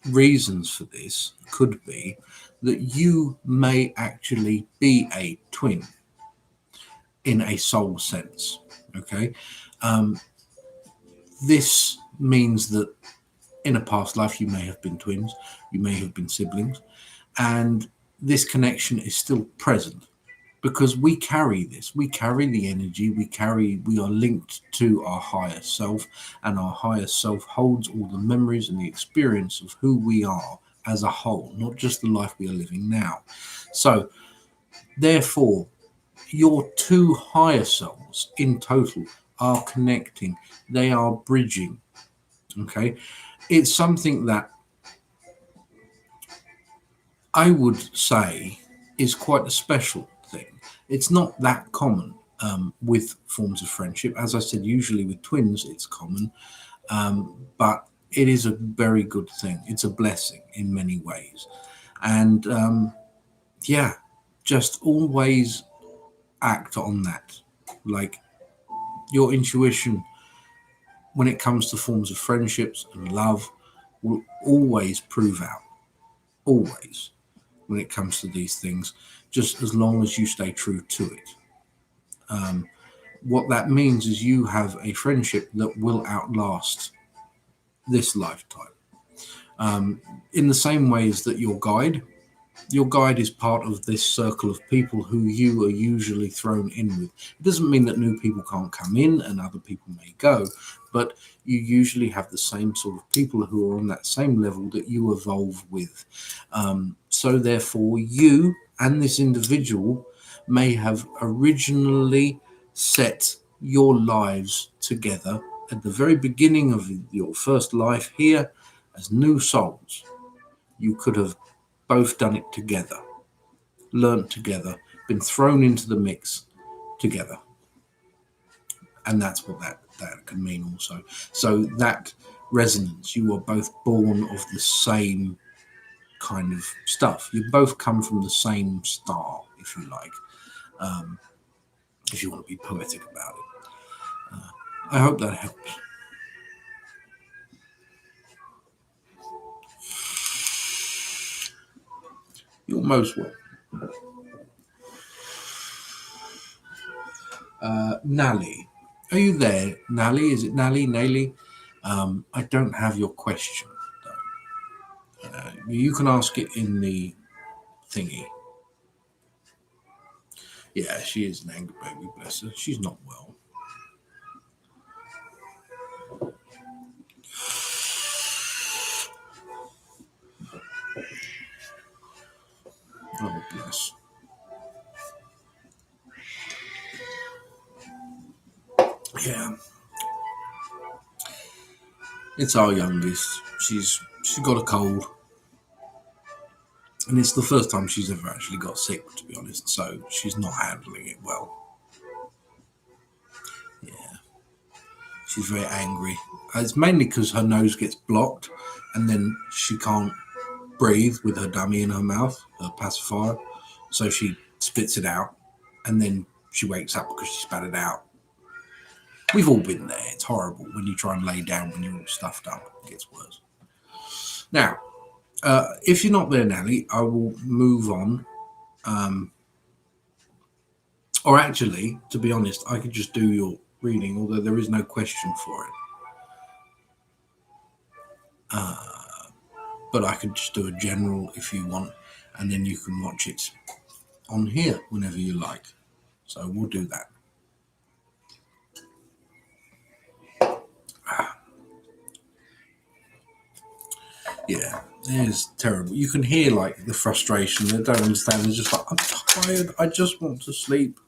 reasons for this could be that you may actually be a twin in a soul sense. Okay. This means that in a past life you may have been twins, you may have been siblings, and this connection is still present because we carry this, we carry the energy, we are linked to our higher self, and our higher self holds all the memories and the experience of who we are as a whole, not just the life we are living now. So therefore, your two higher selves in total are connecting, they are bridging. Okay, it's something that I would say is quite a special thing. It's not that common with forms of friendship. As I said, usually with twins it's common, but it is a very good thing. It's a blessing in many ways. And just always act on that. Like, your intuition when it comes to forms of friendships and love will always prove out. Always. When it comes to these things, just as long as you stay true to it. What that means is you have a friendship that will outlast this lifetime. In the same ways that your guide is part of this circle of people who you are usually thrown in with. It doesn't mean that new people can't come in and other people may go, but you usually have the same sort of people who are on that same level that you evolve with. So therefore, you and this individual may have originally set your lives together at the very beginning of your first life here as new souls. You could have both done it together, learnt together, been thrown into the mix together. And that's what that can mean also. So that resonance, you are both born of the same kind of stuff. You both come from the same star, if you like, if you want to be poetic about it. I hope that helps. You're most welcome. Nally, are you there? Nally, is it Nally? Nally? I don't have your question, though. You can ask it in the thingy. Yeah, she is an angry baby, bless her. She's not well. Oh, bless. Yeah. It's our youngest. She's got a cold. And it's the first time she's ever actually got sick, to be honest. So she's not handling it well. Yeah. She's very angry. It's mainly because her nose gets blocked and then she can't breathe with her dummy in her mouth, her pacifier. So she spits it out and then she wakes up because she spat it out. We've all been there. It's horrible when you try and lay down when you're all stuffed up. It gets worse. Now, if you're not there, Nally, I will move on. Or actually, to be honest, I could just do your reading, although there is no question for it. But I could just do a general if you want, and then you can watch it on here whenever you like. So we'll do that. Yeah, it is terrible. You can hear like the frustration. They don't understand. They're just like, I'm tired. I just want to sleep.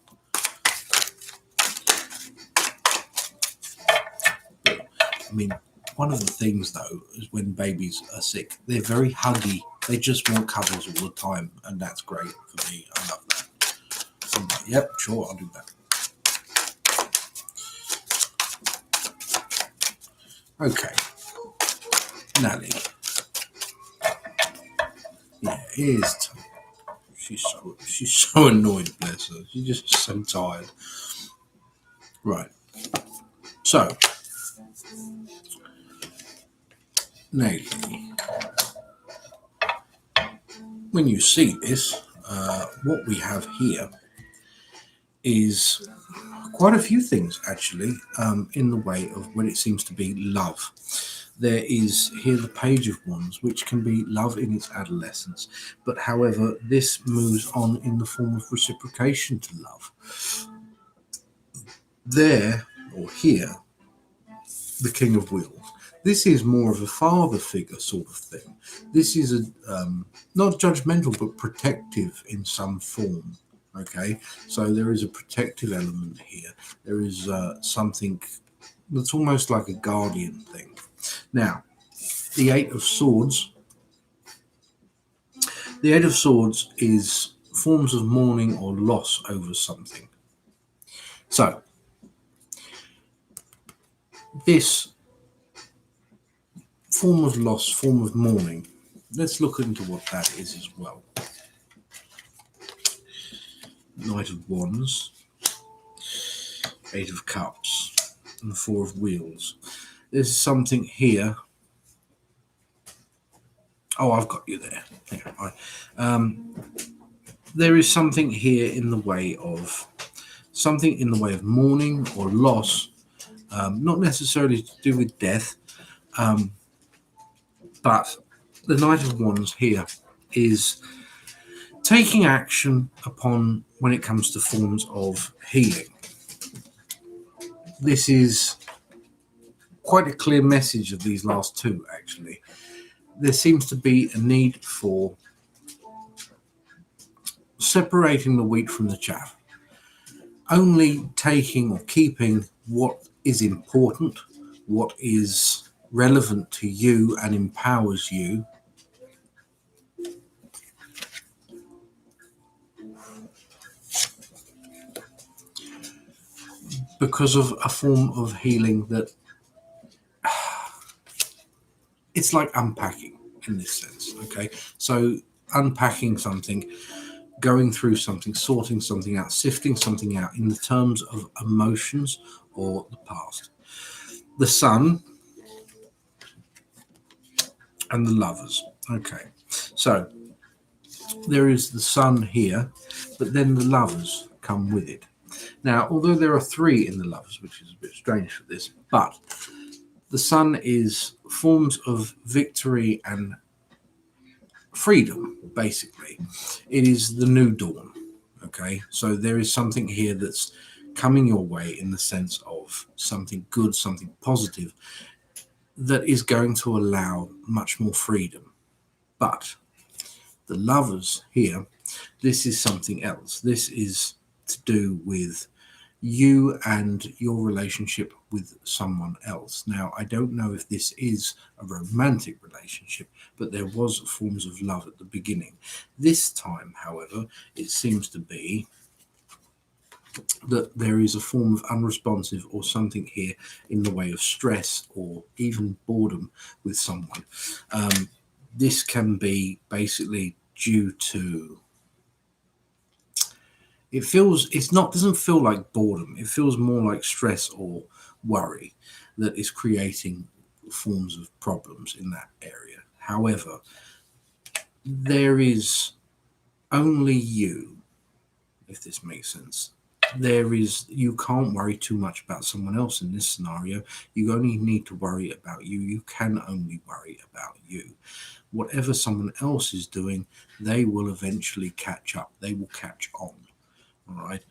I mean, one of the things though is when babies are sick, they're very huggy. They just want cuddles all the time, and that's great for me. I love that. I'm like, yep, sure, I'll do that. Okay, Nally. Yeah, it is. She's so annoyed, bless her. She's just so tired. Right. So, Nally, when you see this, what we have here is quite a few things actually in the way of what it seems to be love. There is here the Page of Wands, which can be love in its adolescence, but however, this moves on in the form of reciprocation to love. There, or here, the King of Wheels. This is more of a father figure sort of thing. This is not judgmental, but protective in some form. Okay, so there is a protective element here. There is something that's almost like a guardian thing. Now, the Eight of Swords. The Eight of Swords is forms of mourning or loss over something. So, this form of loss, form of mourning, let's look into what that is as well. Knight of Wands, Eight of Cups, and the Four of Wheels. There's something here. Oh, I've got you there. There is something here in the way of mourning or loss, not necessarily to do with death, but the Knight of Wands here is taking action upon when it comes to forms of healing. This is quite a clear message of these last two, actually. There seems to be a need for separating the wheat from the chaff, only taking or keeping what is important, what is relevant to you and empowers you, because of a form of healing that it's like unpacking in this sense. Okay, so unpacking something, going through something, sorting something out, sifting something out in the terms of emotions or the past. The Sun and the Lovers. Okay, so there is the Sun here, but then the Lovers come with it. Now, although there are three in the Lovers, which is a bit strange for this, but the Sun is forms of victory and freedom, basically. It is the new dawn. Okay, so there is something here that's coming your way in the sense of something good, something positive that is going to allow much more freedom. But the Lovers here, this is something else. This is to do with you and your relationship with someone else. Now, I don't know if this is a romantic relationship, but there was forms of love at the beginning. This time, however, it seems to be that there is a form of unresponsive or something here in the way of stress or even boredom with someone. This can be basically due to, doesn't feel like boredom. It feels more like stress or worry that is creating forms of problems in that area. However, there is only you, if this makes sense, you can't worry too much about someone else in this scenario. You only need to worry about you. You can only worry about you. Whatever someone else is doing, they will eventually catch up. They will catch on. All right.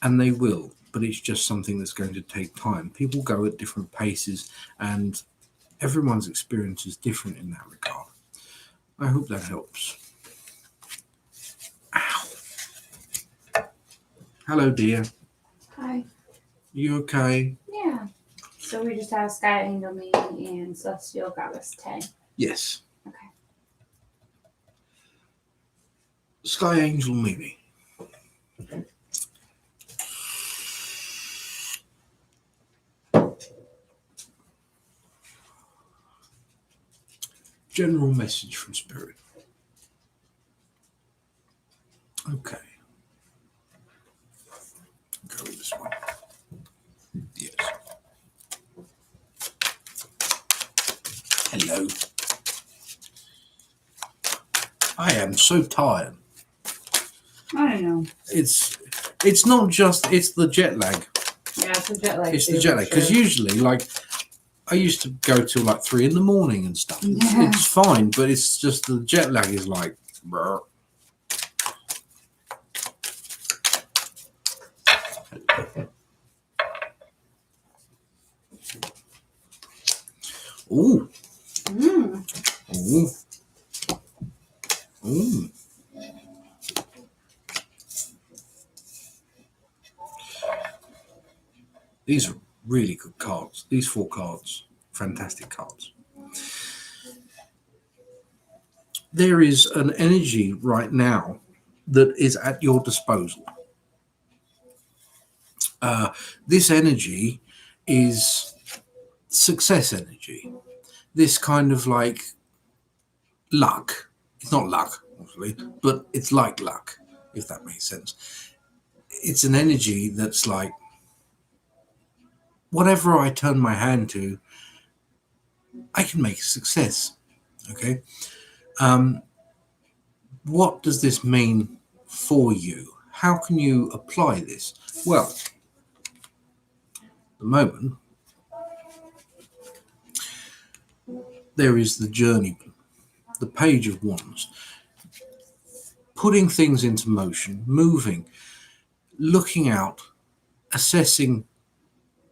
And they will, but it's just something that's going to take time. People go at different paces, and everyone's experience is different in that regard. I hope that helps. Ow. Hello, dear. Hi. You okay? Yeah. So we just have Sky Angel meeting and Celestial Goddess 10. Yes. Okay. Sky Angel meeting. General message from Spirit. Okay. Go with this one. Yes. Hello. I am so tired. I don't know. It's not just, it's the jet lag. Yeah, it's the jet lag. It's the jet lag. Because usually, like, I used to go till like 3 a.m. and stuff. Yeah. It's fine, but it's just the jet lag is like, brr. Ooh. Ooh. Ooh. These are really good cards. These 4 cards, fantastic cards. There is an energy right now that is at your disposal. This energy is success energy. This kind of like luck. It's not luck, obviously, but it's like luck, if that makes sense. It's an energy that's like, whatever I turn my hand to, I can make a success. Okay. What does this mean for you? How can you apply this? Well, at the moment, there is the journeyman, the Page of Wands, putting things into motion, moving, looking out, assessing,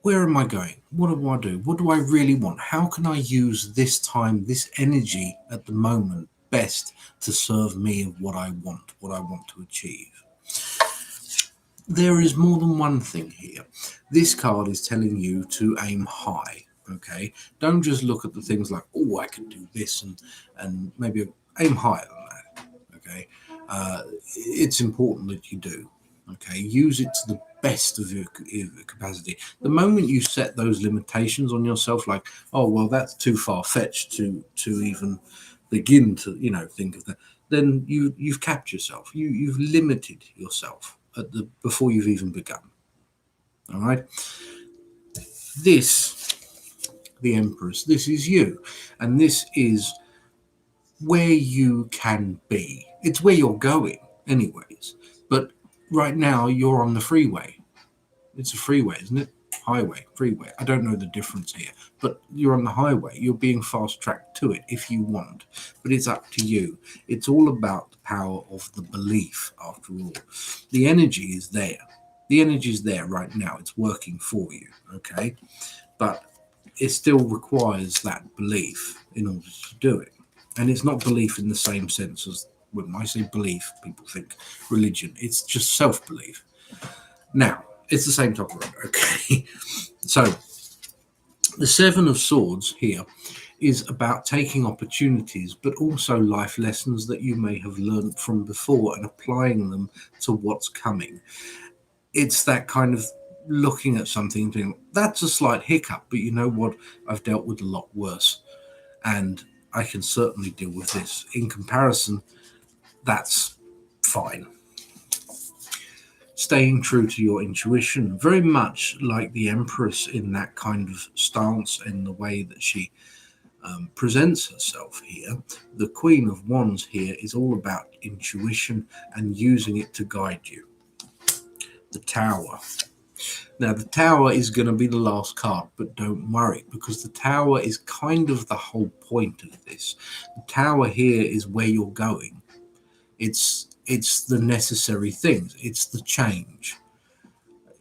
where am I going? What do I do? What do I really want? How can I use this time, this energy at the moment best to serve me of what I want to achieve? There is more than one thing here. This card is telling you to aim high, okay? Don't just look at the things like, oh, I can do this and maybe aim higher than that, okay? It's important that you do, okay? Use it to the best of your capacity. The moment you set those limitations on yourself, like, oh, well, that's too far-fetched to even begin to, think of that, then you've capped yourself. You've limited yourself before you've even begun. All right. The Empress, this is you, and this is where you can be. It's where you're going, anyways. But right now, you're on the freeway. It's a freeway, isn't it? Highway, freeway. I don't know the difference here, but you're on the highway. You're being fast-tracked to it if you want, but it's up to you. It's all about the power of the belief, after all. The energy is there. The energy is there right now. It's working for you, okay? But it still requires that belief in order to do it. And it's not belief in the same sense as when I say belief, people think religion. It's just self-belief. Now, it's the same type of road, okay? So, the 7 of Swords here is about taking opportunities, but also life lessons that you may have learned from before and applying them to what's coming. It's that kind of looking at something and thinking, that's a slight hiccup, but you know what? I've dealt with a lot worse, and I can certainly deal with this. In comparison, that's fine. Staying true to your intuition, very much like the Empress in that kind of stance, in the way that she presents herself here. The Queen of Wands here is all about intuition and using it to guide you. the Tower. Now, the Tower is going to be the last card, but don't worry, because the Tower is kind of the whole point of this. The Tower here is where you're going. It's the necessary things. It's the change.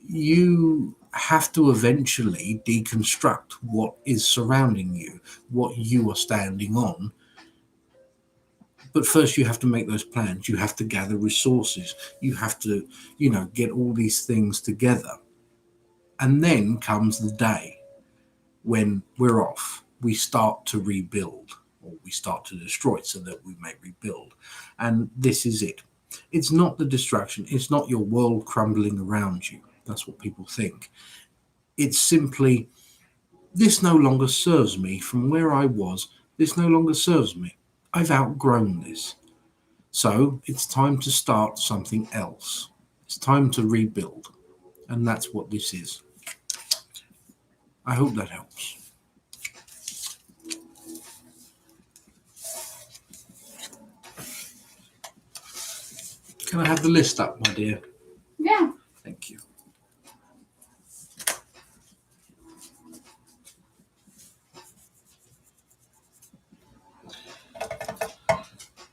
You have to eventually deconstruct what is surrounding you, what you are standing on. But first you have to make those plans. You have to gather resources. You have to, get all these things together. And then comes the day when we're off. We start to rebuild, or we start to destroy so that we may rebuild. And this is it. It's not the destruction. It's not your world crumbling around you. That's what people think. It's simply, this no longer serves me from where I was. This no longer serves me. I've outgrown this. So it's time to start something else. It's time to rebuild. And that's what this is. I hope that helps. Can I have the list up, my dear? Yeah. Thank you.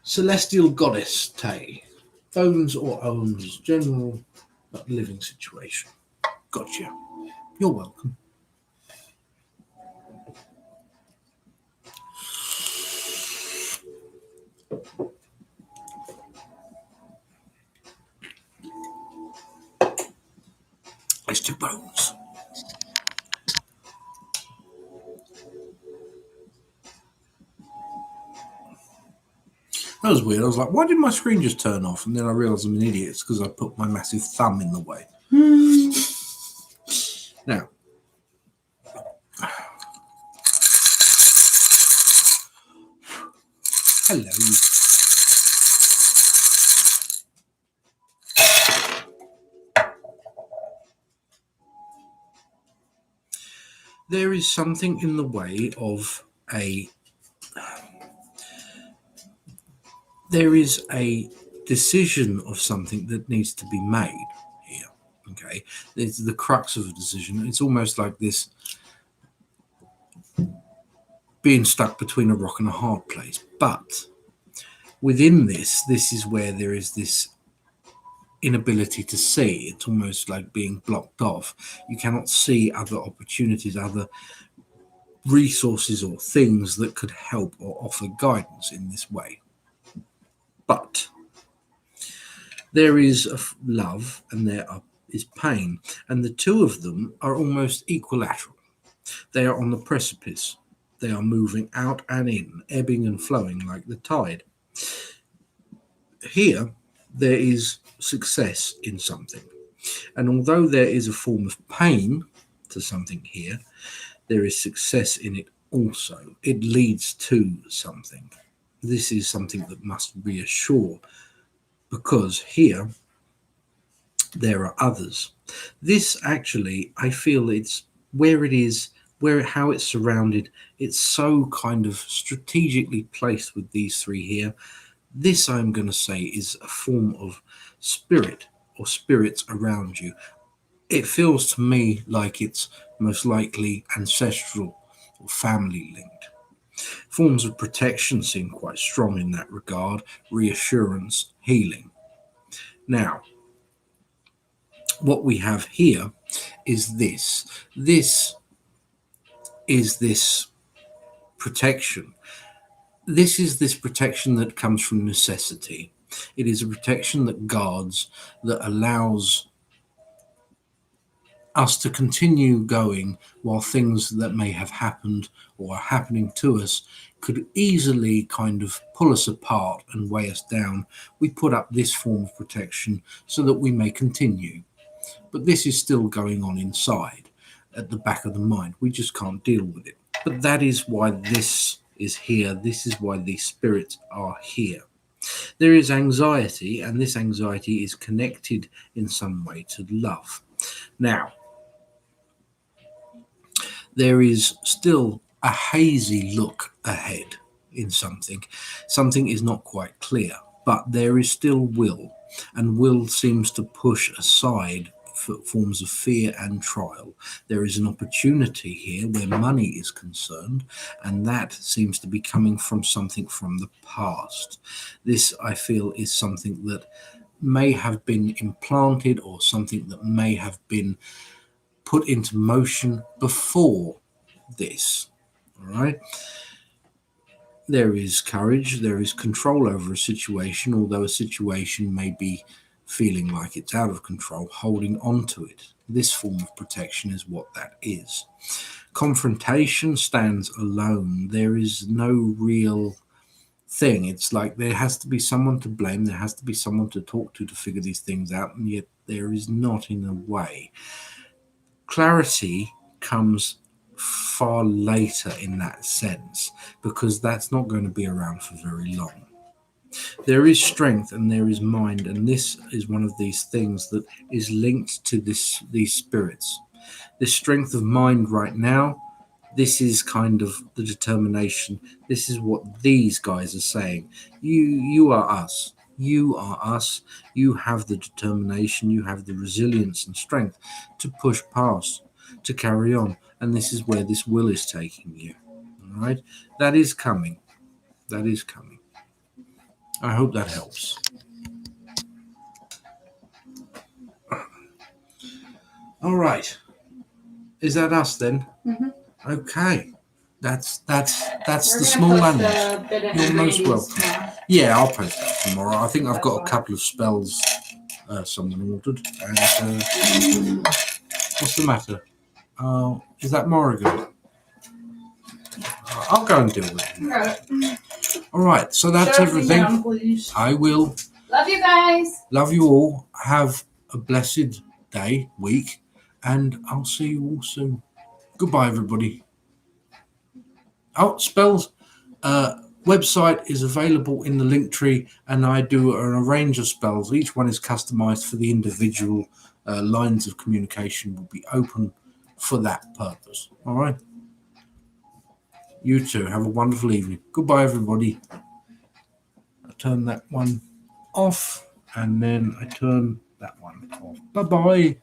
Celestial Goddess, Tay. Owns or owns general but living situation. Gotcha. You're welcome. There's 2 bones. That was weird. I was like, why did my screen just turn off? And then I realised I'm an idiot. It's because I put my massive thumb in the way. Now, hello. There is something in the way of there is a decision of something that needs to be made here. Okay, it's the crux of a decision. It's almost like this being stuck between a rock and a hard place. But within this is where there is this inability to see. It's almost like being blocked off. You cannot see other opportunities, other resources or things that could help or offer guidance in this way. But there is love and there is pain, and the two of them are almost equilateral. They are on the precipice. They are moving out and in, ebbing and flowing like the tide. Here, there is success in something. And although there is a form of pain to something here, there is success in it also. It leads to something. This is something that must reassure, because here there are others. This actually, I feel it's where it is, how it's surrounded. It's so kind of strategically placed with these 3 here. This, I'm going to say, is a form of spirit or spirits around you. It feels to me like it's most likely ancestral or family linked. Forms of protection seem quite strong in that regard. Reassurance, healing. Now, what we have here is this. This is this protection. This is this protection that comes from necessity. It is a protection that guards, that allows us to continue going while things that may have happened or are happening to us could easily kind of pull us apart and weigh us down. We put up this form of protection so that we may continue. But this is still going on inside, at the back of the mind. We just can't deal with it. But that is why this is here. This is why these spirits are here. There is anxiety, and this anxiety is connected in some way to love. Now, there is still a hazy look ahead in something. Something is not quite clear, but there is still will, and will seems to push aside forms of fear and trial. There is an opportunity here where money is concerned, and that seems to be coming from something from the past. This, I feel, is something that may have been implanted or something that may have been put into motion before this. All right. There is courage, there is control over a situation, although a situation may be feeling like it's out of control, holding on to it. This form of protection is what that is. Confrontation stands alone. There is no real thing. It's like there has to be someone to blame, there has to be someone to talk to figure these things out, and yet there is not in a way. Clarity comes far later in that sense, because that's not going to be around for very long. There is strength and there is mind, and this is one of these things that is linked to these spirits. This strength of mind right now, this is kind of the determination. This is what these guys are saying. You are us. You are us. You have the determination, you have the resilience and strength to push past, to carry on. And this is where this will is taking you. All right? That is coming. That is coming. I hope that helps. All right. Is that us then? Mm-hmm. Okay. That's the small language. You're most welcome. Yeah, I'll post that tomorrow. I think I've got a couple of spells someone ordered. And what's the matter? Is that Morrigan? I'll go and deal with it. Got it. All right, so that's everything. Down, please. I will. Love you guys. Love you all. Have a blessed day, week, and I'll see you all soon. Goodbye, everybody. Oh, spells. Website is available in the link tree, and I do a range of spells. Each one is customized for the individual lines of communication. Will be open for that purpose. All right. You too. Have a wonderful evening. Goodbye, everybody. I turn that one off, and then I turn that one off. Bye-bye.